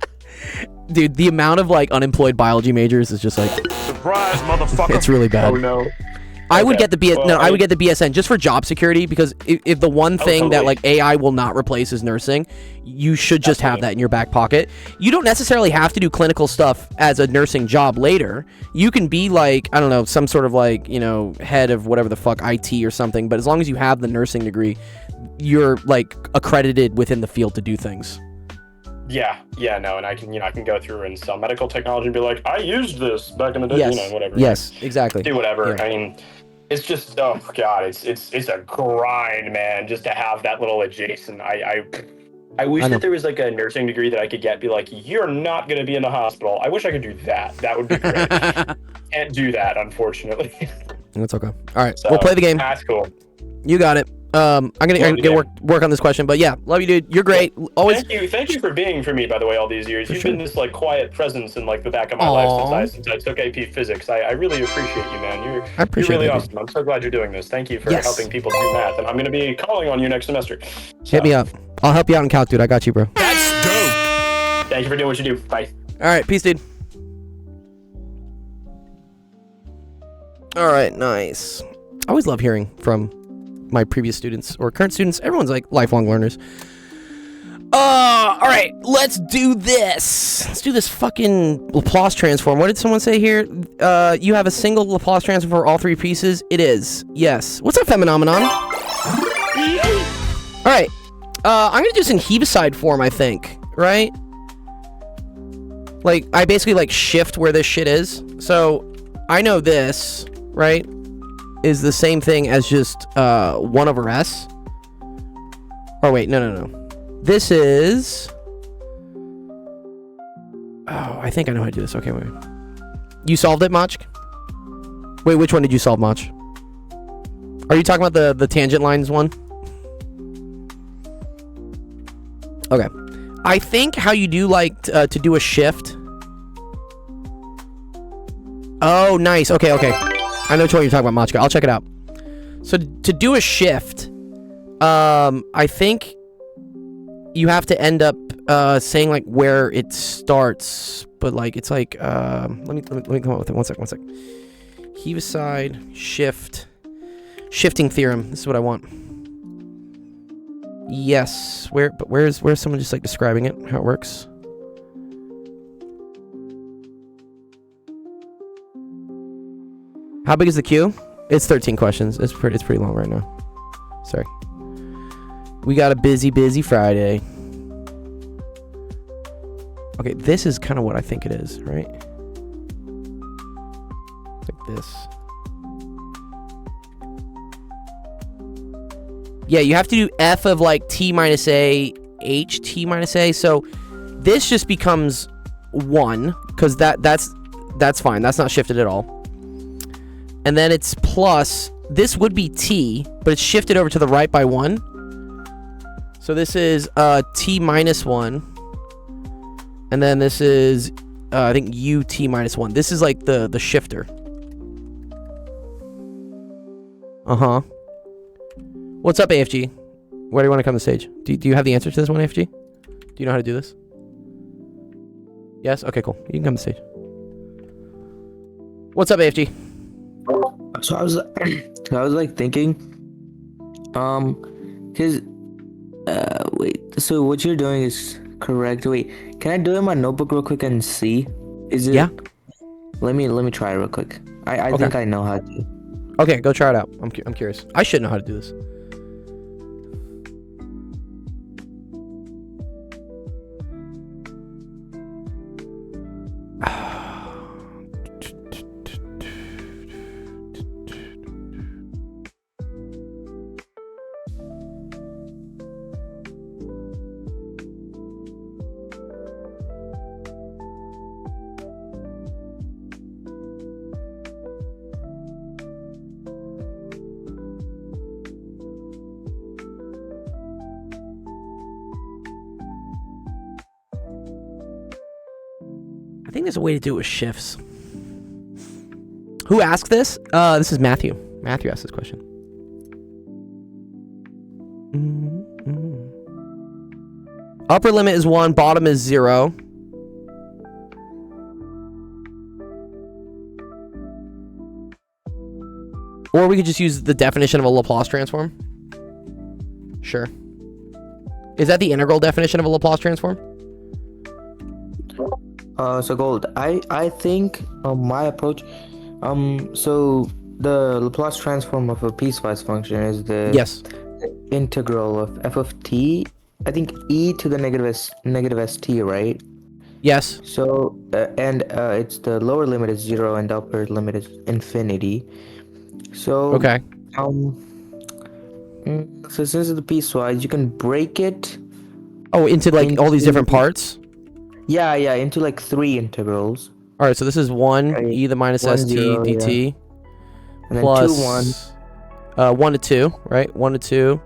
Dude, the amount of like unemployed biology majors is just like surprise, motherfucker. It's really bad. Oh no. I would get the I would get the BSN just for job security, because if the one thing that like AI will not replace is nursing, you should just have that in your back pocket. You don't necessarily have to do clinical stuff as a nursing job later. You can be like, I don't know, some sort of like, head of whatever the fuck, IT or something, but as long as you have the nursing degree, you're like accredited within the field to do things. Yeah, no, and I can go through and sell medical technology and be like, I used this back in the day, yes. Whatever. Yes, exactly. Do whatever. Yeah. I mean, it's just, oh god, it's a grind, man, just to have that little adjacent. I wish that there was like a nursing degree that I could be like, you're not going to be in the hospital. I wish I could do that. That would be great. Can't do that, unfortunately. That's okay. All right, we'll play the game. That's cool. You got it. I'm gonna get work on this question, but yeah, love you, dude. You're great. Always. Thank you for being for me, by the way, all these years. You've been this like quiet presence in like the back of my life since I took AP Physics. I really appreciate you, man. You're really awesome. I'm so glad you're doing this. Thank you for helping people do math, and I'm gonna be calling on you next semester. So. Hit me up. I'll help you out in calc, dude. I got you, bro. That's dope. Thank you for doing what you do. Bye. All right, peace, dude. All right, nice. I always love hearing from my previous students or current students. Everyone's like lifelong learners. All right, let's do this. Let's do this fucking Laplace transform. What did someone say here? You have a single Laplace transform for all three pieces? It is. Yes. What's up, Phenomenon? All right. I'm gonna do this in Heaviside form, I think. Right? Like, I basically like shift where this shit is. So I know this, right, is the same thing as just 1 over s. Oh wait, no. This is... Oh, I think I know how to do this. Okay, wait. You solved it, Mach? Wait, which one did you solve, Mach? Are you talking about the tangent lines one? Okay. I think how you do like to do a shift. Oh, nice. Okay. I know which one you're talking about, Machka. I'll check it out. So to do a shift, I think you have to end up saying like where it starts, but like it's like let me come up with it. One sec. Heaviside shifting theorem. This is what I want. Yes. Where's someone just like describing it, how it works? How big is the queue? It's 13 questions. It's pretty long right now. Sorry. We got a busy Friday. Okay, this is kind of what I think it is, right? Like this. Yeah, you have to do f of like t minus a, h t minus a. So this just becomes 1 because that's fine. That's not shifted at all. And then it's plus, this would be t, but it's shifted over to the right by 1. So this is t minus 1. And then this is, I think, ut minus 1. This is like the shifter. Uh-huh. What's up, AFG? Where do you want to come to stage? Do you have the answer to this one, AFG? Do you know how to do this? Yes? Okay, cool. You can come to stage. What's up, AFG? So I was like thinking, cause, wait. So what you're doing is correct. Wait, can I do it in my notebook real quick and see? Is it? Yeah. Let me try it real quick. I Okay. think I know how to. Okay, go try it out. I'm curious. I should know how to do this. I think there's a way to do it with shifts. Who asked this? This is Matthew. Matthew asked this question. Upper limit is 1, bottom is 0. Or we could just use the definition of a Laplace transform. Sure. Is that the integral definition of a Laplace transform? So Gold, I think my approach, so the Laplace transform of a piecewise function is the integral of f of t. I think e to the negative st, right? Yes. So it's the lower limit is 0 and the upper limit is infinity. So okay. So since it's the piecewise, you can break it. Oh, into like all these different parts. Yeah, into like 3 integrals. All right, so this is 1 e to the minus st dt, yeah. And plus 2 1. 1 to 2, right? 1 to 2.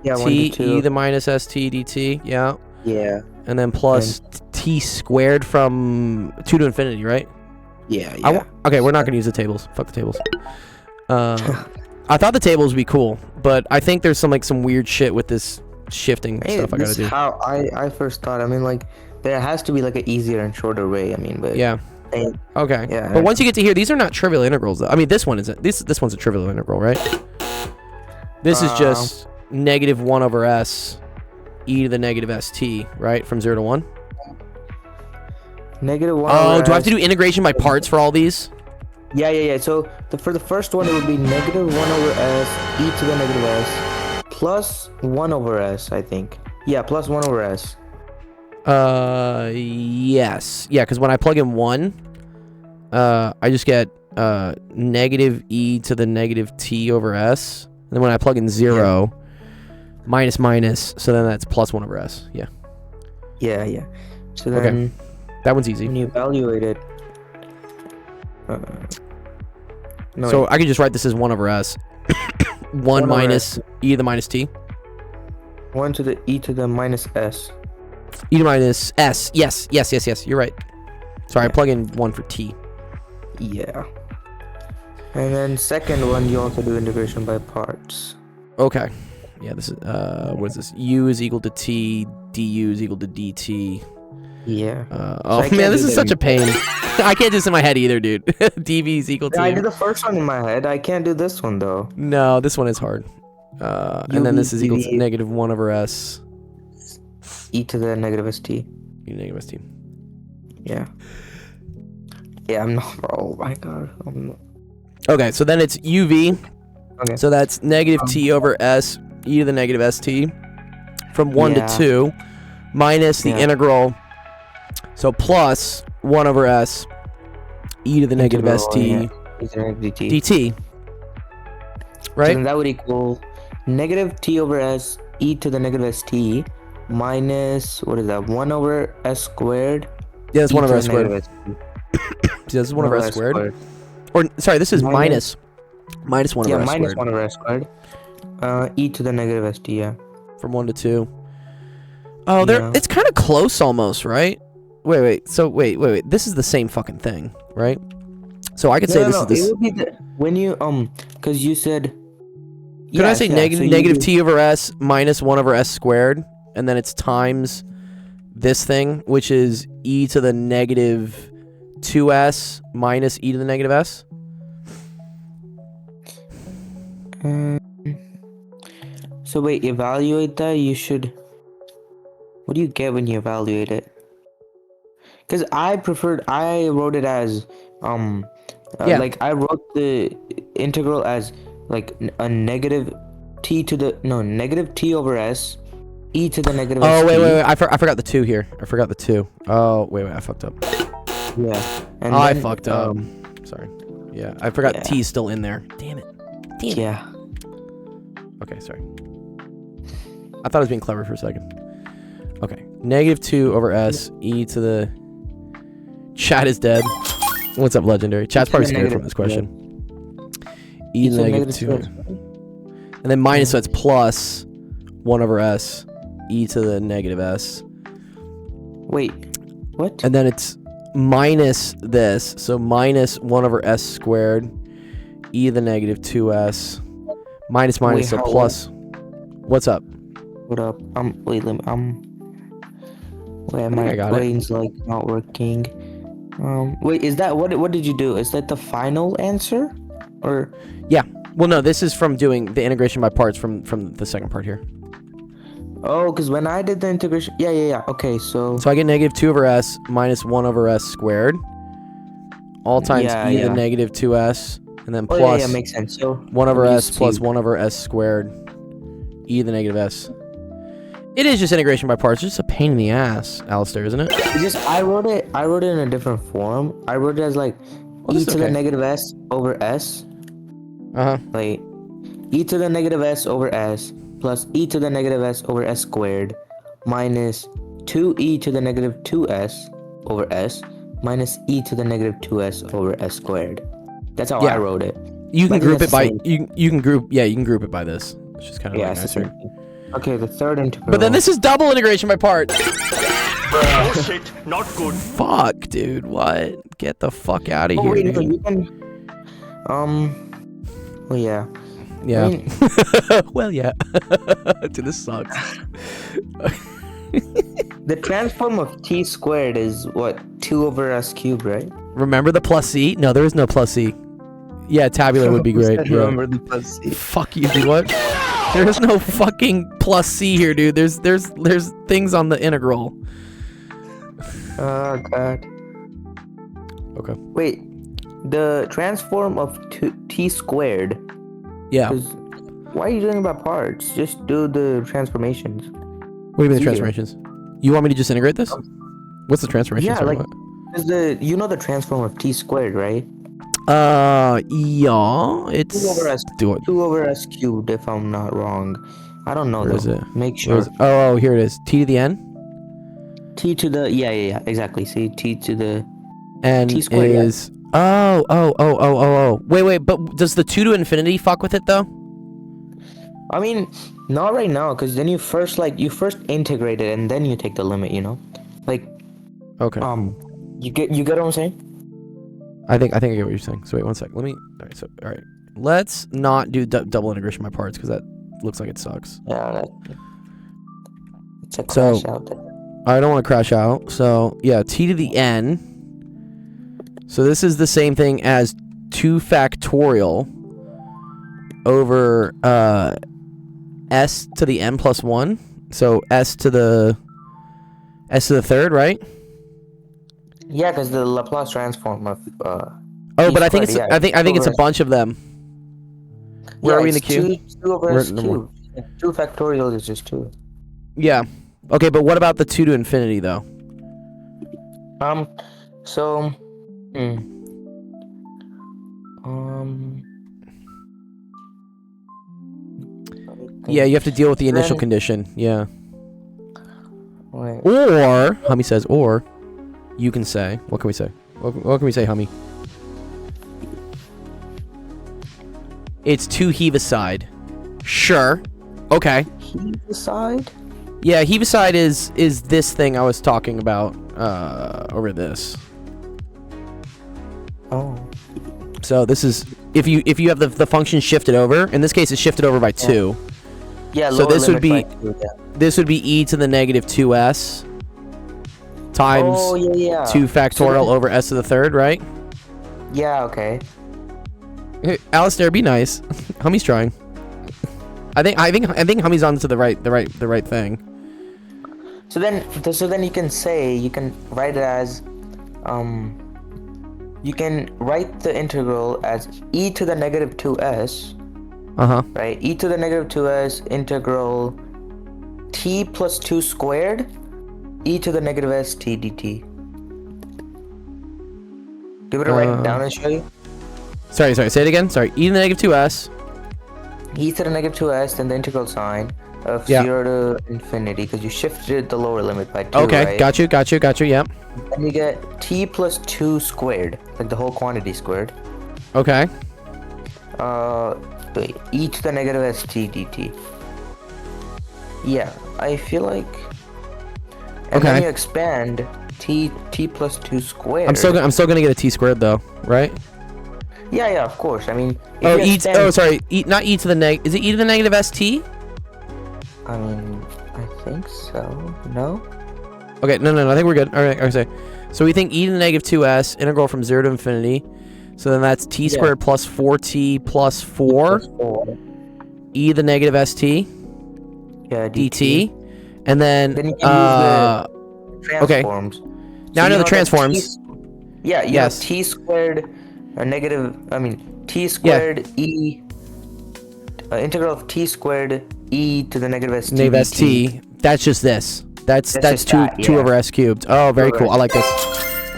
Yeah, t 1 to 2. e to the minus st dt, yeah. Yeah. And then plus t squared from 2 to infinity, right? Yeah. Okay, we're not gonna use the tables. Fuck the tables. I thought the tables would be cool, but I think there's some weird shit with this shifting stuff I gotta do. How I first thought. I mean, like, there has to be like an easier and shorter way. I mean, but Yeah. Okay. Yeah. But once you get to here, these are not trivial integrals, though. I mean, this one isn't. This one's a trivial integral, right? This is just negative 1 over s e to the negative st, right? From 0 to 1. Negative 1 Oh, over do I have to s. do integration by parts for all these? Yeah. So for the first one, it would be negative 1 over s e to the negative s plus 1 over s, I think. Yeah, plus 1 over s. Yes. Yeah, because when I plug in 1, I just get negative e to the negative t over s. And then when I plug in 0, minus minus, so then that's plus 1 over s. Yeah. Yeah. So then that one's easy. when you evaluate it, no, So wait. I can just write this as 1 over s. 1 minus e to the minus t. 1 to the e to the minus s. E to minus s. Yes. You're right. Sorry, I plug in 1 for t. Yeah. And then second one, you also do integration by parts. Okay. Yeah, this is, what is this? U is equal to t, du is equal to dt. Yeah. Oh I can't man, this do is that such a pain. I can't do this in my head either, dude. dv is equal to... I did the first one in my head. I can't do this one though. No, this one is hard. And then this is equal to UV. negative 1 over s. E to the negative st. E to the negative st. Yeah. Yeah, I'm not, bro. Oh my god. I'm not. Okay, so then it's uv. Okay. So that's negative t over s e to the negative st from 1 Yeah. to 2 minus the Yeah. integral. So plus 1 over s e to the negative Integral, st yeah. E to the negative dt. dt. So Right? then that would equal negative t over s e to the negative st minus, what is that, 1 over s squared. Yeah, that's e 1 to over the s squared. negative st. See, this is 1 over s squared. Or, sorry, this is minus 1 Yeah, over s minus squared. 1 over s squared. E to the negative st, yeah. From 1 to 2. Oh, Yeah. it's kind of close almost, right? Wait. So, wait. This is the same fucking thing, right? So I could say this is this. It would be when you, because you said... Could I say so negative you t over s minus 1 over s squared, and then it's times this thing, which is e to the negative 2s minus e to the negative s? So wait, evaluate that. You should. What do you get when you evaluate it? Because I wrote it as Yeah. like I wrote the integral as like a negative t to the negative t over s e to the negative. Oh, st. wait. I forgot the 2 here. I forgot the 2. Oh, wait. I fucked up. Yeah. And I then, fucked up. Sorry. Yeah, I forgot Yeah. t is still in there. Damn it. Yeah. Okay, sorry. I thought I was being clever for a second. Okay. Negative 2 over s e to the... Chat is dead. What's up, Legendary? Chat's probably scared from this question. E to the negative 2. And then minus, so it's plus 1 over s e to the negative s. Wait. What? And then it's minus this, so minus 1 over s squared e to the negative 2s minus Wait, so how- plus. What's up? What up? Wait, wait, I my got it. brain's like not working. Wait, is that what did you do? Is that the final answer? Or Yeah. Well, no, this is from doing the integration by parts from the second part here. oh, because when I did the integration, yeah. Okay, so So I get negative 2 over s minus 1 over s squared all times Yeah, e to yeah. the negative 2s and then oh plus yeah, makes sense. So 1 over you s plus see- 1 over s squared e to the negative s. It is just integration by parts. It's just a pain in the ass, Alistair, isn't it? It's just I wrote it in a different form. I wrote it as like Well, e that's to the okay. negative s over s, Uh-huh. like e to the negative s over s plus e to the negative s over s squared minus 2e to the negative 2s over s minus e to the negative 2s over s squared. That's how Yeah. I wrote it. You can I think group it that's by the you can group it by this. It's just kind of Yeah, like it's the nicer. same thing. Okay, the third integral. But then this is double integration by parts. Oh shit, not good. Fuck, dude. What? Get the fuck out of Oh here, wait, no, dude. you can. Oh yeah. Yeah. I mean, Well, yeah. Dude, this sucks. the transform of t squared is what 2 over s cubed, right? Remember the plus C? No, there is no plus C. Yeah, tabular would be great. Yeah. Remember the plus C. Fuck you, dude. What? There's no fucking plus C here, dude. There's things on the integral. Oh god. Okay. Wait, the transform of t squared. Yeah. Why are you doing about parts? Just do the transformations. What do you mean the transformations? You want me to just integrate this? What's the transformation? Yeah, Sorry, like what? you know the transform of t squared, right? Yeah, it's 2 over s. do it. 2 over s cubed, if I'm not wrong. I don't know. Where though. is it? Make sure. Oh, here it is. T to the n. T to the yeah, exactly. See, t to the N T squared, is Wait, but does the 2 to infinity fuck with it though? I mean, not right now, because then you first integrate it and then you take the limit. You know, like Okay. you get what I'm saying? I think I get what you're saying. So wait one sec. All right. Let's not do double integration by parts because that looks like it sucks. Yeah, it's a crash out there. I don't want to crash out. So yeah, t to the n. So this is the same thing as 2 factorial over s to the n plus 1. So s to the third, right? Yeah, because the Laplace transform of but I think it's I think it's a bunch of them. Where are we in the queue? 2 over s cubed. 2 factorial is just 2. Yeah. Okay, but what about the 2 to infinity though? So yeah, you have to deal with the initial condition. Yeah. Wait. Or Hummy says, or you can say, what can we say? What can we say, Hummy? It's 2 heaviside. Sure. Okay. Heaviside? Yeah, heaviside is this thing I was talking about over this. Oh. So this is if you have the function shifted over. In this case, it's shifted over by 2. Yeah. So this would be 2, yeah. this would be e to the negative 2s times 2 factorial over s to the third, right? Yeah. Okay. Hey, Alistair, be nice. Hummy's trying. I think Hummy's onto the right thing. So then you can write it as you can write the integral as e to the negative 2s. Right? E to the negative 2s integral t plus 2 squared e to the negative st dt. Give it a write down and show you. Sorry, say it again. Sorry, e to the negative 2s. E to the negative 2s, then the integral sign of 0 to infinity, because you shifted the lower limit by 2, Okay, right? got you, yep. And you get t plus 2 squared, like the whole quantity squared. Okay. Wait, e to the negative st dt. Yeah, I feel like... And then you expand t plus 2 squared. I'm still gonna get a t squared though, right? Yeah, of course. I mean... not e to the neg... Is it e to the negative st? I mean, I think so. No? Okay, no, I think we're good. Alright, okay. So we think e to the negative 2s, integral from 0 to infinity. So then that's t squared plus 4t plus 4. E to the negative st. Yeah, dt. And then you can use the transforms. Okay. Now I know the transforms. You have t squared t squared e integral of t squared e to the negative st. Negative st. That's just this. That's 2 over s cubed. Oh, very cool. I like this.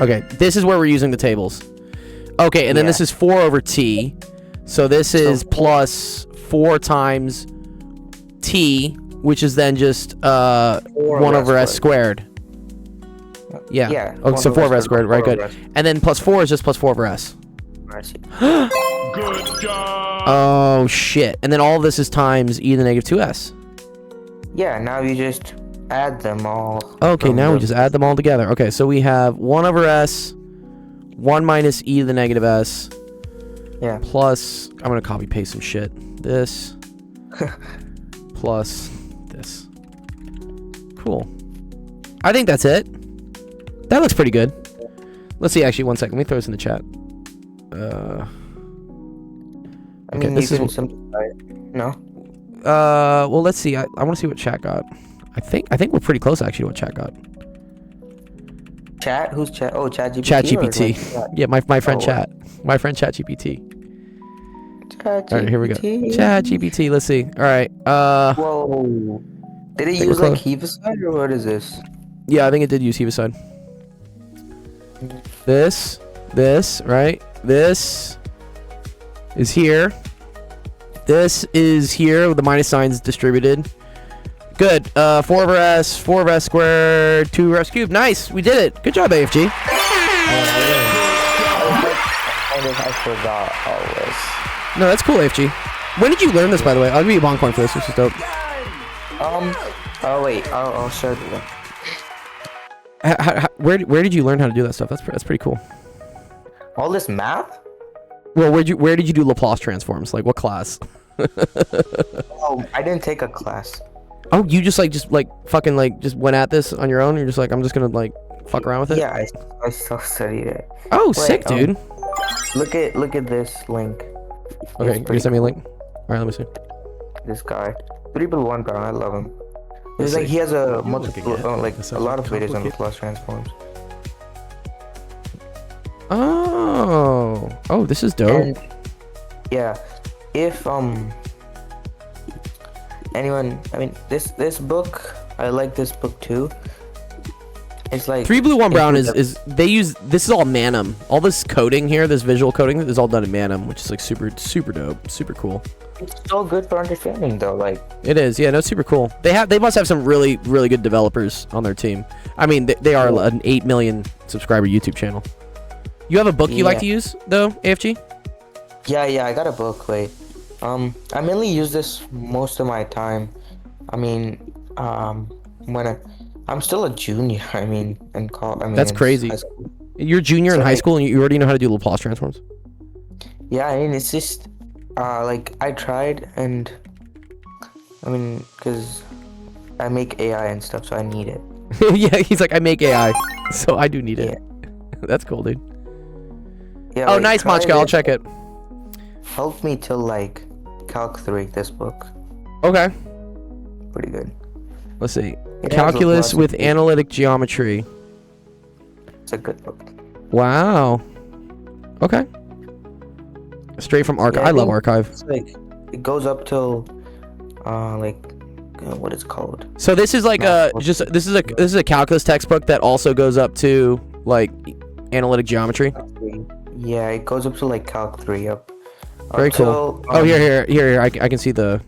Okay, this is where we're using the tables. Okay, and then this is 4 over t. So this is plus 4 times t, which is then just 1 over s squared. Yeah. Oh, so 4 over s squared, right? Good. And then plus 4 is just plus 4 over s. Good job. Oh shit! And then all of this is times e to the negative 2s. Yeah. Now you just add them all. Okay, now we just add them all together. Okay, so we have 1 over s, 1 minus e to the negative s. Yeah. Plus, I'm gonna copy paste some shit. This plus this. Cool. I think that's it. That looks pretty good. Let's see. Actually, 1 second. Let me throw this in the chat. I Okay, mean, this you is can wh- simplify it. No. Well, let's see. I want to see what chat got. I think we're pretty close actually to what chat got. Chat? Who's chat? Oh, Chat GPT. Chat or GPT. like chat? Yeah, my friend Oh, Chat. My friend Chat GPT. Chat All right, here we go. GPT. Chat GPT. Let's see. All right. Whoa. Did it think we're use like close. Heaviside or what is this? Yeah, I think it did use Heaviside. This, right? This is here. This is here with the minus signs distributed. Good. 4 over S, 4 over S squared, 2 over S cubed. Nice. We did it. Good job, AFG. I forgot all this. No, that's cool, AFG. When did you learn this, by the way? I'll give you a bond coin for this. This is dope. Oh wait, I'll show you. Where did you learn how to do that stuff? That's pretty cool. All this math? Well, where did you do Laplace transforms? Like what class? Oh, I didn't take a class. Oh, you just fucking just went at this on your own? You're just like, I'm just gonna like fuck around with it? Yeah, I self-studied it. Oh, Wait, sick, dude. Look at this link. Okay, can you send me a link? Alright, let me see. This guy. 3-1 Brown, I love him. Let's It's like see. he has a You're multiple, looking at- like that a sounds lot of videos on complicated. Laplace transforms. Oh, this is dope. And yeah, if anyone, I mean this book, I like this book too. It's like 3 blue 1 brown it's- is they use this is all Manum. All this coding here, this visual coding is all done in Manum, which is like super dope, super cool. It's so good for understanding though. Like It is, yeah, no, it's super cool. They must have some really good developers on their team. I mean, they are an 8 million subscriber YouTube channel. You have a book you like Yeah. to use though, AFG? yeah, I got a book. Wait, I mainly use this most of my time. I mean, I'm still a junior. I mean, in college. I mean, That's in crazy. high school. You're junior in So, high like- school and you already know how to do Laplace transforms. Yeah, I mean, it's just like I tried, and I mean, cause I make AI and stuff, so I need it. Yeah, he's like, I make AI, so I do need it. That's cool, dude. Yeah. Oh, like, nice, try Machka. I'll it. check it. Helped me till like Calc 3. This book, Okay. pretty good. Let's see. It has Calculus Laplace with equation. analytic geometry. It's a good book. Wow. Okay. Straight from Archive. Yeah, I love think Archive. It's like it goes up till what it's called. So this is like Math book. this is a calculus textbook that also goes up to like analytic geometry. Yeah, it goes up to like Calc 3 up. Very cool. till, Oh, here. I can see the.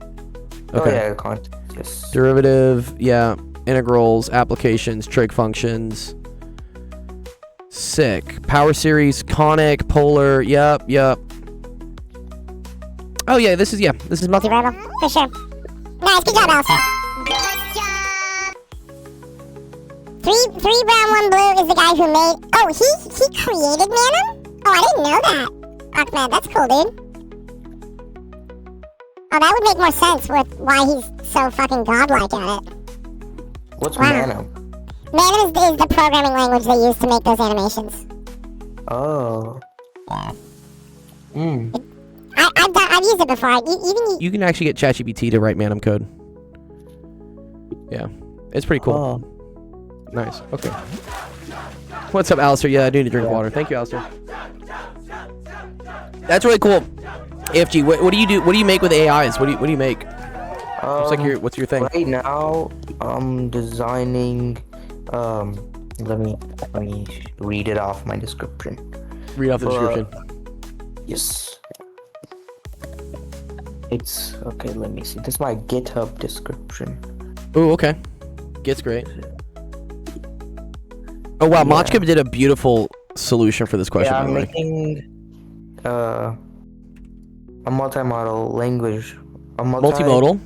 Oh Okay. yeah, content. Yes. Derivative, yeah. Integrals, applications, trig functions. Sick. Power series, conic, polar. Yep. Oh yeah, this is Multivariable? For sure. Nice, good job, Alistair. Three brown, 1 blue is the guy who made... Oh, he created Manum? Oh, I didn't know that. Ahmed, that's cool, dude. Oh, that would make more sense with why he's so fucking godlike at it. What's Wow. Manum? Manum is the programming language they use to make those animations. Oh. Hmm. I've used it before. You can actually get ChatGPT to write Manum code. Yeah, it's pretty cool. Oh. Nice. Okay. What's up, Alistair? Yeah, I do need to drink water. Thank you, Alistair. That's really cool. AFG, what do you do? What do you make with AIs? What do you make? What's your thing? Right now, I'm designing. Let me read it off my description. Read off the description. Yes. It's okay. Let me see. This is my GitHub description. Oh, okay. Gets great. Oh wow, Yeah. Machka did a beautiful solution for this question. Yeah, by I'm the way. making a multimodal language. A Multimodal,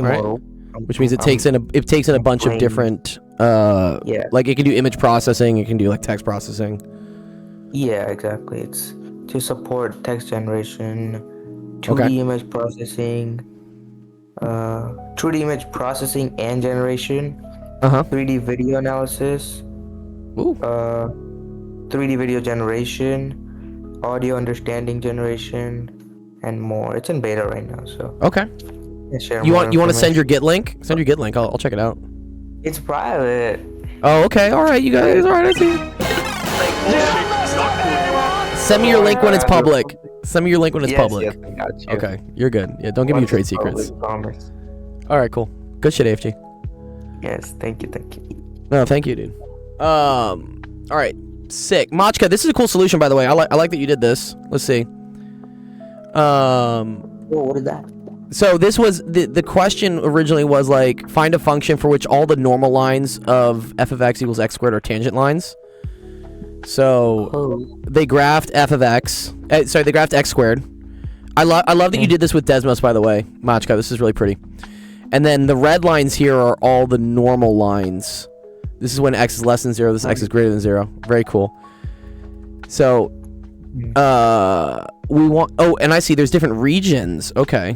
right? Which means it takes in a bunch of brain. different Yeah. like it can do image processing, it can do like text processing. Yeah, exactly. It's to support text generation, 2D Okay. image processing, 2D image processing and generation, Uh-huh. 3D video analysis, Ooh. 3D video generation, audio understanding generation, and more. It's in beta right now, so. Okay. You want to send your Git link? Send your Git link. I'll check it out. It's private. Oh, okay. All right, you guys. All right, I see. Send me your link when it's public. Send me your link when it's public. Yes, I got you. Okay, you're good. Yeah, don't give me your trade secrets. All right, cool. Good shit, AFG. Yes, thank you. No, thank you, dude. All right, sick. Machka, this is a cool solution, by the way. I like that you did this. Let's see. What is that? So this was the question originally was like find a function for which all the normal lines of f of x equals x squared are tangent lines. So they graphed f of x. They graphed x squared. I love that you did this with Desmos, by the way, Machka. This is really pretty. And then the red lines here are all the normal lines. This is when x is less than 0. This x is greater than 0. Very cool. So, we want. Oh, and I see there's different regions. Okay.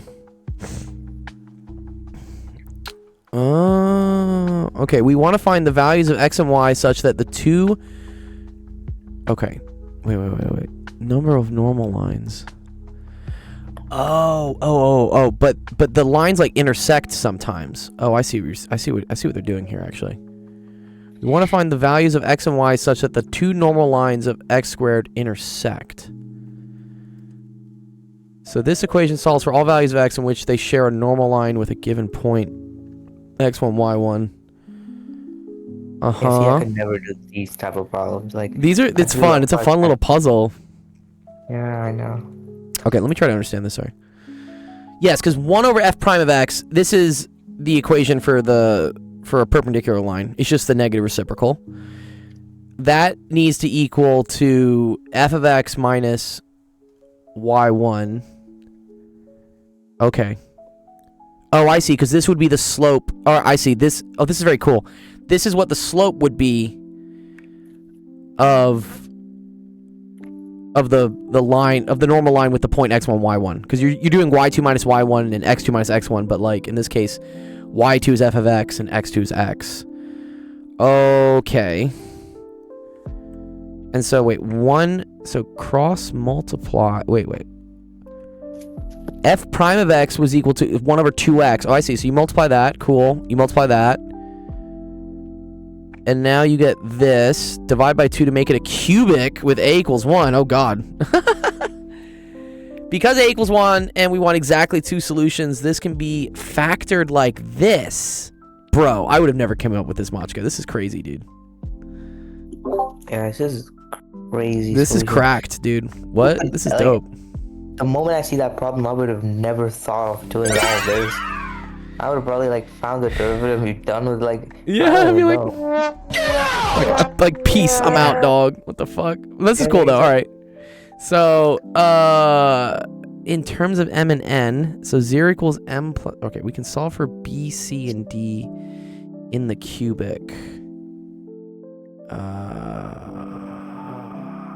Okay. We want to find the values of x and y such that the two. Okay. Wait. Number of normal lines. Oh. But the lines like intersect sometimes. Oh, I see what they're doing here actually. We want to find the values of x and y such that the two normal lines of x squared intersect. So this equation solves for all values of x in which they share a normal line with a given point x1, y1. See, I could never do these type of problems. Like it's fun. It's a fun little puzzle. Yeah, I know. Okay, let me try to understand this. Sorry. Yes, because 1 over f prime of x. This is the equation for a perpendicular line. It's just the negative reciprocal. That needs to equal to f of x minus y1. Okay. Oh, I see, because this would be the slope. Or I see this. Oh, this is very cool. This is what the slope would be of the line of the normal line with the point x1 y1, because you're doing y2 minus y1 and x2 minus x1, but like in this case y2 is f of x and x2 is x. Okay. And so wait, cross multiply. Wait. F prime of x was equal to 1 over 2x. Oh, I see. So you multiply that. Cool. You multiply that. And now you get this. Divide by 2 to make it a cubic with a equals 1. Oh, God. Because a equals 1 and we want exactly 2 solutions, this can be factored like this. Bro, I would have never come up with this, Machka. This is crazy, dude. Yeah, this is crazy. This is cracked, dude. What? This is dope. The moment I see that problem, I would have never thought of doing all of this. I would have probably like found the derivative and be done with like. Yeah, I'd be like peace. I'm out, dog. What the fuck? This is cool though. All right. So, in terms of m and n, so 0 equals m plus. Okay, we can solve for b, c, and d in the cubic.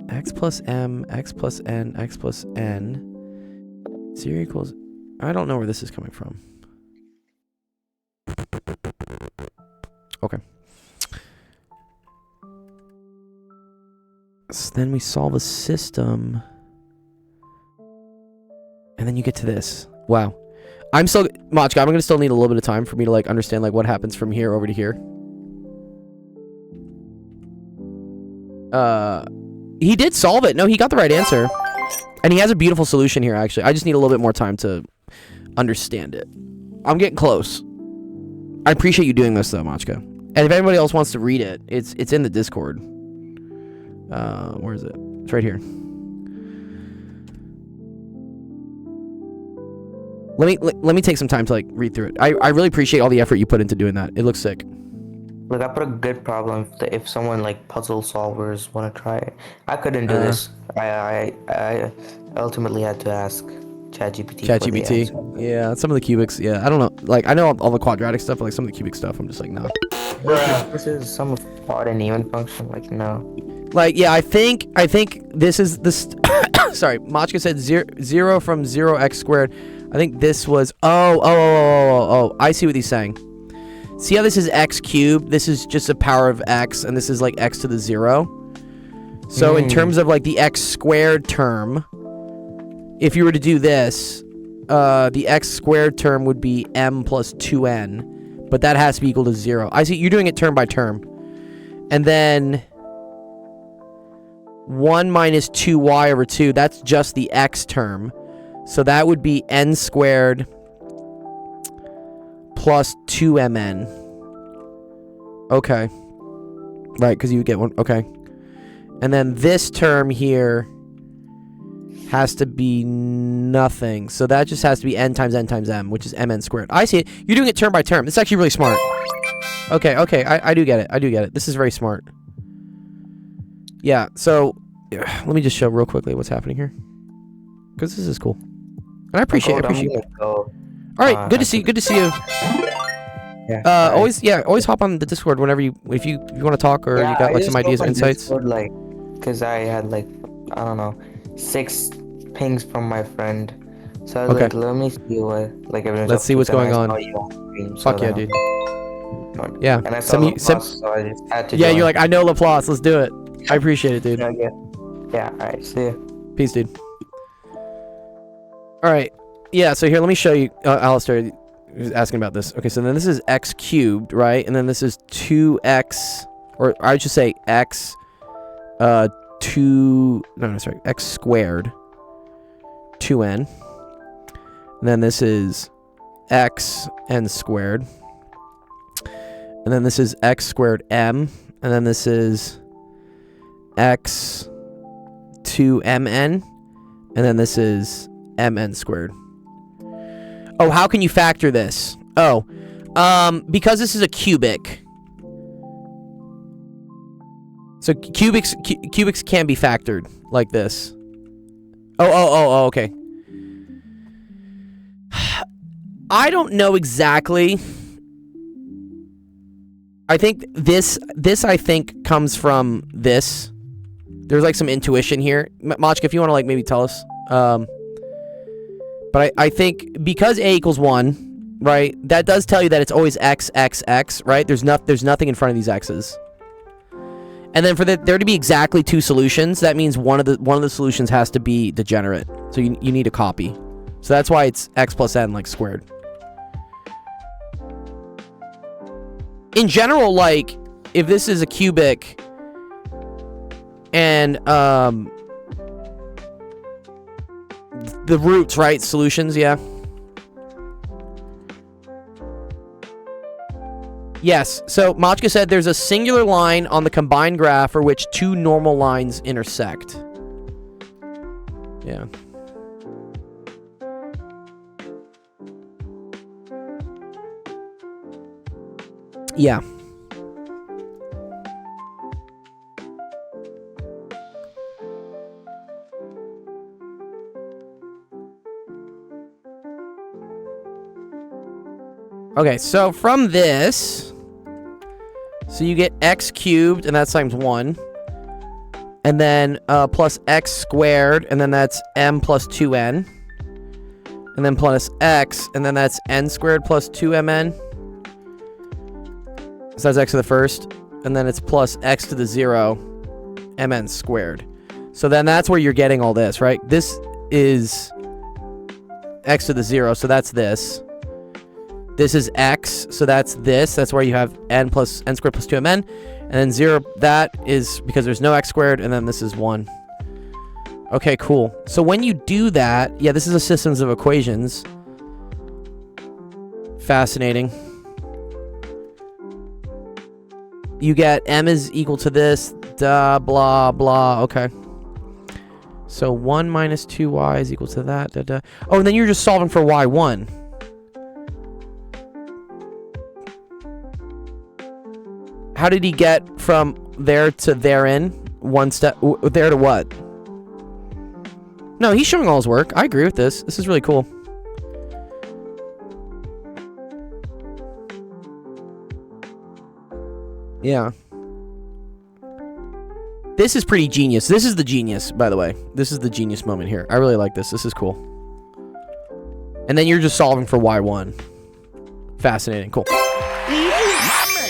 X plus m, x plus n, x plus n. 0 equals. I don't know where this is coming from. Okay. So then we solve a system. And then you get to this. Wow. Machka, I'm gonna still need a little bit of time for me to like understand like what happens from here over to here. He did solve it. No, he got the right answer. And he has a beautiful solution here, actually. I just need a little bit more time to understand it. I'm getting close. I appreciate you doing this, though, Machka. And if anybody else wants to read it, it's in the Discord. Where is it? It's right here. Let me take some time to, like, read through it. I really appreciate all the effort you put into doing that. It looks sick. Look, I put a good problem if someone like puzzle solvers want to try it. I couldn't do this. I ultimately had to ask ChatGPT. ChatGPT. Yeah, some of the cubics. Yeah, I don't know. Like, I know all the quadratic stuff, but like some of the cubic stuff, I'm just like, nah. This is some odd and even function. Like, no. Like, yeah, I think this is this. Sorry, Machka said 0 from 0x squared. I think this was. Oh. I see what he's saying. See how this is x cubed? This is just a power of x, and this is like x to the 0. So in terms of like the x squared term, if you were to do this, the x squared term would be m plus 2n, but that has to be equal to 0. I see you're doing it term by term. And then 1 minus 2y over 2, that's just the x term. So that would be n squared plus 2mn. Okay. Right, because you would get one. Okay. And then this term here has to be nothing. So that just has to be n times m, which is mn squared. I see it. You're doing it term by term. This is actually really smart. Okay, I do get it. This is very smart. Yeah, so let me just show real quickly what's happening here. Because this is cool. And I appreciate it. Alright, good to see you. Yeah. Always hop on the Discord whenever if you want to talk or you got like some ideas or insights. Discord, because I had I don't know, 6 pings from my friend. So I was like, let me see what everyone's Let's see what's going on. Fuck yeah, dude. Yeah. And I saw Laplace, so I just had to join. You're like, I know Laplace, let's do it. I appreciate it, dude. Yeah, alright, see ya. Peace, dude. Alright. Yeah, so here, let me show you. Alistair was asking about this. Okay, so then this is x cubed, right? And then this is 2x, or I should say x, x squared, 2n. And then this is x n squared. And then this is x squared m. And then this is x 2mn. And then this is mn squared. Oh, how can you factor this? Oh, because this is a cubic. So cubics can be factored like this. Oh, okay. I don't know exactly. I think this I think comes from this. There's like some intuition here. Machka, if you want to maybe tell us. But I think because a equals 1, right? That does tell you that it's always x, x, x, right? There's nothing in front of these x's. And then for there to be exactly 2 solutions, that means one of the solutions has to be degenerate. So you need a copy. So that's why it's x plus n squared. In general, if this is a cubic and the roots, right? Solutions, yeah. Yes, so Machka said there's a singular line on the combined graph for which 2 normal lines intersect. Yeah. Yeah. Okay, so from this, so you get x cubed, and that's times 1. And then plus x squared, and then that's m plus 2n. And then plus x, and then that's n squared plus 2mn. So that's x to the first. And then it's plus x to the 0, mn squared. So then that's where you're getting all this, right? This is x to the 0, so that's this. This is x, so that's this. That's where you have n squared plus 2mn. And then 0, that is because there's no x squared, and then this is 1. Okay, cool. So when you do that, yeah, this is a systems of equations. Fascinating. You get m is equal to this, blah, blah, okay. So 1 minus 2y is equal to that, Oh, and then you're just solving for y1. How did he get from there to therein? One step, there to what? No, he's showing all his work. I agree with this. This is really cool. Yeah. This is pretty genius. This is the genius, by the way. This is the genius moment here. I really like this. This is cool. And then you're just solving for y1. Fascinating. Cool.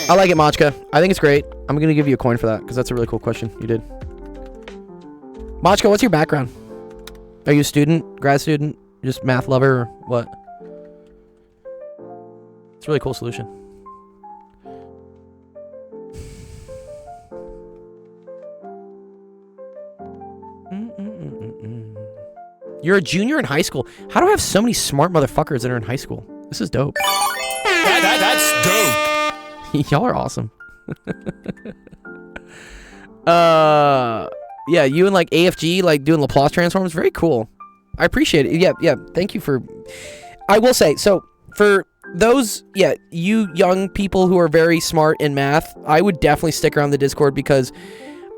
I like it, Machka. I think it's great. I'm going to give you a coin for that, because that's a really cool question you did. Machko, what's your background? Are you a student, grad student, just math lover, or what? It's a really cool solution. You're a junior in high school. How do I have so many smart motherfuckers that are in high school? This is dope. That's dope. Y'all are awesome. Yeah, you and like AFG, like doing Laplace transforms, very cool. I appreciate it. Yeah. Thank you for. I will say, so for those, you young people who are very smart in math, I would definitely stick around the Discord because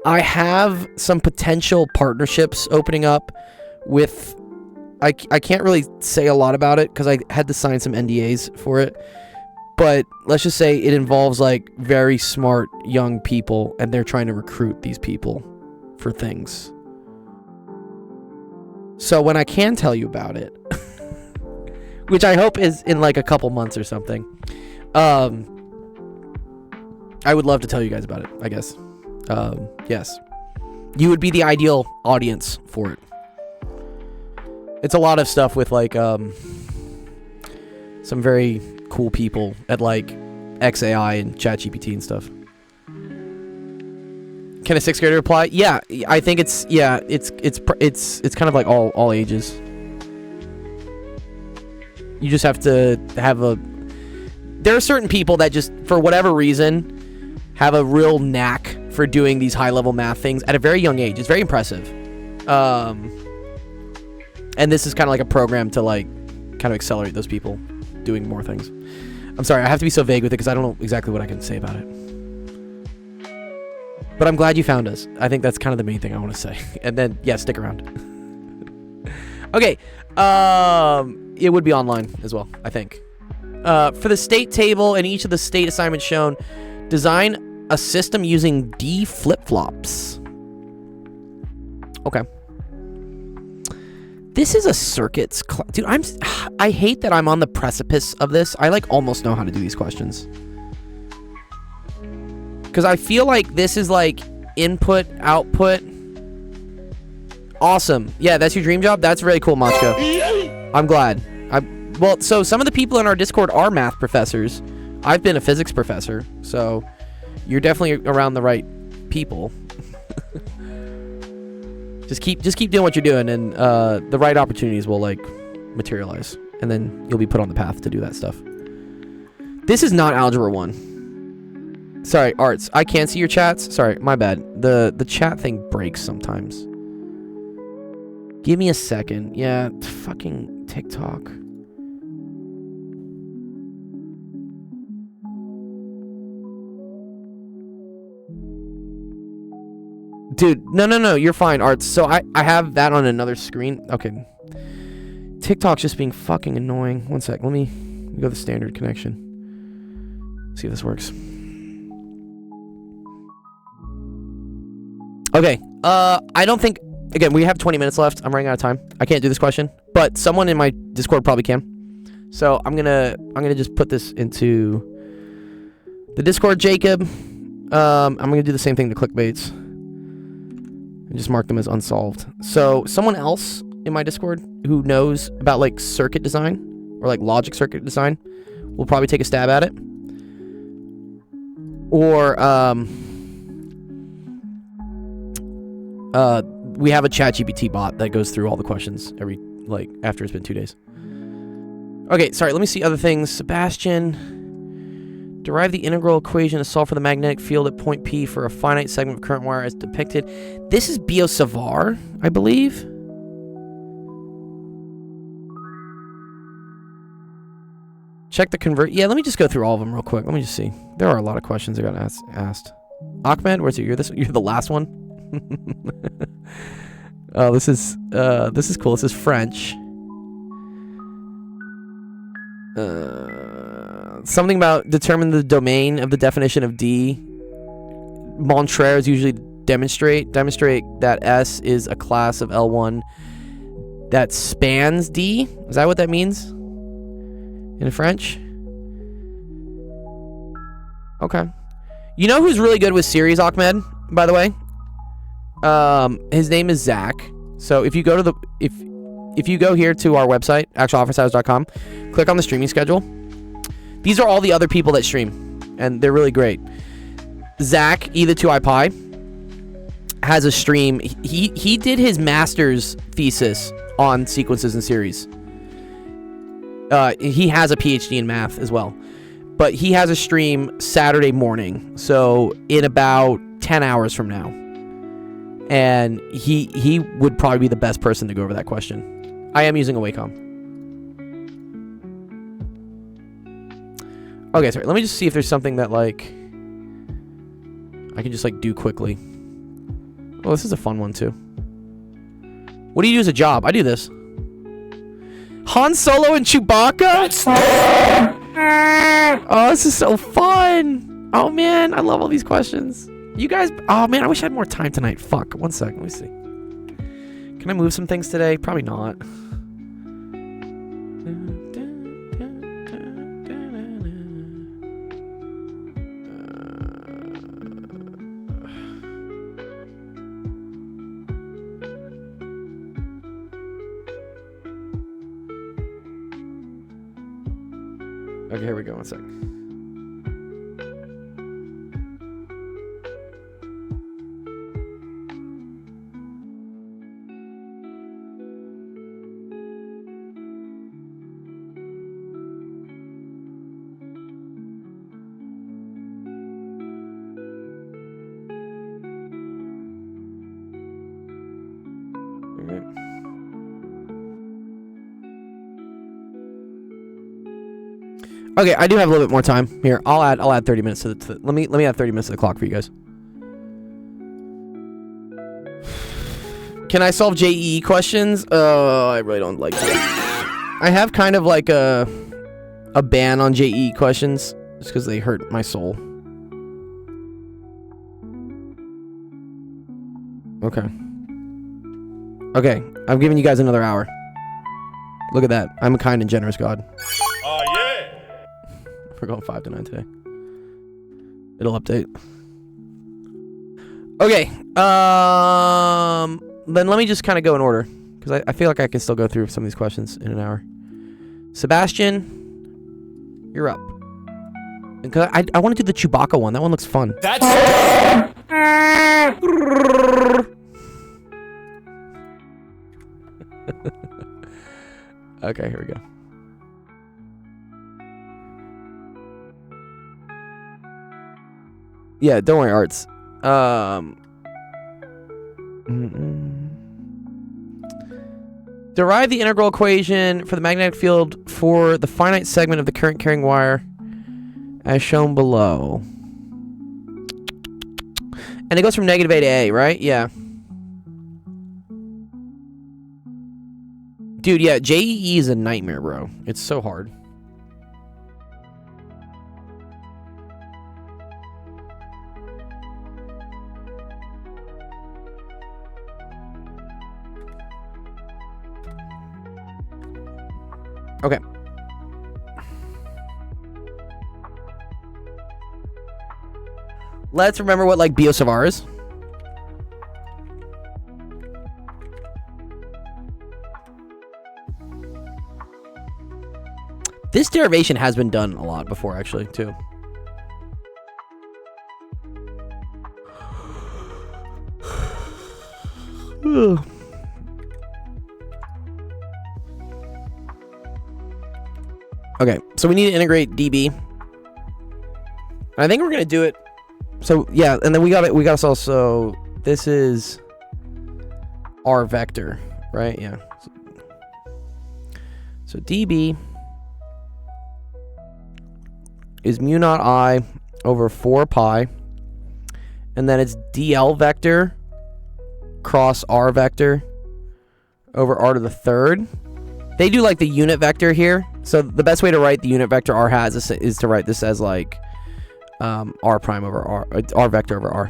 I have some potential partnerships opening up with. I can't really say a lot about it because I had to sign some NDAs for it. But let's just say it involves like very smart young people and they're trying to recruit these people for things. So when I can tell you about it, which I hope is in like a couple months or something, I would love to tell you guys about it, I guess. Yes. You would be the ideal audience for it. It's a lot of stuff with like some very cool people at like XAI and ChatGPT and stuff. Can a 6th grader apply? Yeah, I think it's kind of like all ages. You just have to have there are certain people that just for whatever reason have a real knack for doing these high level math things at a very young age. It's very impressive. And this is kind of like a program to like kind of accelerate those people doing more things. I'm sorry, I have to be so vague with it because I don't know exactly what I can say about it. But I'm glad you found us. I think that's kind of the main thing I want to say. And then, yeah, stick around. Okay. It would be online as well, I think. For the state table and each of the state assignments shown, design a system using D flip-flops. Okay. This is a circuits dude, I hate that I'm on the precipice of this. I like almost know how to do these questions. Because I feel like this is like input, output. Awesome. Yeah, that's your dream job? That's really cool, Machko. I'm glad. Well, so some of the people in our Discord are math professors. I've been a physics professor, so you're definitely around the right people. Just keep doing what you're doing, and the right opportunities will like materialize, and then you'll be put on the path to do that stuff. This is not Algebra 1. Sorry, Arts. I can't see your chats. Sorry, my bad. The chat thing breaks sometimes. Give me a second. Yeah, fucking TikTok. Dude, no, you're fine, Arts. So I have that on another screen. Okay. TikTok's just being fucking annoying. One sec, let me go to the standard connection. See if this works. Okay, I don't think, again, we have 20 minutes left. I'm running out of time. I can't do this question, but someone in my Discord probably can. So I'm gonna just put this into the Discord, Jacob. I'm gonna do the same thing to clickbaits. And just mark them as unsolved. So someone else in my Discord who knows about like circuit design or like logic circuit design will probably take a stab at it. Or we have a ChatGPT bot that goes through all the questions after it's been 2 days. Okay, sorry, let me see other things. Sebastian, derive the integral equation to solve for the magnetic field at point P for a finite segment of current wire as depicted. This is Biot-Savart, I believe. Check the convert. Yeah, let me just go through all of them real quick. Let me just see. There are a lot of questions I got asked. Ahmed, where's it? You're the last one. Oh, this is cool. This is French. Something about determine the domain of the definition of D. Montreurs usually demonstrate that S is a class of L1 that spans D. Is that what that means in French? Okay. You know who's really good with series, Ahmed, by the way? His name is Zach. So if you go to the if you go here to our website, actualofficehours.com, click on the streaming schedule. These are all the other people that stream, and they're really great. Zach, E2iPie, has a stream. He did his master's thesis on sequences and series. He has a PhD in math as well. But he has a stream Saturday morning, so in about 10 hours from now. And he would probably be the best person to go over that question. I am using a Wacom. Okay, sorry. Let me just see if there's something that, like, I can just, like, do quickly. Oh, this is a fun one, too. What do you do as a job? I do this. Han Solo and Chewbacca? Oh, this is so fun. Oh, man. I love all these questions. You guys... Oh, man. I wish I had more time tonight. Fuck. One sec. Let me see. Can I move some things today? Probably not. Okay, here we go. One sec. Okay, I do have a little bit more time here. I'll add 30 minutes to the let me add 30 minutes to the clock for you guys. Can I solve JEE questions? I really don't like that. I have kind of like a ban on JEE questions just because they hurt my soul. Okay. Okay, I'm giving you guys another hour. Look at that. I'm a kind and generous God. We're going 5 to 9 today. It'll update. Okay. Then let me just kind of go in order, because I feel like I can still go through some of these questions in an hour. Sebastian, you're up. Because I want to do the Chewbacca one. That one looks fun. That's Okay, here we go. Yeah, don't worry, Arts. Derive the integral equation for the magnetic field for the finite segment of the current carrying wire as shown below. And it goes from -A to A, right? Yeah. Dude, yeah, JEE is a nightmare, bro. It's so hard. Okay. Let's remember what, like, Biot-Savart is. This derivation has been done a lot before, actually, too. Okay, so we need to integrate DB. I think we're gonna do it. So yeah, and then we got it. We got us also. This is R vector, right? Yeah. So DB is mu naught I over 4 pi, and then it's DL vector cross R vector over R to the third. They do like the unit vector here. So the best way to write the unit vector R has is to write this as like R prime over R, R vector over R.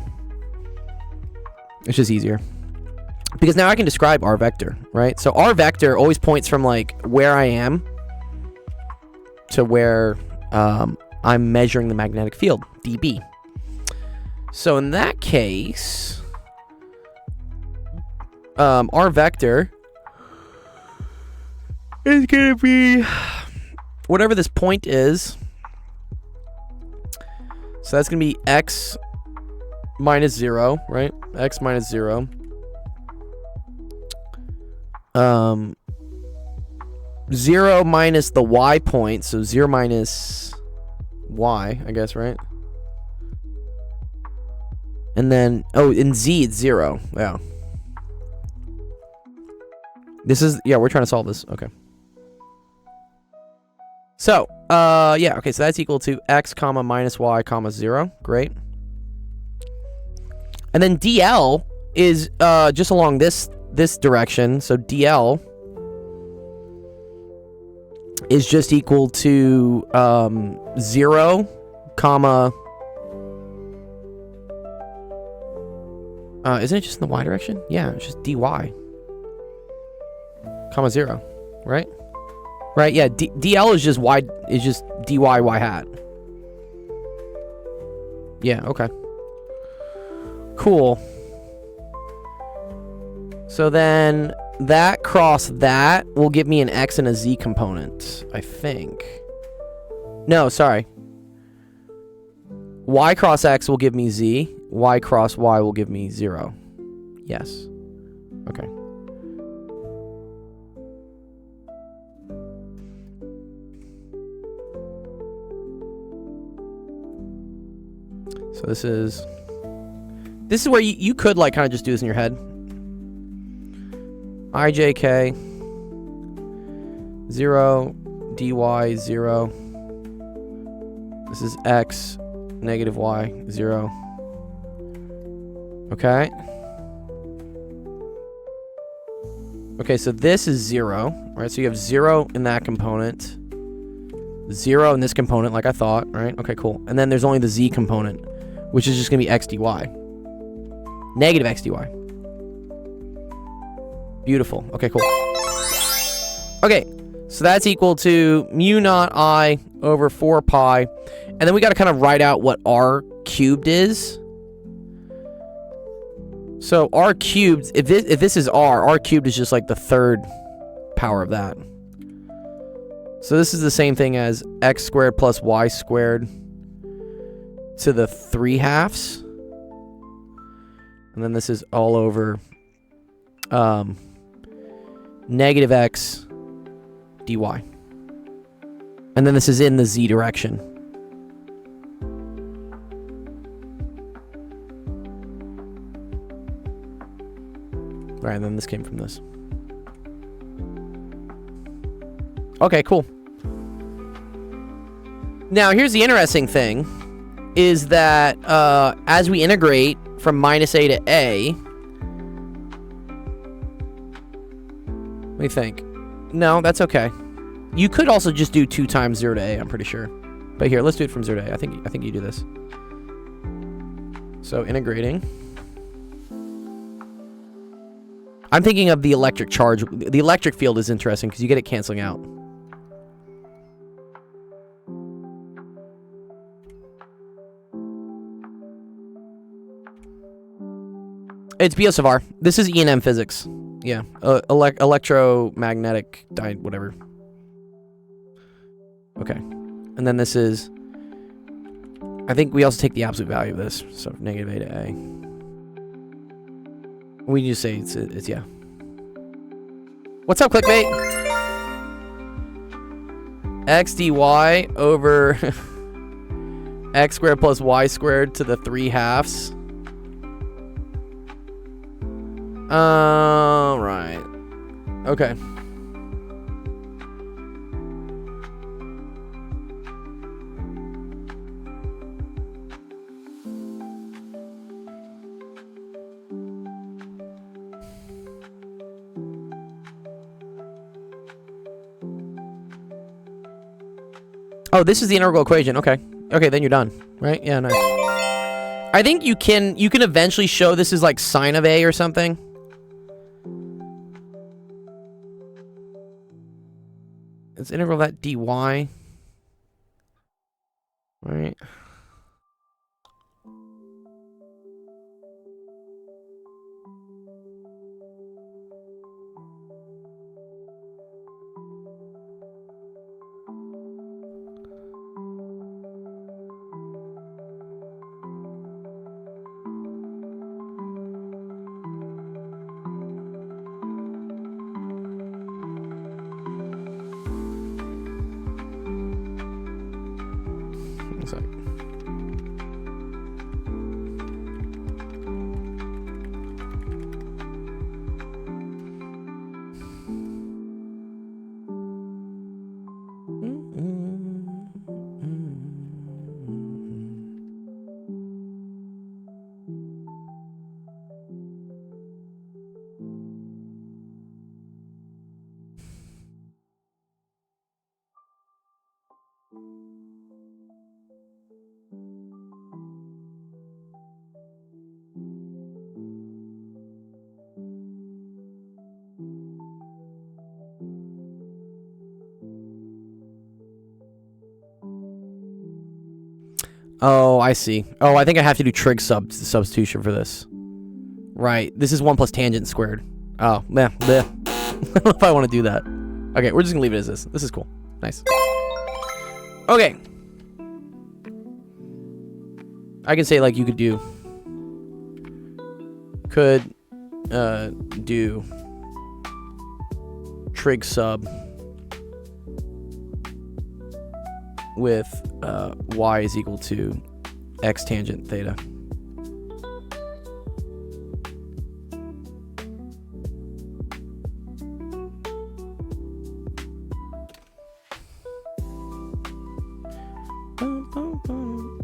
It's just easier. Because now I can describe R vector, right? So R vector always points from like where I am to where I'm measuring the magnetic field, dB. So in that case, our vector is gonna be whatever this point is. So that's gonna be x minus 0, right? X minus 0. 0 minus the y point, so 0 minus y, I guess, right? And then, oh, in z it's 0. Yeah. This is, yeah, we're trying to solve this. Okay. So, yeah, okay, so that's equal to x comma minus y comma 0. Great. And then dl is just along this direction, so dl is just equal to 0 comma isn't it just in the y direction? Yeah, it's just dy comma 0, right? Right, yeah, dl is just y, is just dy y hat. Yeah, okay. Cool. So then that cross that will give me an x and a z component, I think. No, sorry. Y cross x will give me z. Y cross y will give me 0. Yes. Okay. So this is where you could like kind of just do this in your head. IJK 0 dy 0. This is x negative y 0. Okay. Okay, so this is 0, right? So you have 0 in that component, 0 in this component, like I thought, right? Okay, cool. And then there's only the z component, which is just gonna be x dy. Negative x dy. Beautiful. Okay, cool. Okay, so that's equal to mu naught I over 4 pi. And then we got to kind of write out what r cubed is. So r cubed, if this is r cubed is just like the third power of that. So this is the same thing as x squared plus y squared to the 3/2. And then this is all over negative x dy. And then this is in the z direction. Right, and then this came from this. Okay, cool. Now, here's the interesting thing, is that as we integrate from minus a to a, let me think. No, that's okay. You could also just do 2 times 0 to a, I'm pretty sure. But here, let's do it from 0 to a. I think you do this. So integrating. I'm thinking of the electric charge. The electric field is interesting because you get it canceling out. It's B.O. Savar. This is E&M physics. Yeah. Electromagnetic whatever. Okay. And then this is... I think we also take the absolute value of this. So negative a to a. We just say it's yeah. What's up, clickbait? X dy over x squared plus y squared to the 3/2. Right. Okay. Oh, this is the integral equation. Okay. Okay, then you're done. Right? Yeah, nice. I think you can eventually show this is like sine of A or something. It's integral that dy. Right. sec. Oh, I see. Oh, I think I have to do trig substitution for this. Right. This is 1 plus tangent squared. Oh, man. I don't know if I want to do that. Okay, we're just going to leave it as this. This is cool. Nice. Okay. I can say, like, you could do... do... trig sub... with y is equal to x tangent theta.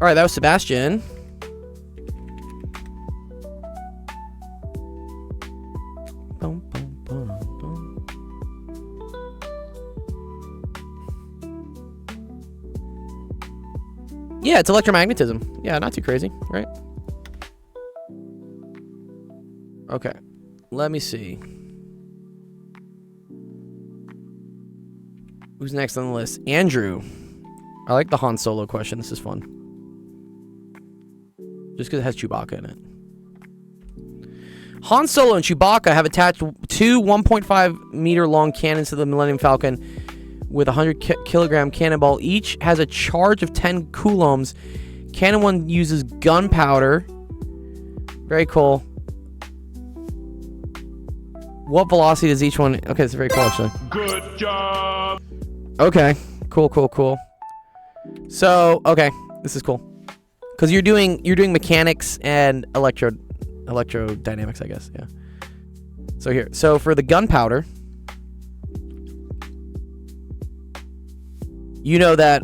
All right, that was Sebastian. Yeah, it's electromagnetism. Yeah, not too crazy, right? Okay, let me see. Who's next on the list? Andrew. I like the Han Solo question. This is fun. Just because it has Chewbacca in it. Han Solo and Chewbacca have attached two 1.5 meter long cannons to the Millennium Falcon with a 100 kilogram cannonball. Each has a charge of 10 coulombs. Cannon 1 uses gunpowder. Very cool. What velocity does each one... Okay, it's very cool, actually. Good job. Okay. Cool. So, okay. This is cool. Because you're doing mechanics and electrodynamics, I guess. Yeah. So here. So for the gunpowder... You know that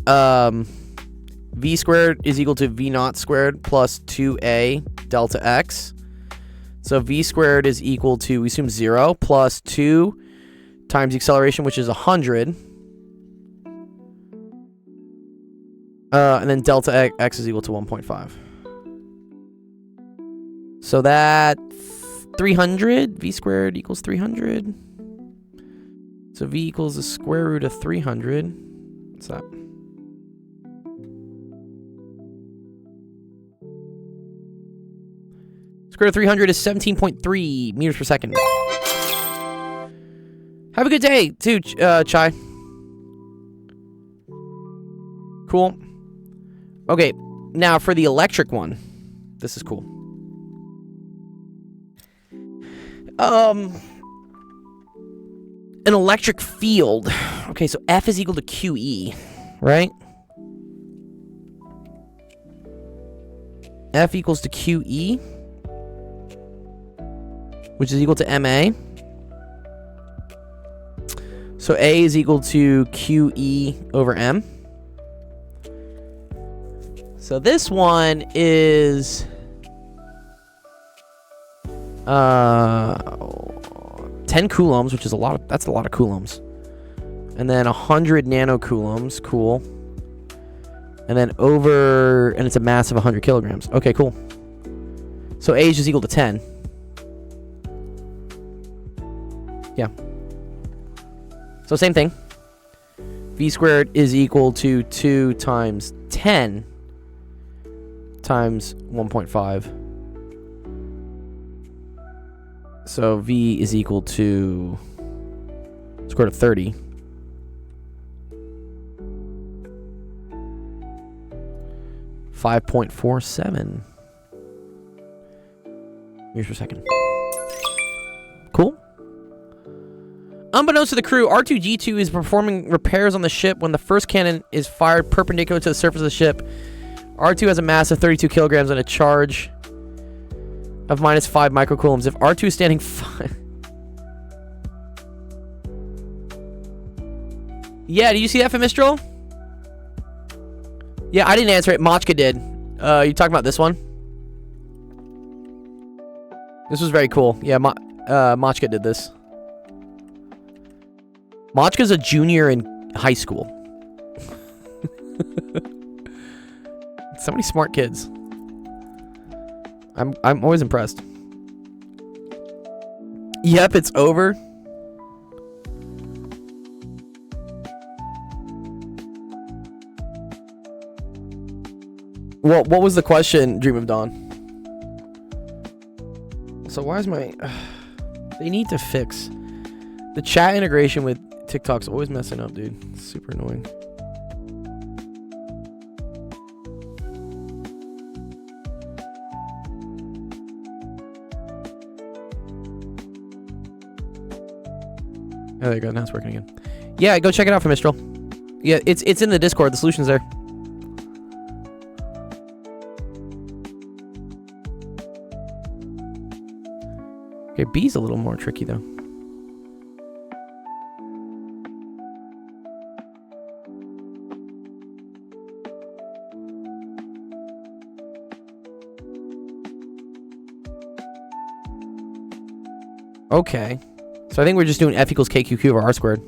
v squared is equal to v naught squared plus 2a delta x. So v squared is equal to, we assume 0, plus 2 times the acceleration, which is 100. And then delta x is equal to 1.5. So that's 300. V squared equals 300. So v equals the square root of 300. What's that? Square root of 300 is 17.3 meters per second. Have a good day, too, Chai. Cool. Okay, now for the electric one. This is cool. An electric field. Okay, so F is equal to QE, right? F equals to QE, which is equal to MA. So A is equal to QE over M. So this one is 10 coulombs, which is a lot of, that's a lot of coulombs. And then 100 nanocoulombs, cool. And then over, and it's a mass of 100 kilograms. Okay, cool. So A is just equal to 10. Yeah. So same thing. V squared is equal to 2 times 10 times 1.5. So V is equal to square root of 30. .47 meters per second. Cool. Unbeknownst to the crew, R2-G2 is performing repairs on the ship when the first cannon is fired perpendicular to the surface of the ship. R2 has a mass of 32 kilograms and a charge of minus 5 microcoulombs. If R2 is standing 5... Yeah, do you see that from Mistral? Yeah, I didn't answer it. Machka did. You talking about this one? This was very cool. Yeah, Machka did this. Machka's a junior in high school. So many smart kids. I'm always impressed. Yep, it's over. Well, what was the question, Dream of Dawn? So why is my... they need to fix... The chat integration with TikTok's always messing up, dude. It's super annoying. Oh, there you go. Now it's working again. Yeah, go check it out for Mistral. Yeah, it's in the Discord. The solution's there. Okay, B's a little more tricky though. Okay. So I think we're just doing F equals KQQ over R squared.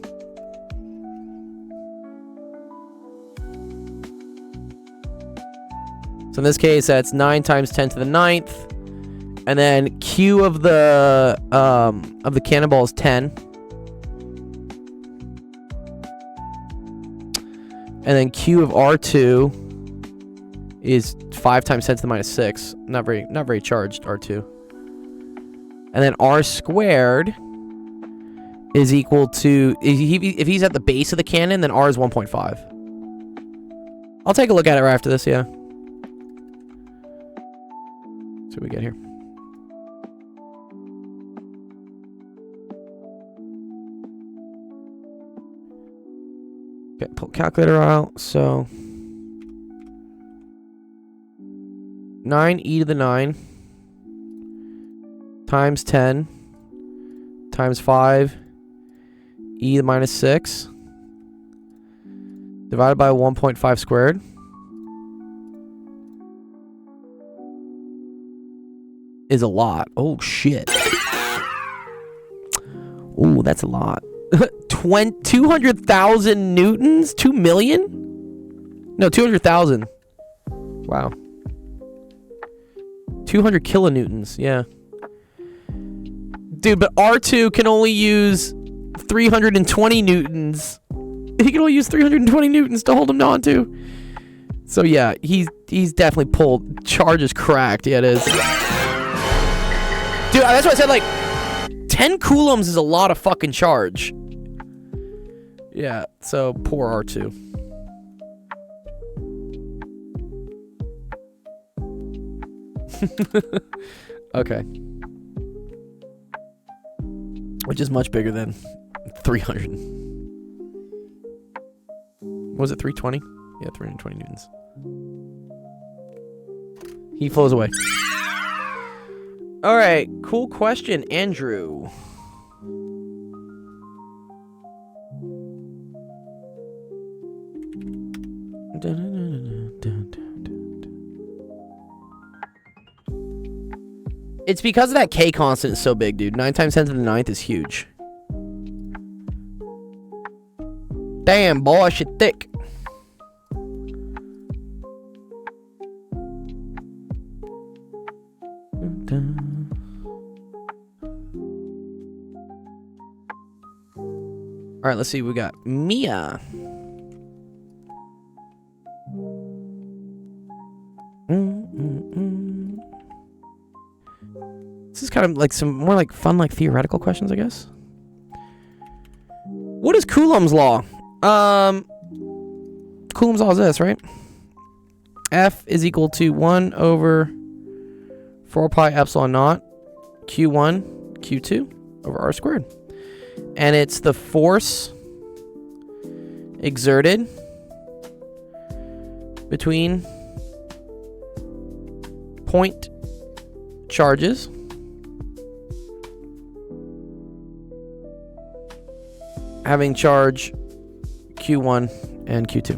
So in this case, that's 9 times 10 to the 9th. And then Q of the cannonball is 10. And then Q of R2 is 5 times 10 to the minus 6. Not very charged, R2. And then R squared is equal to, if he's at the base of the cannon, then R is 1.5. I'll take a look at it right after this, yeah. See what we get here. Okay, pull calculator out. So 9e to the 9 times 10 times 5 e to the minus 6 divided by 1.5 squared is a lot. Oh shit. Oh, that's a lot. 200,000 newtons? 2 million? No, 200,000. Wow. 200 kilonewtons, yeah. Dude, but R2 can only use 320 newtons. He can only use 320 newtons to hold him on to. So yeah, he's definitely pulled. Charge is cracked. Yeah, it is. Dude, that's why I said, like, 10 coulombs is a lot of fucking charge. Yeah, so poor R2. Okay. Which is much bigger than 300. What was it, 320? Yeah, 320 newtons. He flows away. All right, cool question, Andrew. It's because of that K constant is so big, dude. 9 times 10 to the 9th is huge. Damn, boy, shit thick. All right, let's see. We got Mia. This is kind of like some more like fun, like theoretical questions, I guess. What is Coulomb's law? Coulomb's law is this, right? F is equal to 1 over 4 pi epsilon naught Q1 Q2 over R squared. And it's the force exerted between point charges having charge Q1 and Q2.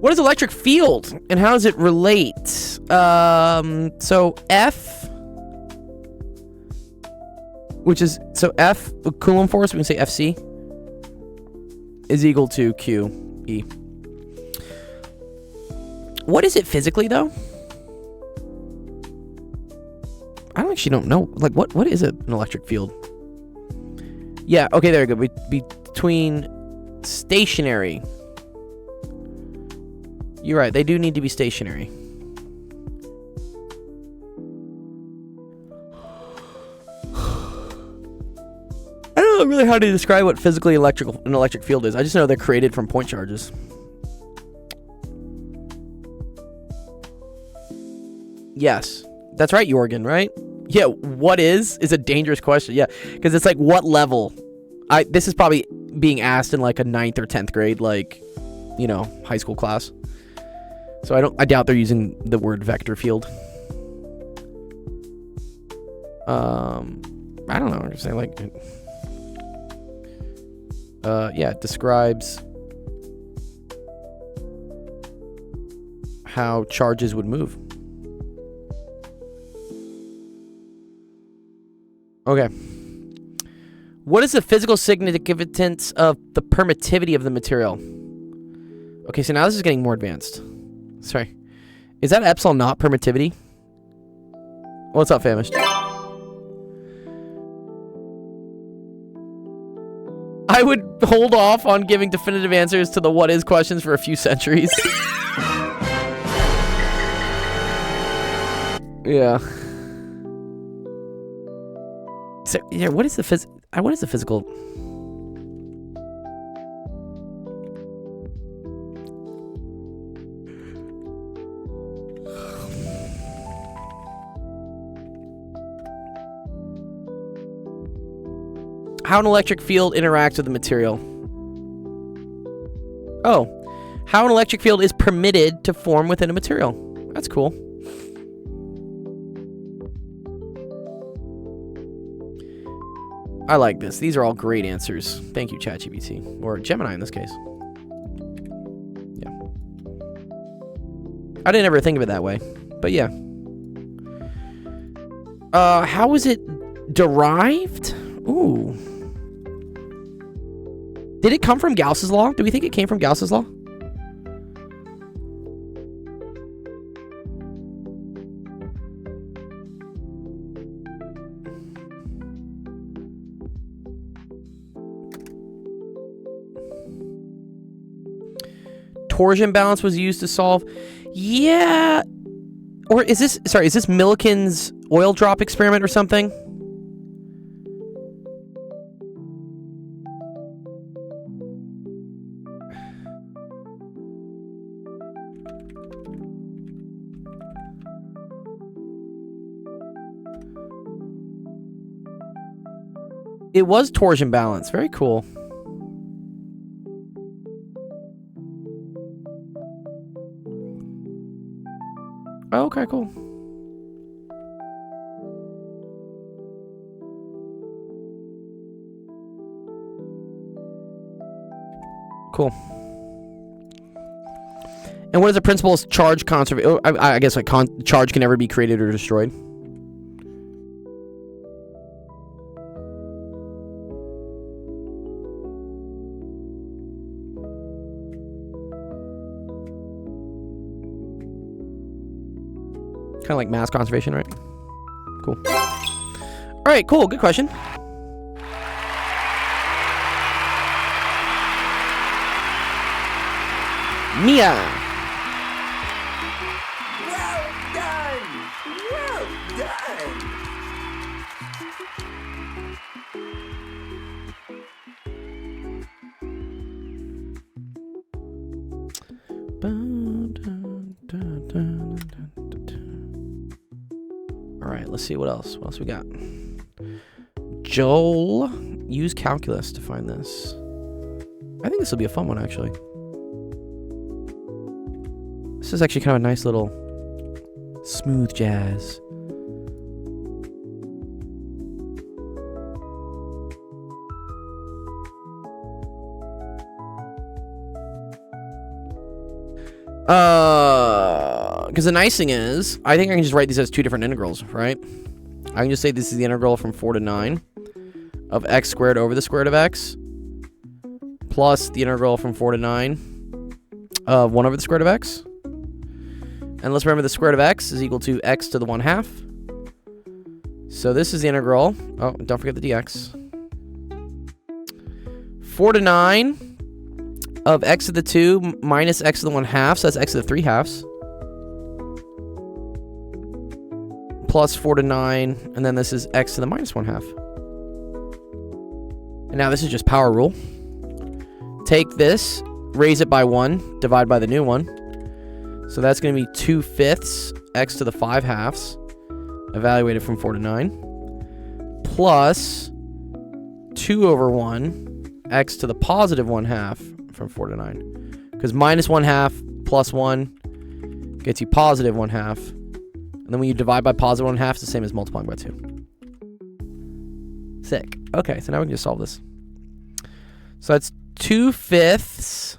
What is electric field and how does it relate? So F, which is, so F, Coulomb force, we can say FC, is equal to QE. What is it physically, though? I actually don't know. Like, what is an electric field? Yeah, okay, there we go. Between stationary. You're right, they do need to be stationary. I don't know really how to describe what physically an electric field is. I just know they're created from point charges. Yes. That's right, Jorgen, right? Yeah, what is a dangerous question. Yeah, because it's like, what level? This is probably being asked in like a 9th or 10th grade, like, you know, high school class. So I doubt they're using the word vector field. I don't know. I'm just saying, like, yeah, it describes how charges would move. Okay. What is the physical significance of the permittivity of the material? Okay, so now this is getting more advanced. Sorry. Is that epsilon not permittivity? What's up, famished? I would hold off on giving definitive answers to the what is questions for a few centuries. Yeah. So, yeah, what is the physical? How an electric field interacts with the material. Oh, how an electric field is permitted to form within a material. That's cool. I like this. These are all great answers. Thank you, ChatGPT. Or Gemini in this case. Yeah. I didn't ever think of it that way. But yeah. How was it derived? Ooh. Did it come from Gauss's law? Do we think it came from Gauss's law? Torsion balance was used to solve. Yeah. Or is this, sorry, is this Millikan's oil drop experiment or something? It was torsion balance. Very cool. Okay, cool. Cool. And what is the principle of charge conservation? I guess like charge can never be created or destroyed. Kind of like mass conservation, right? Cool. All right, cool. Good question. Mia. Well done! Well done! All right, let's see what else. What else we got? Joel, use calculus to find this. I think this will be a fun one, actually. This is actually kind of a nice little Smooth jazz. Because the nice thing is, I think I can just write these as two different integrals, right? I can just say this is the integral from 4 to 9 of x squared over the square root of x plus the integral from 4 to 9 of 1 over the square root of x. And let's remember the square root of x is equal to x to the 1/2. So this is the integral. Oh, don't forget the dx. 4 to 9 of x to the 2 minus x to the 1/2. So that's x to the 3/2. Plus 4 to 9. And then this is x to the minus 1/2. And now this is just power rule. Take this, raise it by 1, divide by the new one. So that's going to be 2/5 x to the 5/2, evaluated from 4 to 9, plus 2 over 1 x to the positive 1/2 from 4 to 9. Because minus 1/2 plus 1 gets you positive 1/2. And then when you divide by positive 1/2, it's the same as multiplying by 2. Sick. Okay, so now we can just solve this. So that's 2/5.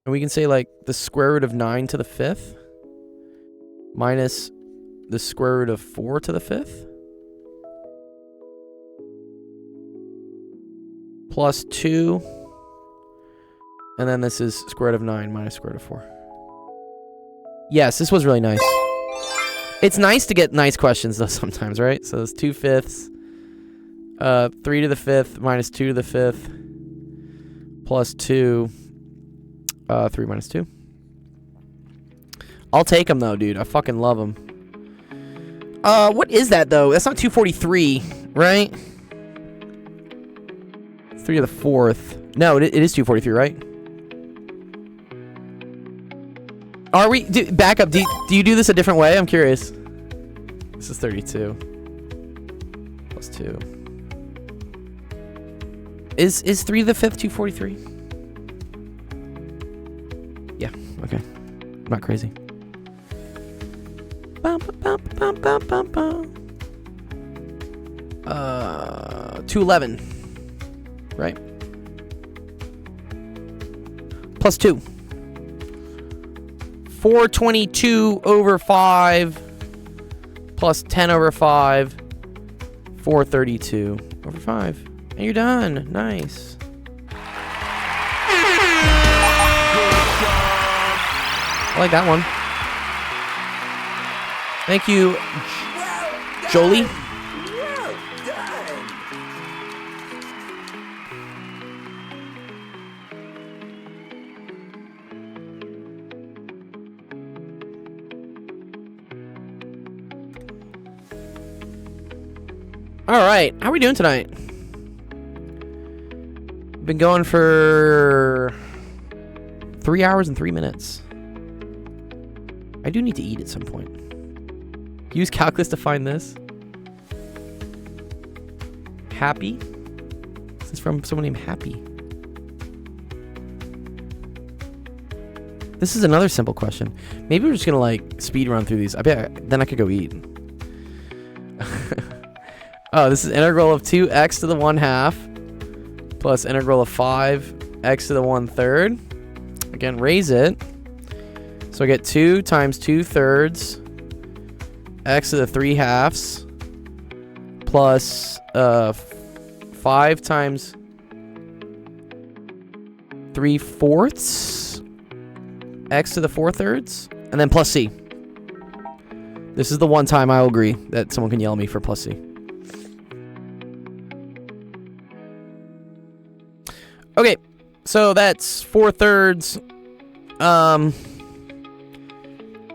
And we can say like the square root of 9 to the 5th minus the square root of 4 to the 5th plus 2. And then this is square root of 9 minus square root of 4. Yes, this was really nice. It's nice to get nice questions though sometimes, right? So it's 2/5. 3 to the 5th minus 2 to the 5th plus 2. 3 minus 2. I'll take them though, dude. I fucking love them. What is that though? That's not 243, right? 3 to the 4th. No, it is 243, right? Are we? Back up. Do you do this a different way? I'm curious. This is 32 plus 2. Is 3 to the 5th 243? Yeah, okay. I'm not crazy. 211. Right? Plus 2. 422 over 5 plus 10 over 5. 432 over 5. And you're done. Nice. I like that one. Thank you, Jolie. Well done. All right. How are we doing tonight? Been going for 3 hours and 3 minutes. I do need to eat at some point. Use calculus to find this. Happy? This is from someone named Happy. This is another simple question. Maybe we're just gonna like speed run through these. I bet then I could go eat. Oh, this is integral of 2x to the 1/2 plus integral of 5x to the 1/3. Again, raise it. So I get 2 times 2/3 x to the 3/2 plus 5 times 3/4 x to the 4/3 and then plus c. This is the one time I'll agree that someone can yell at me for plus c. Okay, so that's 4/3.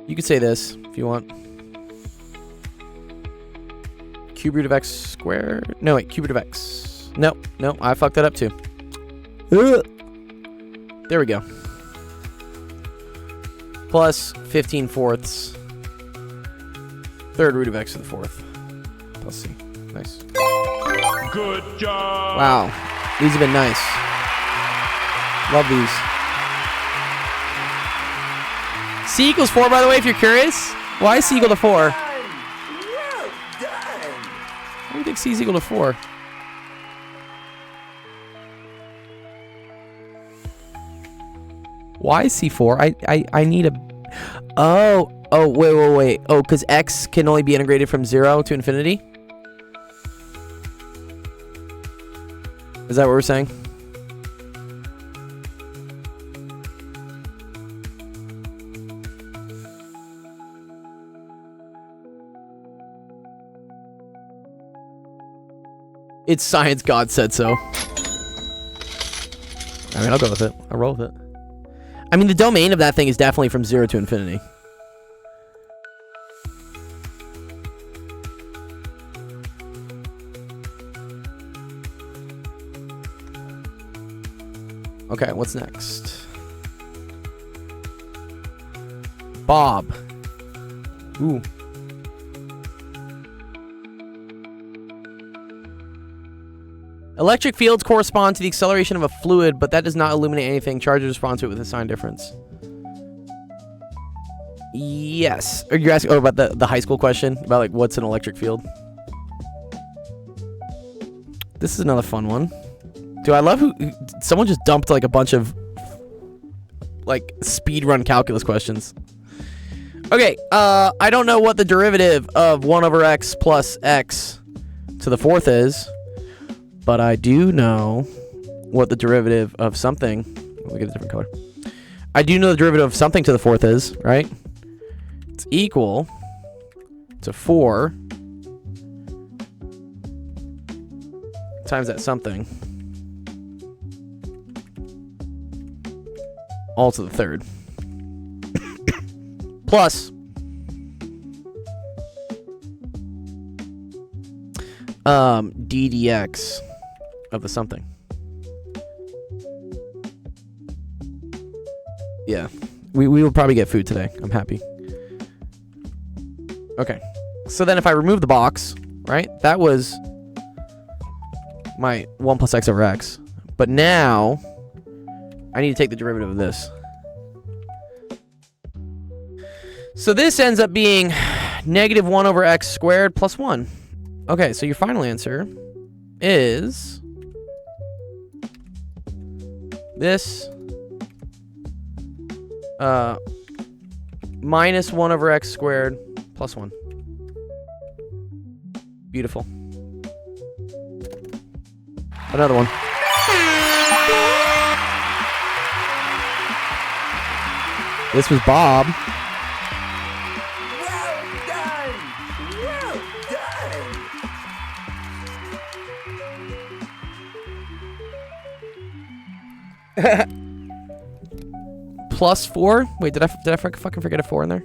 You could say this if you want. Cube root of x squared. No, wait, cube root of x. No, I fucked that up too. There we go. Plus 15/4. Third root of x to the 4th. Plus c. Nice. Good job. Wow, these have been nice. Love these. C equals 4, by the way, if you're curious. Why is C equal to 4? Well done. Why do you think C is equal to 4? Why is C 4? I need a... Oh, wait. Oh, because X can only be integrated from 0 to infinity? Is that what we're saying? It's science, God said so. I mean, I'll go with it. I'll roll with it. I mean, the domain of that thing is definitely from 0 to infinity. Okay, what's next? Bob. Ooh. Electric fields correspond to the acceleration of a fluid, but that does not illuminate anything. Charges respond to it with a sign difference. Yes. Are you asking about the high school question? About, like, what's an electric field? This is another fun one. Dude, I love who... Someone just dumped, like, a bunch of, like, speedrun calculus questions. Okay, I don't know what the derivative of 1 over x plus x to the 4th is. But I do know what the derivative of something... Let me get a different color. I do know the derivative of something to the 4th is, right? It's equal to 4 times that something all to the 3rd. Plus d dx of the something. Yeah. We will probably get food today. I'm happy. Okay. So then if I remove the box, right? That was my 1 plus x over x. But now I need to take the derivative of this. So this ends up being negative 1 over x squared plus 1. Okay, so your final answer is this minus 1 over x squared plus 1. Beautiful. Another one. This was Bob. Well done. Well done. Plus 4? Wait, did I fucking forget a 4 in there?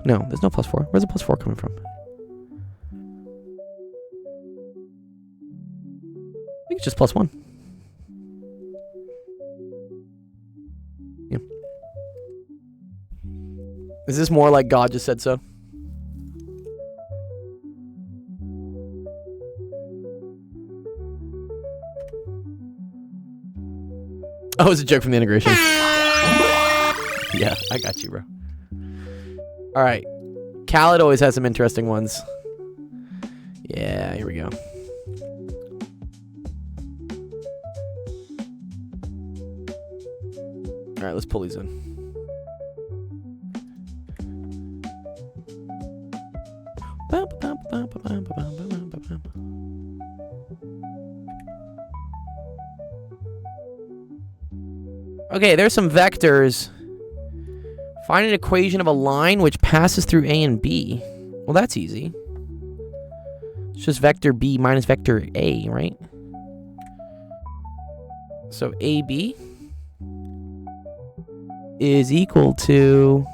No, there's no plus 4. Where's the plus 4 coming from? I think it's just plus 1. Yeah. Is this more like God just said so? Oh, it's a joke from the integration. Yeah, I got you, bro. All right. Khaled always has some interesting ones. Yeah, here we go. All right, let's pull these in. Okay, there's some vectors. Find an equation of a line which passes through A and B. Well, that's easy. It's just vector B minus vector A, right? So AB is equal to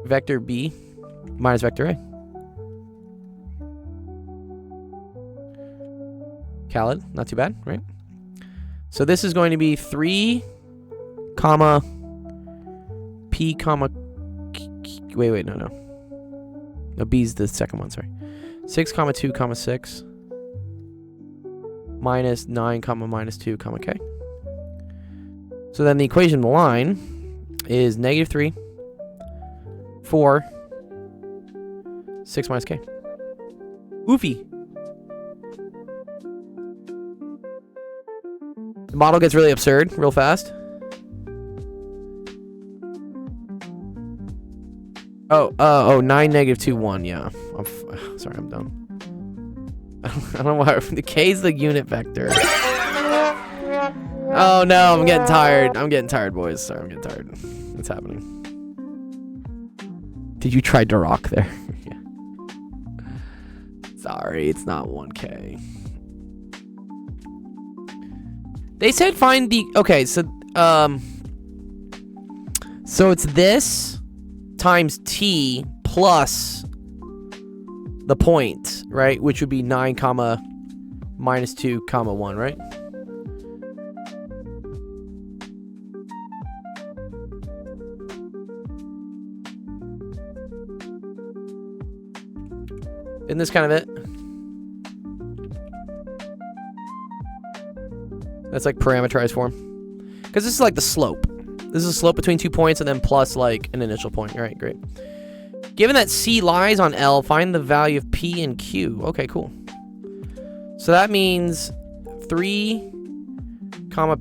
vector B minus vector A. Khaled, not too bad, right? So this is going to be 3, comma, P, comma, wait, no. No, B's the second one, sorry. 6, comma, 2, comma, 6, minus 9, comma, minus 2, comma, K. So then the equation of the line is -3, 4, 6 minus k. Oofy. The model gets really absurd real fast. Oh, 9, -2, 1. Yeah. Sorry, I'm dumb. I don't know why. The k is the unit vector. Oh no, I'm getting tired. I'm getting tired, boys. Sorry, I'm getting tired. What's happening? Did you try Dirac there? Yeah. Sorry, it's not 1k. They said find the... Okay, so it's this times t plus the point, right? Which would be 9, -2, 1, right? Isn't this kind of it? That's like parameterized form. Because this is like the slope. This is a slope between 2 points and then plus like an initial point. All right, great. Given that C lies on L, find the value of P and Q. Okay, cool. So that means 3,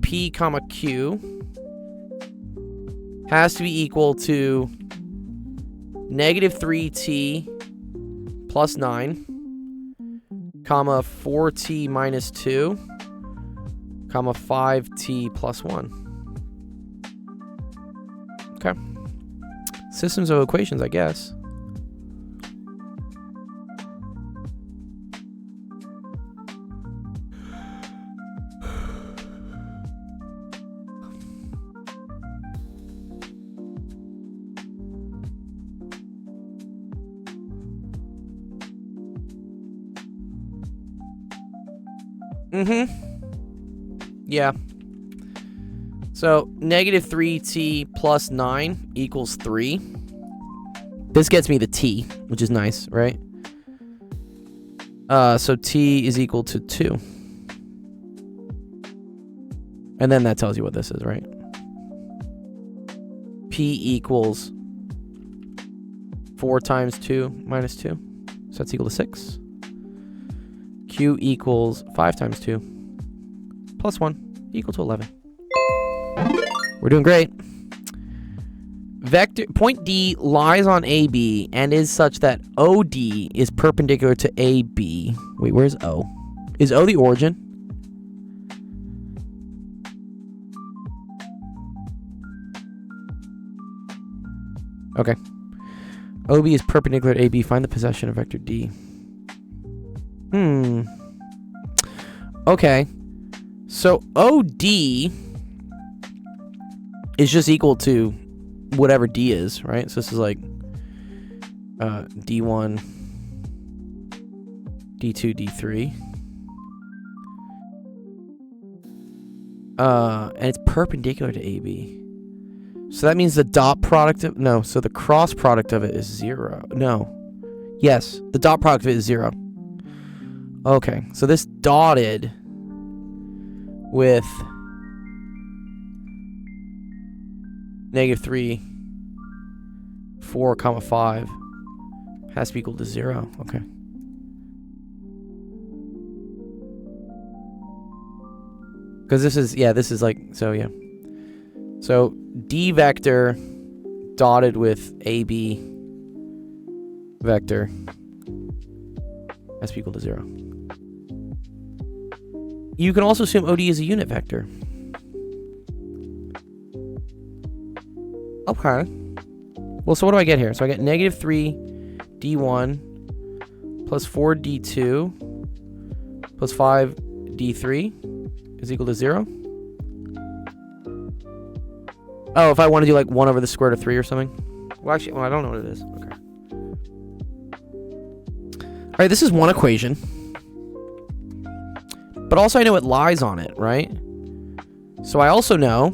P, Q has to be equal to -3t plus 9, 4t minus 2, 5t plus 1. Okay. Systems of equations, I guess. Yeah. So, -3t plus 9 equals 3. This gets me the t, which is nice, right? So t is equal to 2. And then that tells you what this is, right? P equals 4 times 2 minus 2. So that's equal to 6. Q equals 5 times 2 plus 1 equal to 11. We're doing great. Vector point D lies on AB and is such that OD is perpendicular to AB. Wait, where's O? Is O the origin? Okay. OB is perpendicular to AB. Find the possession of vector D. Okay. So OD is just equal to whatever D is, right? So this is like D1, D2, D3. And it's perpendicular to AB. So that means the dot product of... No, so the cross product of it is 0. No. Yes, the dot product of it is 0. Okay, so this dotted with -3, 4, 5 has to be equal to 0. Okay. Because this is, yeah, this is like, so yeah. So D vector dotted with AB vector has to be equal to 0. You can also assume OD is a unit vector. Okay. Well, so what do I get here? So I get -3 D1 plus 4 D2 plus 5 D3 is equal to 0. Oh, if I want to do like 1 over the square root of 3 or something. Well, actually, I don't know what it is. Okay. All right, this is one equation. But also I know it lies on it, right? So I also know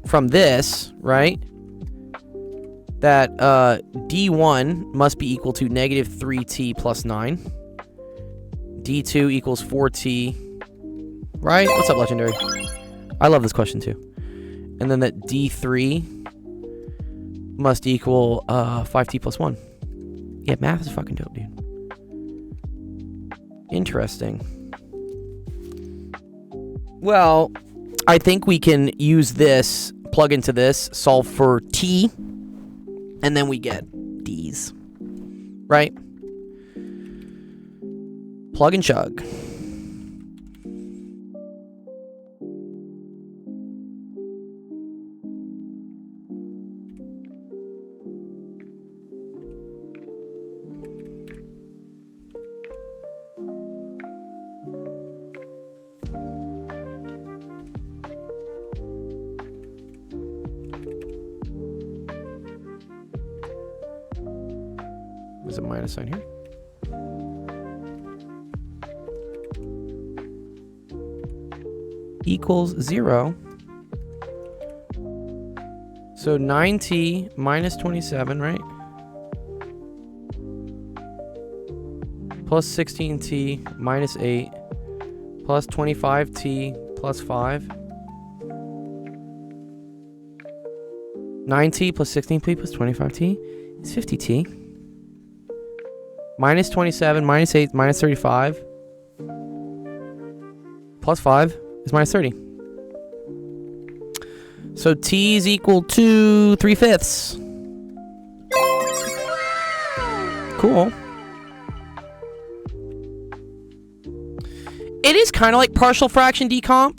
from this, right, that D1 must be equal to -3t plus 9. D2 equals 4t. Right? What's up, Legendary? I love this question too. And then that D3 must equal 5t plus 1. Yeah, math is fucking dope, dude. Interesting. Well, I think we can use this, plug into this, solve for t, and then we get d's. Right? Plug and chug. There's a minus sign here. Equals 0. So 9t minus 27, right? Plus 16t minus 8 plus 25t plus 5. 9t plus 16t plus 25t is 50t. Minus 27, minus 8, minus 35. Plus 5 is minus 30. So t is equal to 3/5. Cool. It is kind of like partial fraction decomp,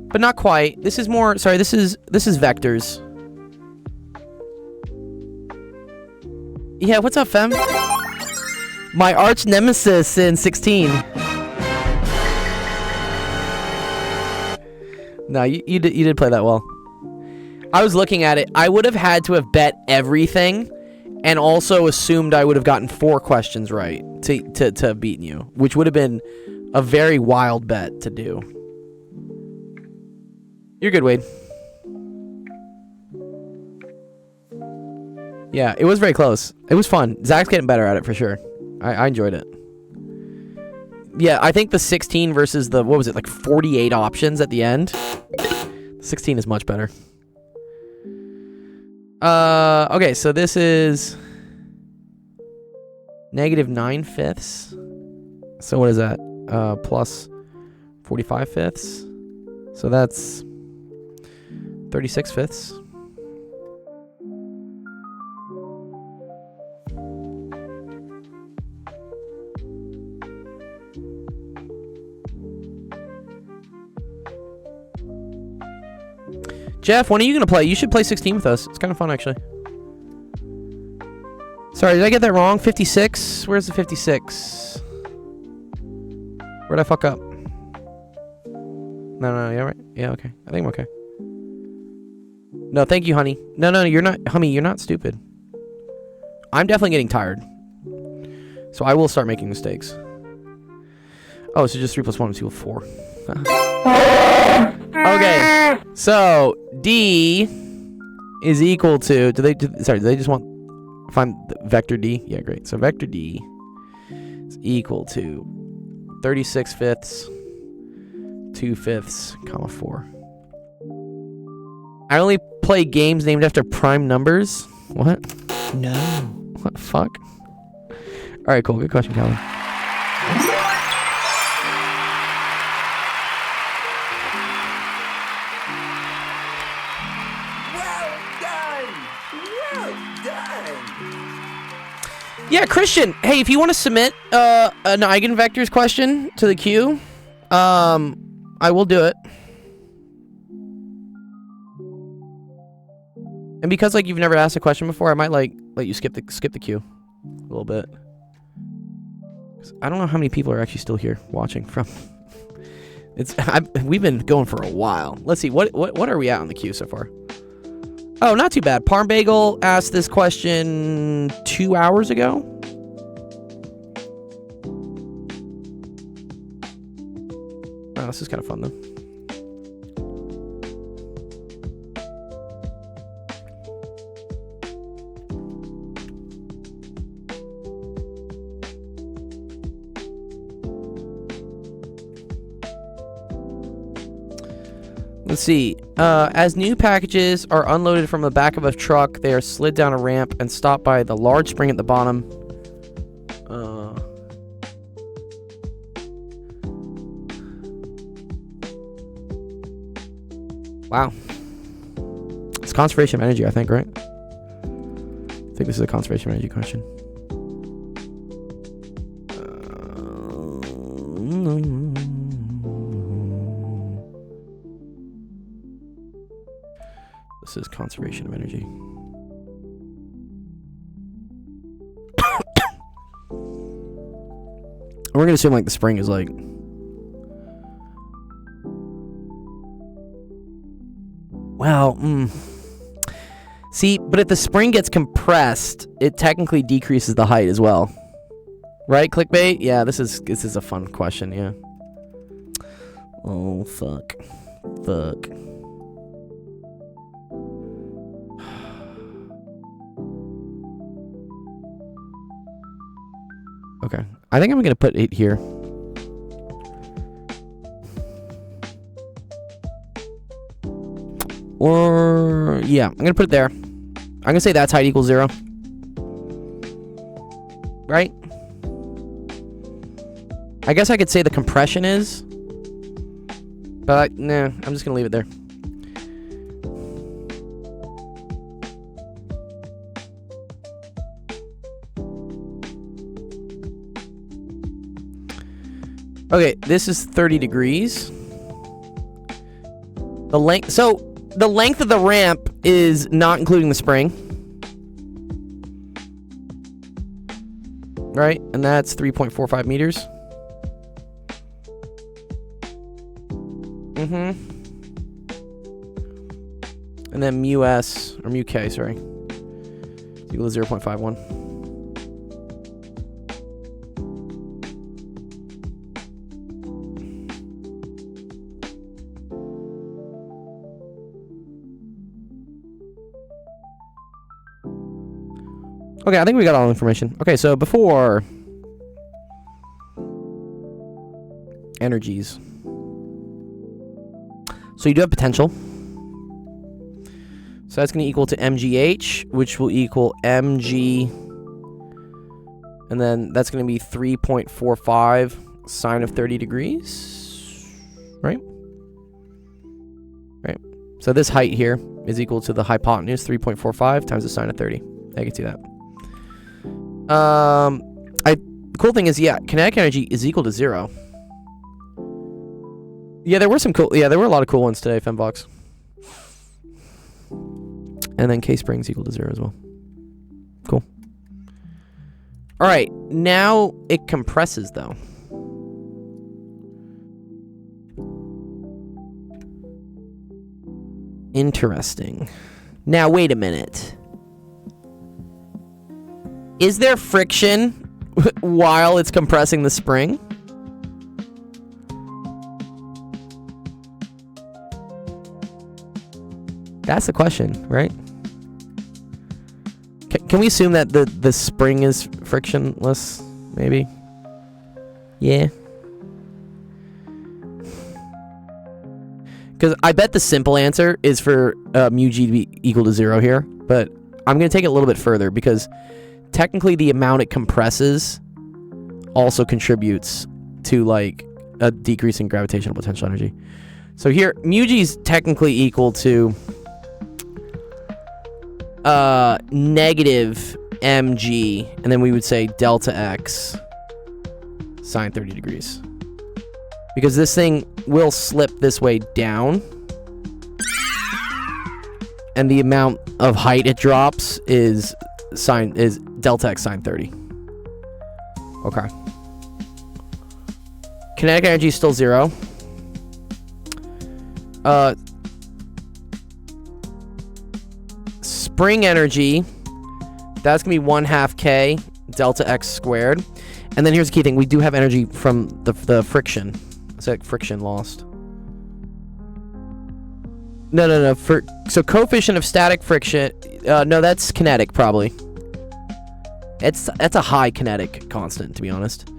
but not quite. This is more, sorry, this is vectors. Yeah, what's up, fam? My arch nemesis in 16. No, you did play that well. I was looking at it. I would have had to have bet everything, and also assumed I would have gotten 4 questions right to have beaten you, which would have been a very wild bet to do. You're good, Wade. Yeah, it was very close. It was fun. Zach's getting better at it for sure. I enjoyed it. Yeah, I think the 16 versus the, what was it, like 48 options at the end? 16 is much better. Okay, so this is negative 9/5. So what is that? Plus 45/5. So that's 36/5. Jeff, when are you going to play? You should play 16 with us. It's kind of fun, actually. Sorry, did I get that wrong? 56? Where's the 56? Where'd I fuck up? No, yeah, right? Yeah, okay. I think I'm okay. No, thank you, honey. No, you're not, honey, you're not stupid. I'm definitely getting tired. So I will start making mistakes. Oh, so just 3 plus 1 is equal to 4. Okay, so D is equal to, do they just want, find the vector D? Yeah, great. So vector D is equal to 36/5, 2/5, comma 4. I only play games named after prime numbers. What? No. What the fuck? All right, cool. Good question, Calvin. Yeah, Christian. Hey, if you want to submit an eigenvectors question to the queue, I will do it. And because like you've never asked a question before, I might like let you skip the queue a little bit. 'Cause I don't know how many people are actually still here watching from. We've been going for a while. Let's see what are we at on the queue so far. Oh, not too bad. Parm Bagel asked this question 2 hours ago. Oh, this is kind of fun, though. Let's see. As new packages are unloaded from the back of a truck, they are slid down a ramp and stopped by the large spring at the bottom. Wow. It's conservation of energy, I think, right? I think this is a conservation of energy question. This is conservation of energy. We're gonna assume like the spring is like see, but if the spring gets compressed, it technically decreases the height as well. Right, clickbait? Yeah, this is a fun question, yeah. Oh, fuck. Fuck. Okay. I think I'm going to put it here. Or, yeah, I'm going to put it there. I'm going to say that's height equals 0. Right? I guess I could say the compression is. But, nah, I'm just going to leave it there. Okay, this is 30 degrees. The length of the ramp is not including the spring. Right? And that's 3.45 meters. And then mu s, or mu k, sorry, is equal to 0.51. Okay, I think we got all the information. Okay, so before energies. So you do have potential. So that's going to equal to mgh, which will equal mg. And then that's going to be 3.45 sine of 30 degrees. Right? Right. So this height here is equal to the hypotenuse, 3.45 times the sine of 30. I can see that. The cool thing is, yeah, kinetic energy is equal to 0. Yeah, there were a lot of cool ones today, Fembox. And then K-Spring's equal to 0 as well. Cool. Alright, now it compresses, though. Interesting. Now, wait a minute. Is there friction while it's compressing the spring? That's the question, right? Can we assume that the spring is frictionless, maybe? Yeah. Because I bet the simple answer is for mu g to be equal to 0 here, but I'm going to take it a little bit further because technically the amount it compresses also contributes to like a decrease in gravitational potential energy. So here, mu g is technically equal to negative mg, and then we would say delta x sine 30 degrees. Because this thing will slip this way down, and the amount of height it drops is delta x sine 30. Okay. Kinetic energy is still 0. Spring energy, that's gonna be 1/2 k delta x squared. And then here's the key thing: we do have energy from the friction. It's like friction lost. No. So coefficient of static friction. No, that's kinetic probably. That's a high kinetic constant, to be honest.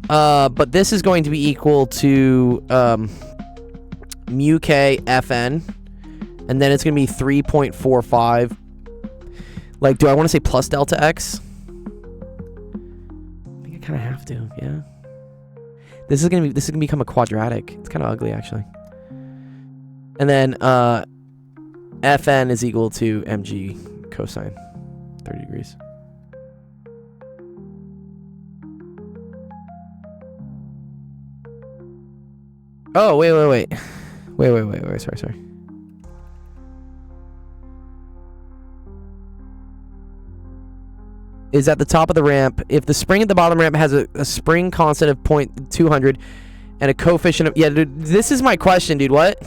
But this is going to be equal to mu k Fn, and then it's going to be 3.45. Like, do I want to say plus delta x? I think I kind of have to, yeah. This is gonna become a quadratic. It's kind of ugly, actually. And then Fn is equal to mg cosine 30 degrees. Oh, wait. Sorry. Is at the top of the ramp. If the spring at the bottom ramp has a spring constant of 0.200 and a coefficient of... Yeah, dude, this is my question, dude. What?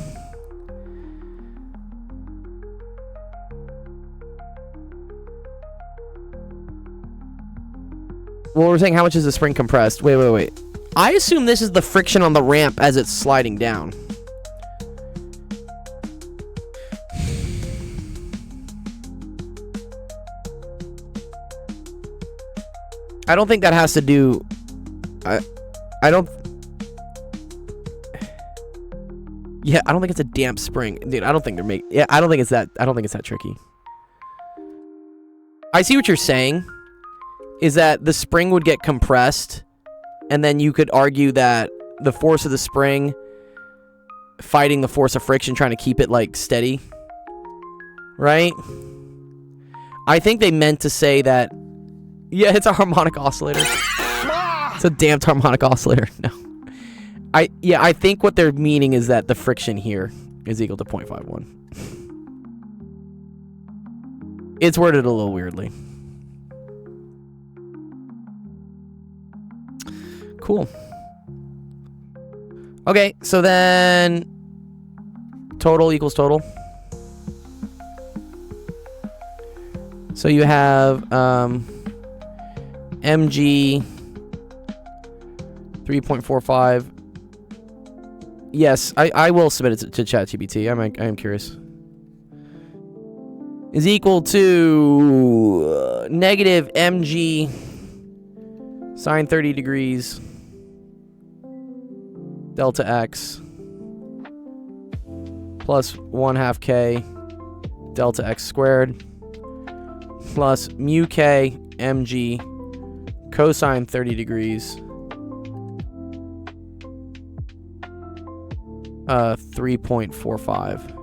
Well, we're saying how much is the spring compressed? Wait. I assume this is the friction on the ramp as it's sliding down. I don't think that has to do... I don't... Yeah, I don't think it's a damp spring. Dude, I don't think they're making... Yeah, I don't think it's that tricky. I see what you're saying. Is that the spring would get compressed, and then you could argue that the force of the spring fighting the force of friction, trying to keep it, like, steady. Right? I think they meant to say that... Yeah, it's a harmonic oscillator. It's a damped harmonic oscillator. No. I think what they're meaning is that the friction here is equal to 0.51. It's worded a little weirdly. Cool. Okay, so then total equals total. So you have mg 3.45. Yes, I will submit it to ChatGPT. I am curious. Is equal to negative mg sine 30 degrees delta x plus 1/2 k delta x squared plus mu k mg cosine 30 degrees 3.45.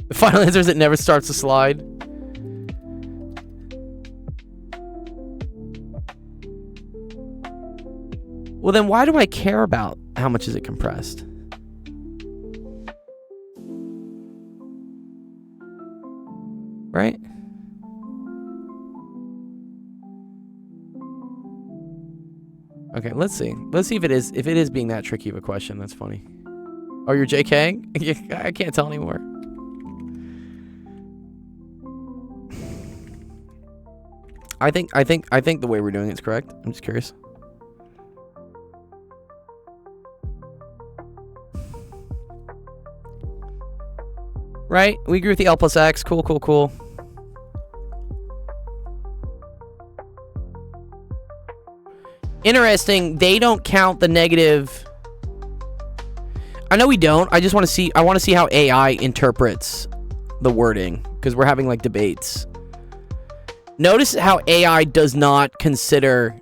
The final answer is it never starts to slide. Well, then why do I care about how much is it compressed? Right? Okay, let's see. Let's see if it is being that tricky of a question. That's funny. Oh, you're JKing? I can't tell anymore. I think the way we're doing it is correct. I'm just curious. Right? We agree with the L plus X. Cool. Interesting. They don't count the negative. I know we don't. I just want to see. I want to see how AI interprets the wording because we're having like debates. Notice how AI does not consider.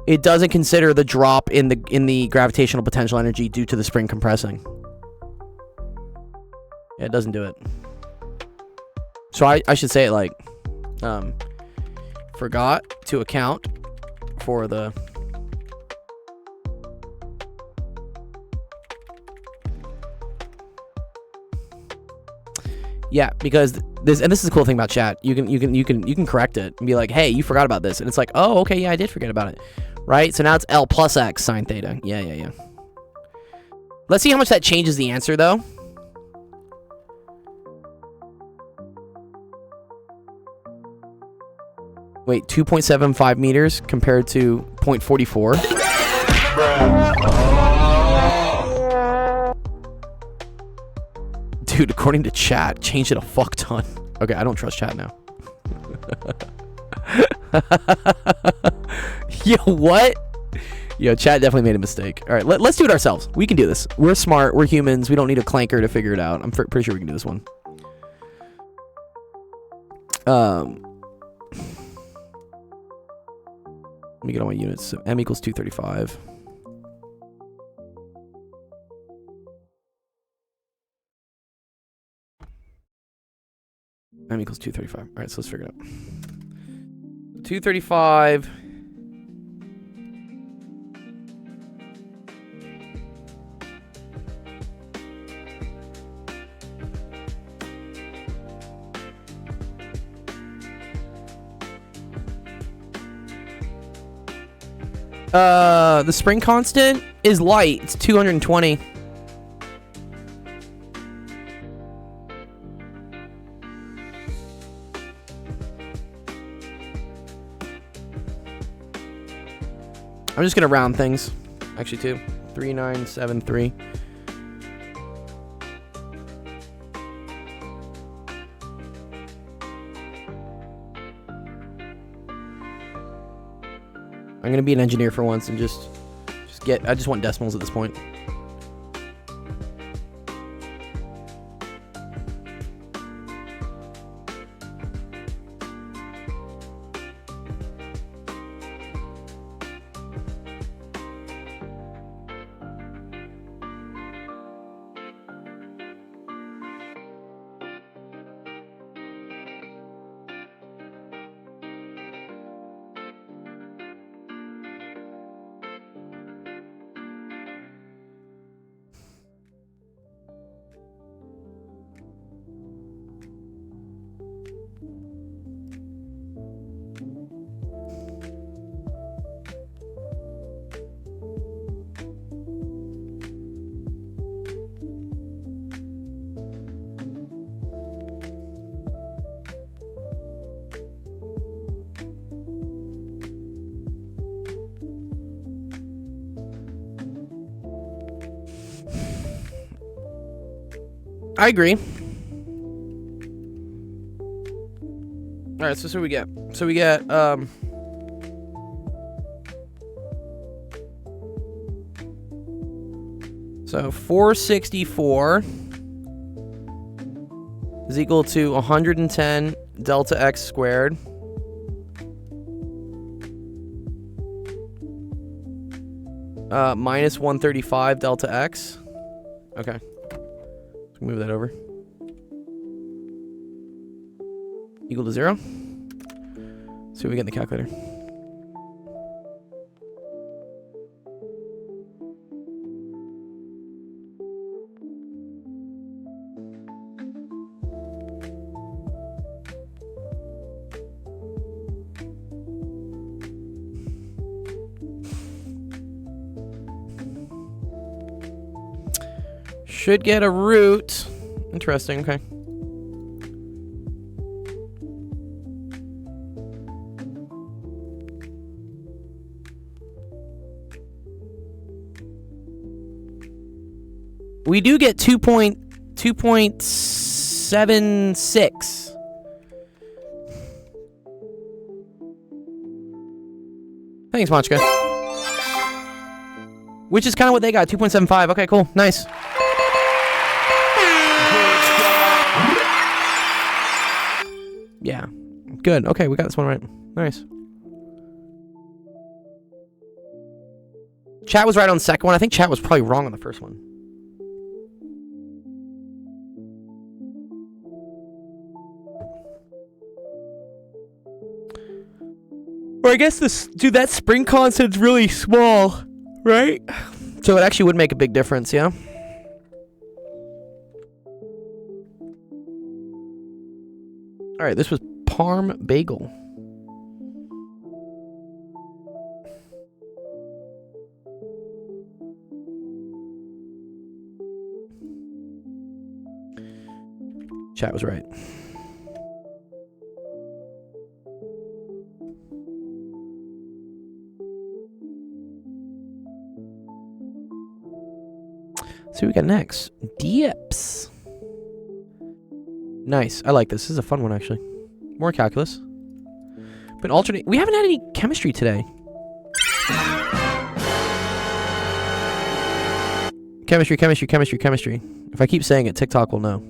It doesn't consider the drop in the gravitational potential energy due to the spring compressing. Yeah, it doesn't do it. So I should say it like, forgot to account for the. Yeah, because this is the cool thing about chat. You can correct it and be like, hey, you forgot about this, and it's like, oh, okay, yeah, I did forget about it, right? So now it's L plus X sine theta. Yeah. Let's see how much that changes the answer though. Wait, 2.75 meters compared to 0.44. Dude, according to chat, changed it a fuck ton. Okay, I don't trust chat now. Yo, what? Yo, chat definitely made a mistake. All right, let's do it ourselves. We can do this. We're smart. We're humans. We don't need a clanker to figure it out. I'm pretty sure we can do this one. Let me get all my units. So M equals 235. M equals 235. All right, so let's figure it out. 235. The spring constant is light. It's 220. I'm just gonna round things. Actually, 3973. I'm gonna be an engineer for once and just get. I just want decimals at this point. I agree. All right, so what we get? So we get so 464 is equal to 110 delta x squared minus 135 delta x. Okay. Move that over. Equal to 0. See what we get in the calculator. Should get a root. Interesting, okay. We do get 2.76. Thanks, Machka. Which is kind of what they got, 2.75. Okay, cool. Nice. Yeah. Good. Okay, we got this one right. Nice. Chat was right on the second one. I think chat was probably wrong on the first one. Or I guess this, dude, that spring constant's really small, right? So it actually would make a big difference, yeah? All right, this was Parm Bagel. Chat was right. See what we got next. Dips. Nice. I like this. This is a fun one, actually. More calculus. But alternate. We haven't had any chemistry today. Chemistry, chemistry, chemistry, chemistry. If I keep saying it, TikTok will know.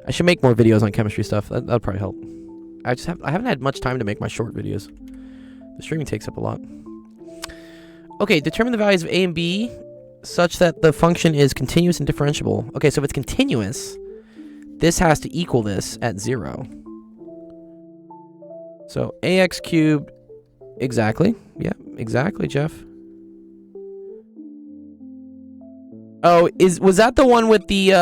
I should make more videos on chemistry stuff. That'll probably help. I haven't had much time to make my short videos. The streaming takes up a lot. Okay, determine the values of a and b such that the function is continuous and differentiable. Okay, so if it's continuous, this has to equal this at 0. So ax cubed, exactly. Yeah, exactly, Jeff. Oh, was that the one with the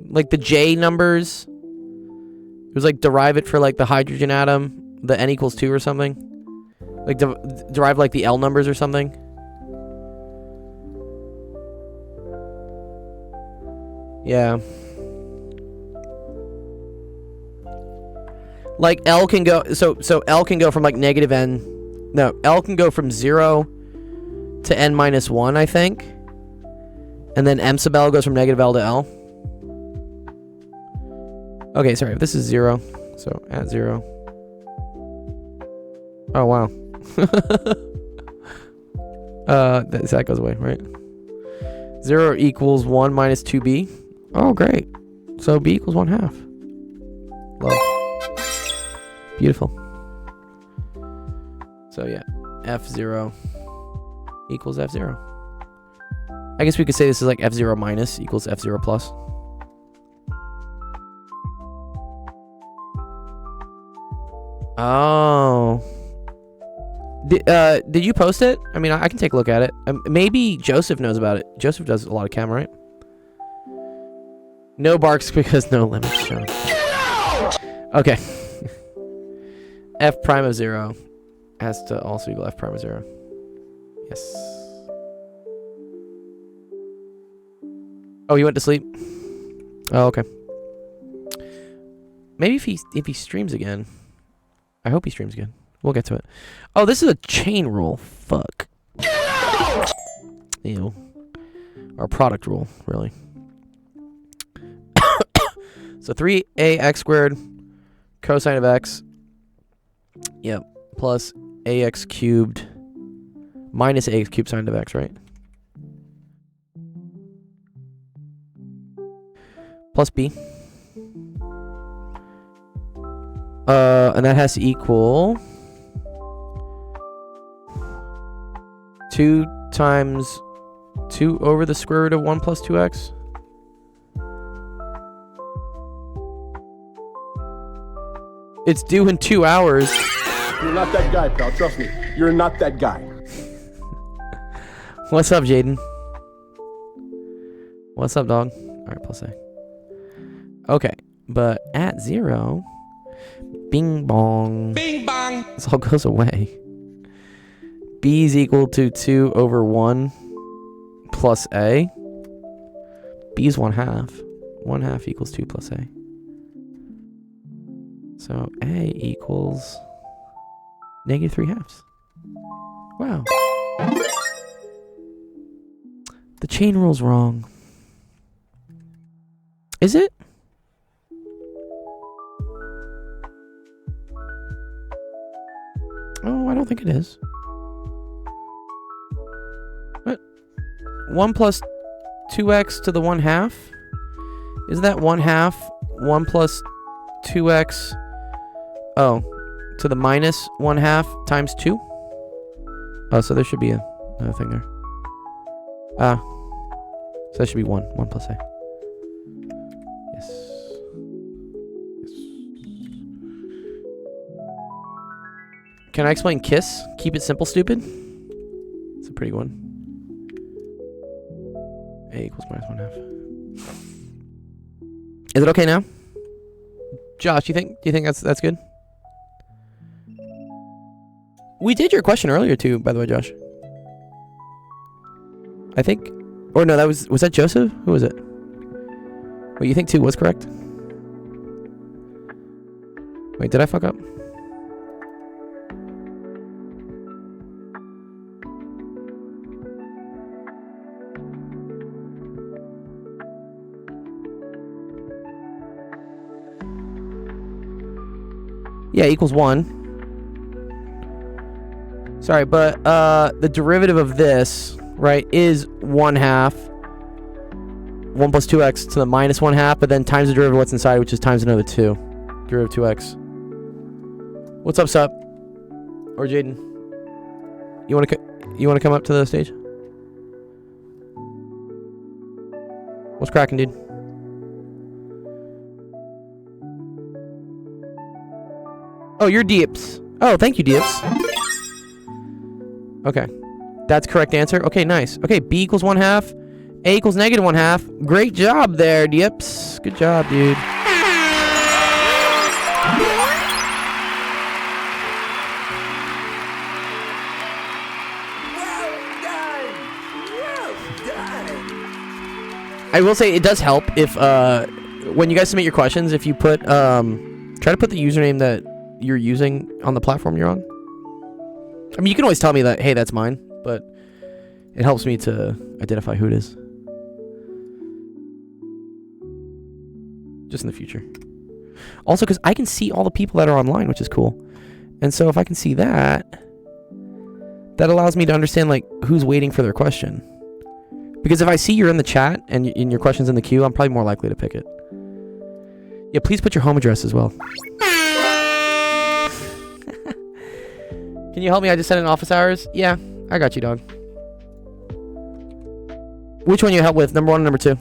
like the J numbers? It was like derive it for like the hydrogen atom, the n equals 2 or something. Like derive like the L numbers or something. Yeah. Like L can go so L can go from like negative n. No, L can go from 0 to n minus 1, I think. And then m sub L goes from negative L to L. Okay, sorry, this is 0. So at 0. Oh wow. That goes away, right? 0 equals 1 minus 2b. Oh, great. So b equals 1/2. Love. Beautiful. So yeah, f0 equals f0. I guess we could say this is like f0 minus equals f0 plus. Oh. Did you post it? I mean, I can take a look at it. Maybe Joseph knows about it. Joseph does a lot of chem, right? No barks because no limits shown. Okay. F prime of 0 has to also equal f prime of 0. Yes. Oh, he went to sleep? Oh, okay. Maybe if he streams again. I hope he streams again. We'll get to it. Oh, this is a chain rule. Fuck. Ew. Or product rule, really. So 3ax squared cosine of x. Yep. Plus ax cubed minus ax cubed sine of x, right? Plus b. And that has to equal 2 times 2 over the square root of 1 plus 2x. It's due in 2 hours. You're not that guy, pal. Trust me. You're not that guy. What's up, Jaden? What's up, dog? Alright, plus a. Okay, but at 0, bing bong. Bing bong. This all goes away. B is equal to 2 over 1 plus a. B is 1/2. 1/2 equals 2 plus a. So a equals negative 3/2. Wow. The chain rule's wrong. Is it? Oh, I don't think it is. What? 1 plus 2x to the 1/2? Isn't that 1/2? 1 plus 2x. Oh, to the minus 1/2 times 2? Oh, so there should be another thing there. So that should be 1. 1 plus a. Yes. Can I explain KISS? Keep it simple, stupid? It's a pretty good one. A equals minus 1/2. Is it okay now? Josh, do you think that's good? We did your question earlier too, by the way, Josh. I think, or no, was that Joseph? Who was it? Wait, you think 2 was correct? Wait, did I fuck up? Yeah, equals 1. Sorry, but the derivative of this, right, is 1/2. 1 plus 2x to the minus 1/2, but then times the derivative of what's inside, which is times another 2. Derivative of 2x. What's up, Sup? Or Jaden? You want to come up to the stage? What's cracking, dude? Oh, you're Deeps. Oh, thank you, Deeps. Okay. That's correct answer. Okay, nice. Okay, B equals 1/2. A equals negative 1/2. Great job there, Deeps. Good job, dude. I will say it does help if when you guys submit your questions, if you put try to put the username that you're using on the platform you're on. I mean, you can always tell me that, hey, that's mine, but it helps me to identify who it is. Just in the future. Also, because I can see all the people that are online, which is cool. And so if I can see that, that allows me to understand, like, who's waiting for their question. Because if I see you're in the chat and your question's in the queue, I'm probably more likely to pick it. Yeah, please put your home address as well. Can you help me? I just sent in office hours. Yeah, I got you, dog. Which one you help with? Number 1 or number 2?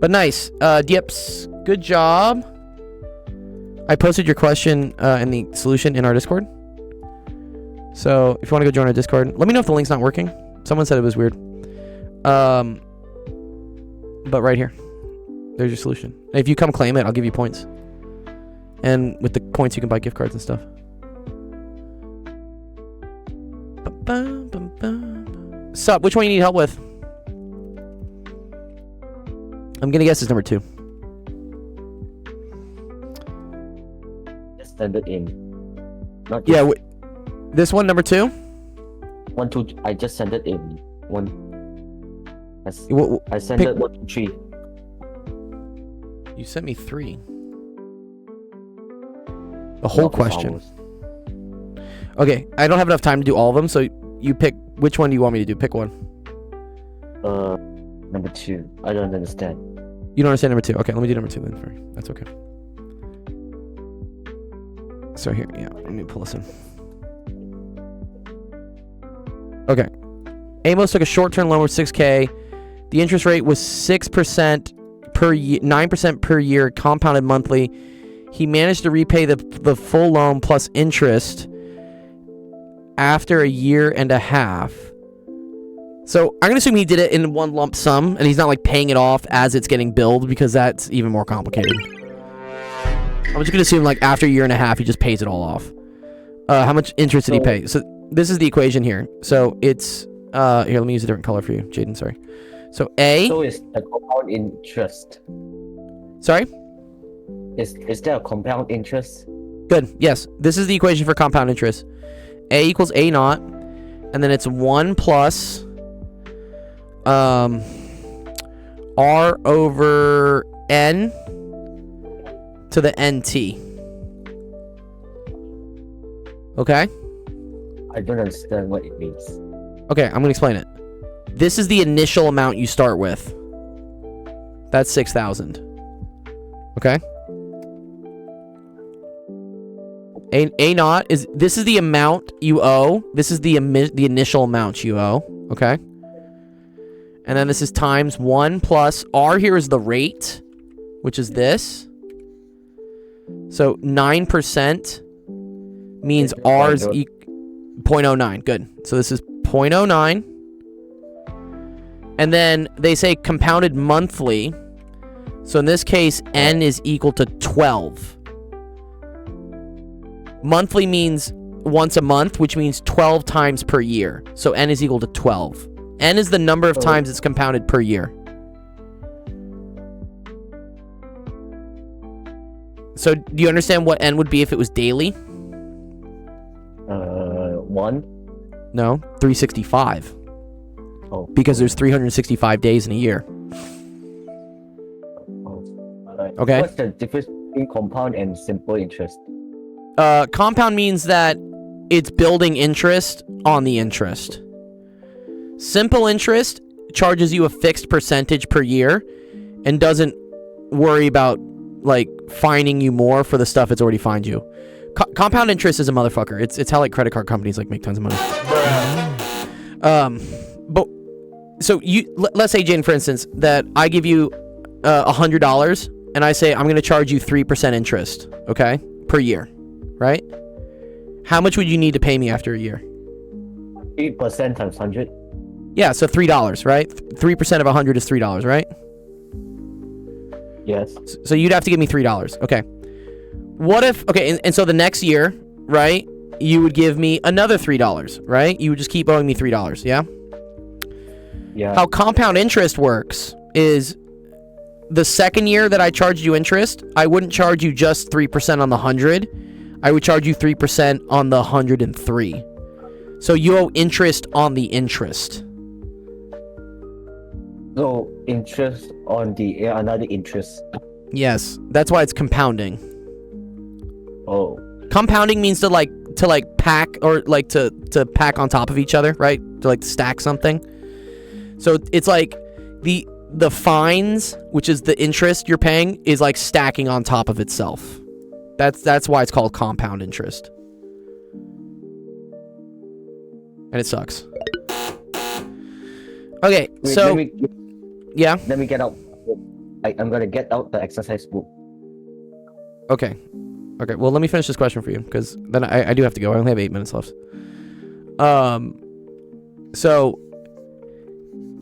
But nice. Dips, good job. I posted your question and the solution in our Discord. So if you want to go join our Discord, let me know if the link's not working. Someone said it was weird. But right here. There's your solution. And if you come claim it, I'll give you points. And with the points, you can buy gift cards and stuff. Sup, which one you need help with? I'm gonna guess it's number 2. Just send it in. Not just Yeah, this one, number 2? 1, 2. I just sent it in. 1. I sent pick- it 1, 2, 3. You sent me 3. The whole question. Okay, I don't have enough time to do all of them, so you pick. Which one do you want me to do? Pick one. Number 2. I don't understand. You don't understand number 2. Okay, let me do number 2 then. Sorry. That's okay. So here, yeah, let me pull this in. Okay. Amos took a short-term loan worth $6K. The interest rate was 6% per year, 9% per year, compounded monthly. He managed to repay the full loan plus interest after a year and a half. So I'm gonna assume he did it in one lump sum, and he's not like paying it off as it's getting billed, because that's even more complicated. I'm just gonna assume like after a year and a half, he just pays it all off. How much interest did he pay? So this is the equation here. So it's here. Let me use a different color for you, Jaden. Sorry. So A. So is the compound interest? Sorry. Is there a compound interest? Good. Yes. This is the equation for compound interest. A equals A naught, and then it's 1 plus R over N to the NT. Okay? I don't understand what it means. Okay, I'm gonna explain it. This is the initial amount you start with. That's 6,000. Okay? A naught is, this is the amount you owe. This is the initial amount you owe. Okay? And then this is times 1 plus R here is the rate, which is this. So 9% means R is 0.09. Good. So this is 0.09. And then they say compounded monthly. So in this case, N is equal to 12. Monthly means once a month, which means 12 times per year. So N is equal to 12. N is the number of times it's compounded per year. So do you understand what N would be if it was daily? 1. No, 365. because there's 365 days in a year. Alright. Okay. What's the difference between compound and simple interest? Compound means that it's building interest on the interest. Simple interest charges you a fixed percentage per year and doesn't worry about like fining you more for the stuff it's already fined you. Compound interest is a motherfucker. It's how like credit card companies like make tons of money. But so let's say, Jane, for instance, that I give you $100 and I say I'm going to charge you 3% interest, okay, per year, right? How much would you need to pay me after a year? 8% times 100. Yeah, so $3, right? 3% of 100 is $3, right? Yes. So you'd have to give me $3. Okay. What if, okay, and so the next year, right, you would give me another $3, right? You would just keep owing me $3, yeah? Yeah. How compound interest works is the second year that I charged you interest, I wouldn't charge you just 3% on the 100. I would charge you 3% on the 103. So you owe interest on the interest. So interest on the another interest. Yes, that's why it's compounding. Oh. Compounding means to pack or like to pack on top of each other, right? To like stack something. So it's like the fines, which is the interest you're paying, is like stacking on top of itself. That's why it's called compound interest. And it sucks. Okay, Wait, so yeah. Let me get out. I'm gonna get out the exercise book. Okay. Well, let me finish this question for you, because then I do have to go. I only have 8 minutes left. So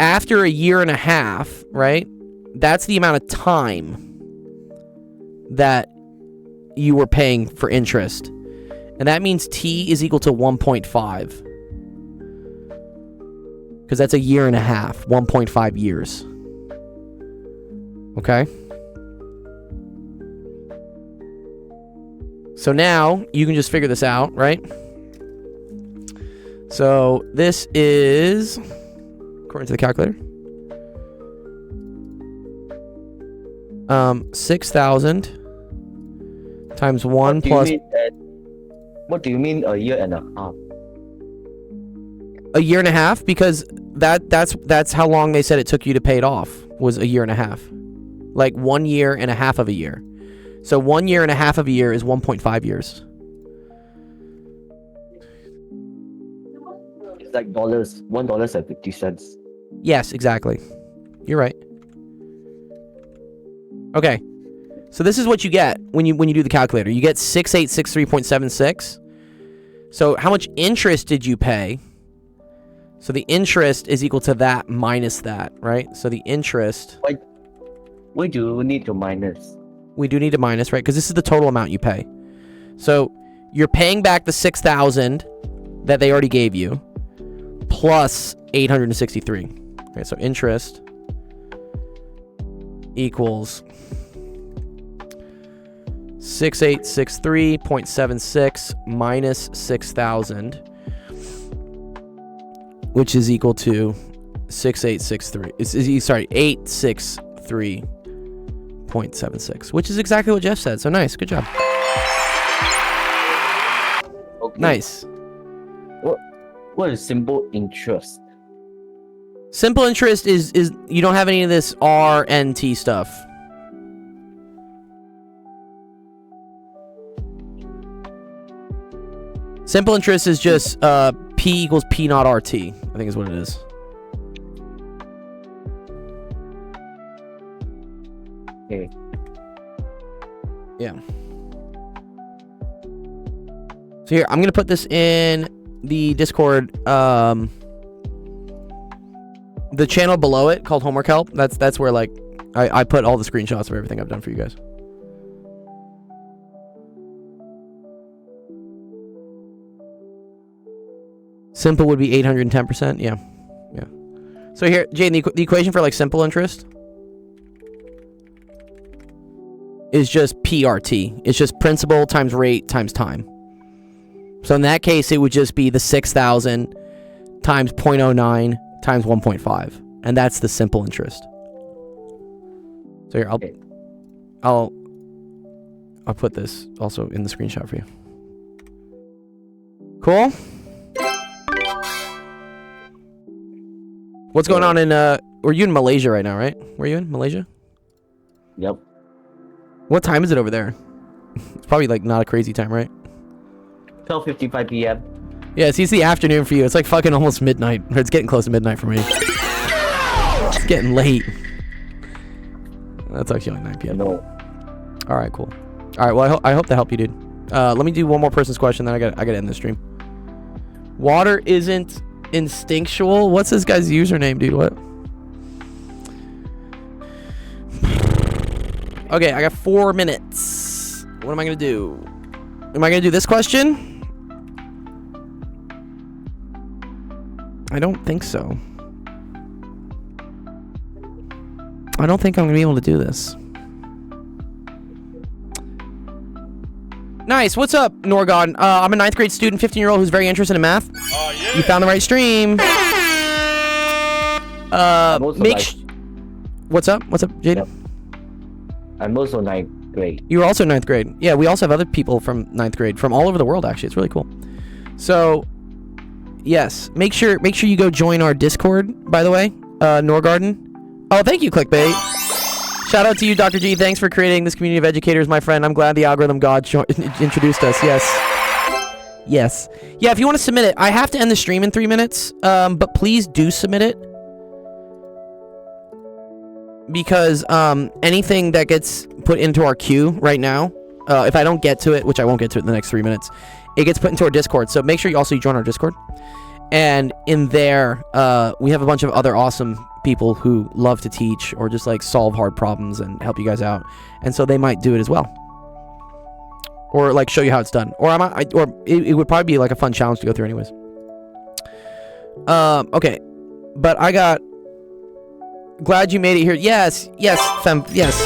after a year and a half, right? That's the amount of time that you were paying for interest. And that means T is equal to 1.5. Because that's a year and a half. 1.5 years. Okay? So now, you can just figure this out, right? So, this is, according to the calculator, 6,000 times 1 plus... What do you mean a year and a half? A year and a half, because that's how long they said it took you to pay it off, was a year and a half. Like 1 year and a half of a year. So 1 year and a half of a year is 1.5 years. It's like $1.50. Yes, exactly. You're right. Okay. So this is what you get when you do the calculator. You get 6863.76. So how much interest did you pay? So the interest is equal to that minus that, right? So the interest... Why do we need to minus? We do need to minus, right? Because this is the total amount you pay. So you're paying back the 6,000 that they already gave you, plus 863. Okay, so interest equals 6863.76 minus 6,000, which is equal to 863.76, which is exactly what Jeff said. So nice, good job. Okay. Nice. What is simple interest? Simple interest is you don't have any of this RNT stuff. Simple interest is just P equals P not RT, I think is what it is. Okay. Yeah. So here, I'm going to put this in the Discord, the channel below it called Homework Help. That's where like I put all the screenshots of everything I've done for you guys. Simple would be 810%. Yeah. So here, Jane, the equation for like simple interest is just PRT. It's just principal times rate times time. So in that case, it would just be the 6,000 times 0.09 times 1.5, and that's the simple interest. So here, I'll put this also in the screenshot for you. Cool. What's going on in were you in Malaysia right now, right? Were you in Malaysia? Yep. What time is it over there? It's probably like not a crazy time, right? 12:55 p.m. Yeah, it's the afternoon for you. It's like fucking almost midnight. Or it's getting close to midnight for me. It's getting late. That's actually only 9 p.m. No. All right, cool. All right, well, I hope that helped you, dude. Let me do one more person's question, then I gotta end the stream. Water isn't instinctual. What's this guy's username, dude? What? Okay, I got 4 minutes. What am I gonna do? Am I gonna do this question? I don't think so. I don't think I'm gonna be able to do this. Nice. What's up, Norgon? I'm a 9th grade student, 15-year-old who's very interested in math. Oh, yeah. You found the right stream. What's up? What's up, Jaden? Yep. I'm also 9th grade. You were also 9th grade. Yeah, we also have other people from 9th grade from all over the world, actually. It's really cool. So, yes, make sure you go join our Discord, by the way, Norgarden. Oh, thank you, Clickbait. Shout out to you, Dr. G. Thanks for creating this community of educators, my friend. I'm glad the algorithm god introduced us. Yes. Yes. Yeah, if you want to submit it, I have to end the stream in 3 minutes, but please do submit it. Because anything that gets put into our queue right now, if I don't get to it, which I won't get to it in the next 3 minutes, it gets put into our Discord. So make sure you also join our Discord. And in there, we have a bunch of other awesome people who love to teach or just like solve hard problems and help you guys out. And so they might do it as well. Or like show you how it's done. Or it would probably be like a fun challenge to go through anyways. Okay. But I got... Glad you made it here. Yes, fem, yes.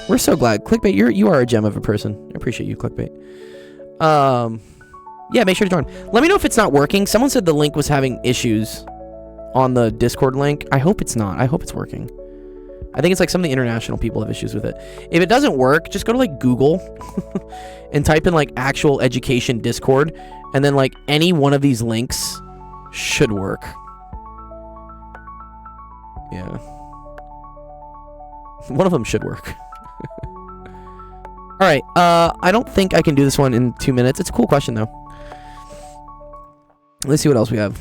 We're so glad. Clickbait, you are a gem of a person. I appreciate you, Clickbait. Yeah, make sure to join. Let me know if it's not working. Someone said the link was having issues on the Discord link. I hope it's not. I hope it's working. I think it's like some of the international people have issues with it. If it doesn't work, just go to like Google and type in like actual education Discord, and then like any one of these links should work. Yeah. One of them should work. Alright, I don't think I can do this one in 2 minutes. It's a cool question, though. Let's see what else we have.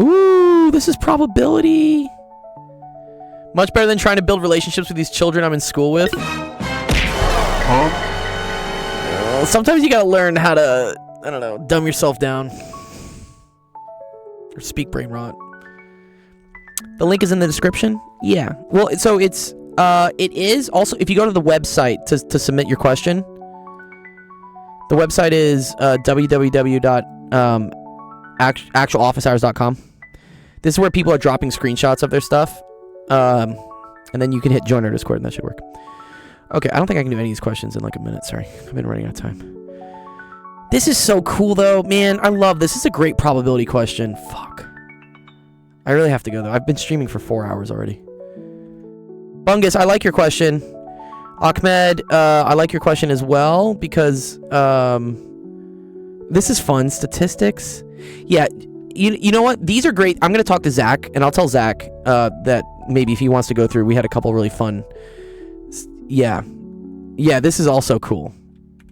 Ooh, this is probability. Much better than trying to build relationships with these children I'm in school with. Sometimes you gotta learn how to, I don't know, dumb yourself down. Or speak brain rot. The link is in the description. Yeah. Well, so it is also, if you go to the website to submit your question, the website is www.actualofficehours.com. This is where people are dropping screenshots of their stuff. And then you can hit join our Discord and that should work. Okay, I don't think I can do any of these questions in like a minute. Sorry, I've been running out of time. This is so cool though, man. I love this. This is a great probability question. Fuck. I really have to go though. I've been streaming for 4 hours already. Bungus, I like your question. Ahmed, I like your question as well because this is fun. Statistics. Yeah, you know what? These are great. I'm going to talk to Zach, and I'll tell Zach that maybe if he wants to go through, we had a couple really fun. Yeah. Yeah, this is also cool.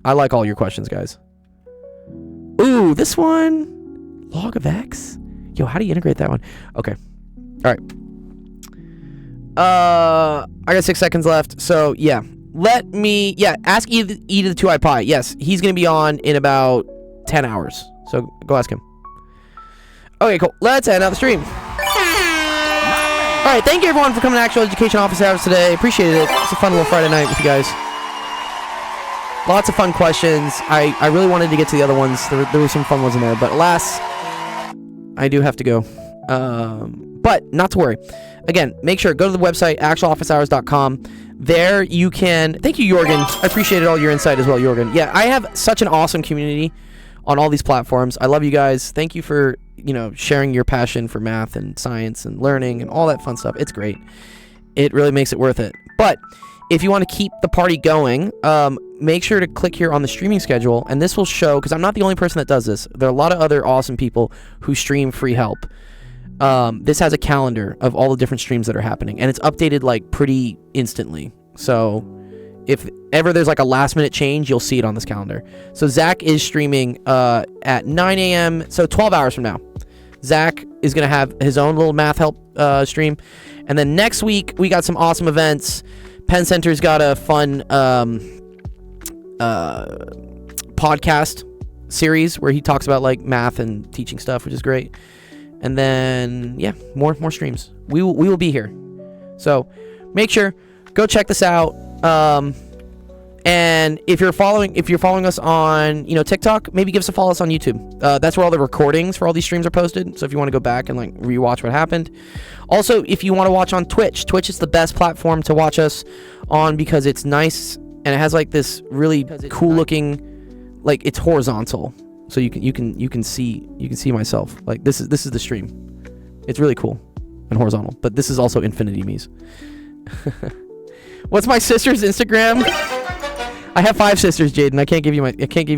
I like all your questions, guys. Ooh, this one. Log of X? Yo, how do you integrate that one? Okay. All right. I got 6 seconds left. So, yeah. Ask E to the 2i Pi. Yes, he's going to be on in about 10 hours. So, go ask him. Okay, cool. Let's end out the stream. Alright, thank you everyone for coming to Actual Education Office Hours today. Appreciated it. It's a fun little Friday night with you guys. Lots of fun questions. I really wanted to get to the other ones. There were some fun ones in there, but alas, I do have to go. But not to worry. Again, make sure, go to the website, actualofficehours.com. There you can... Thank you, Jorgen. I appreciated all your insight as well, Jorgen. Yeah, I have such an awesome community on all these platforms. I love you guys. Thank you for you know, sharing your passion for math and science and learning and all that fun stuff. It's great. It really makes it worth it. But if you want to keep the party going, make sure to click here on the streaming schedule, and this will show, because I'm not the only person that does this. There are a lot of other awesome people who stream free help. This has a calendar of all the different streams that are happening, and it's updated like pretty instantly. So if ever there's like a last minute change, you'll see it on this calendar. So Zach is streaming at 9 a.m. So 12 hours from now. Zach is going to have his own little math help stream. And then next week, we got some awesome events. Penn Center's got a fun podcast series where he talks about like math and teaching stuff, which is great. And then, yeah, more streams. We will be here. So make sure, go check this out. And if you're following us on, you know, TikTok, maybe give us a follow us on YouTube. That's where all the recordings for all these streams are posted. So if you want to go back and like rewatch what happened. Also, if you want to watch on Twitch is the best platform to watch us on because it's nice and it has like this really cool looking, like it's horizontal. So you can see myself. Like this is the stream. It's really cool and horizontal. But this is also Infinity Mies. What's my sister's Instagram? I have 5 sisters, Jaden. I can't give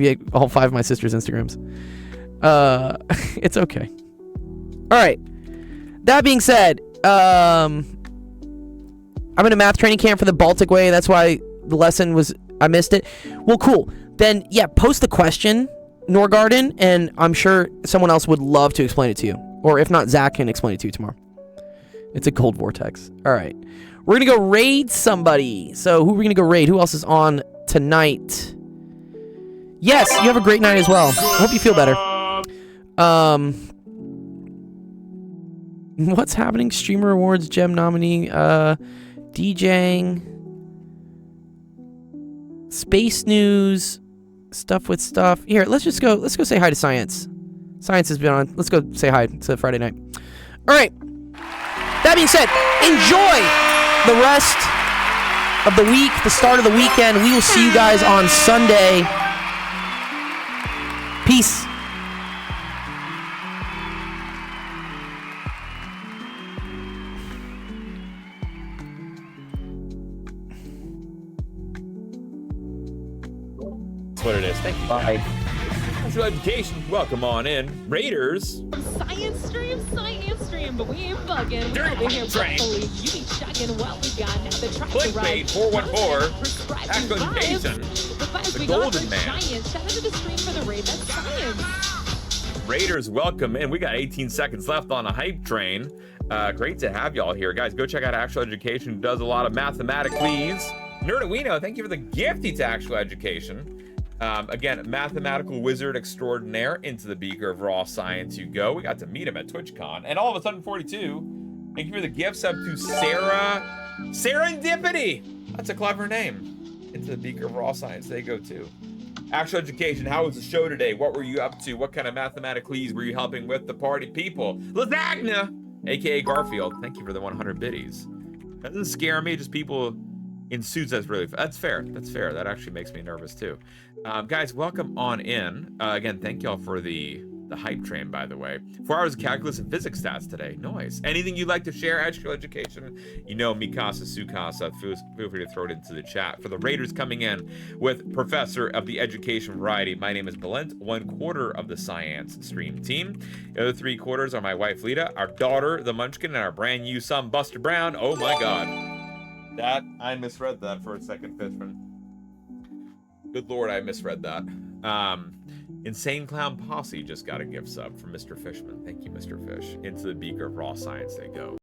you all 5 of my sister's Instagrams. It's okay. All right. That being said, I'm in a math training camp for the Baltic Way. That's why the lesson I missed it. Well, cool. Then yeah, post the question, Norgarden, and I'm sure someone else would love to explain it to you. Or if not, Zach can explain it to you tomorrow. It's a cold vortex. All right. We're going to go raid somebody. So who are we going to go raid? Who else is on tonight? Yes, you have a great night as well. I hope you feel better. What's happening? Streamer Awards, Gem nominee, DJing, space news, stuff with stuff. Here, let's go say hi to Science. Science has been on. Let's go say hi. It's a Friday night. All right. That being said, enjoy the rest of the week, the start of the weekend. We will see you guys on Sunday. Peace. That's what it is. Thank you. Bye. Natural education. Welcome on in. Raiders. Science stream, but we ain't bugging. We over here properly. You be chugging what we got now. The Clickbait 414. Natural education. The Golden Man. Science. Shout out to the stream for the raid. That's science. Raiders, welcome in. We got 18 seconds left on a hype train. Great to have y'all here. Guys, go check out Actual Education, who does a lot of mathematicallys. Nerdowino, thank you for the gifty to Actual Education. Again, mathematical wizard extraordinaire, into the beaker of raw science you go. We got to meet him at TwitchCon. And all of a sudden, 42. Thank you for the gift sub to Sarah. Serendipity. That's a clever name. Into the beaker of raw science. They go too. Actual Education, how was the show today? What were you up to? What kind of mathematicallys were you helping with the party people? Lasagna, aka Garfield. Thank you for the 100 biddies. Doesn't scare me, just people in suits. That's fair. That's fair. That actually makes me nervous too. Guys, welcome on in. Again, thank y'all for the hype train, by the way. 4 hours of calculus and physics stats today. Nice. Anything you'd like to share, Actual Education? You know, Mikasa, Sukasa, feel free to throw it into the chat. For the Raiders coming in with Professor of the Education Variety, my name is Belent, 1/4 of the Science Stream team. The other 3/4 are my wife, Lita, our daughter, the Munchkin, and our brand new son, Buster Brown. Oh my God. That, I misread that for a second, Fishman. Good Lord, I misread that. Insane Clown Posse just got a gift sub from Mr. Fishman. Thank you, Mr. Fish. Into the beaker of raw science they go.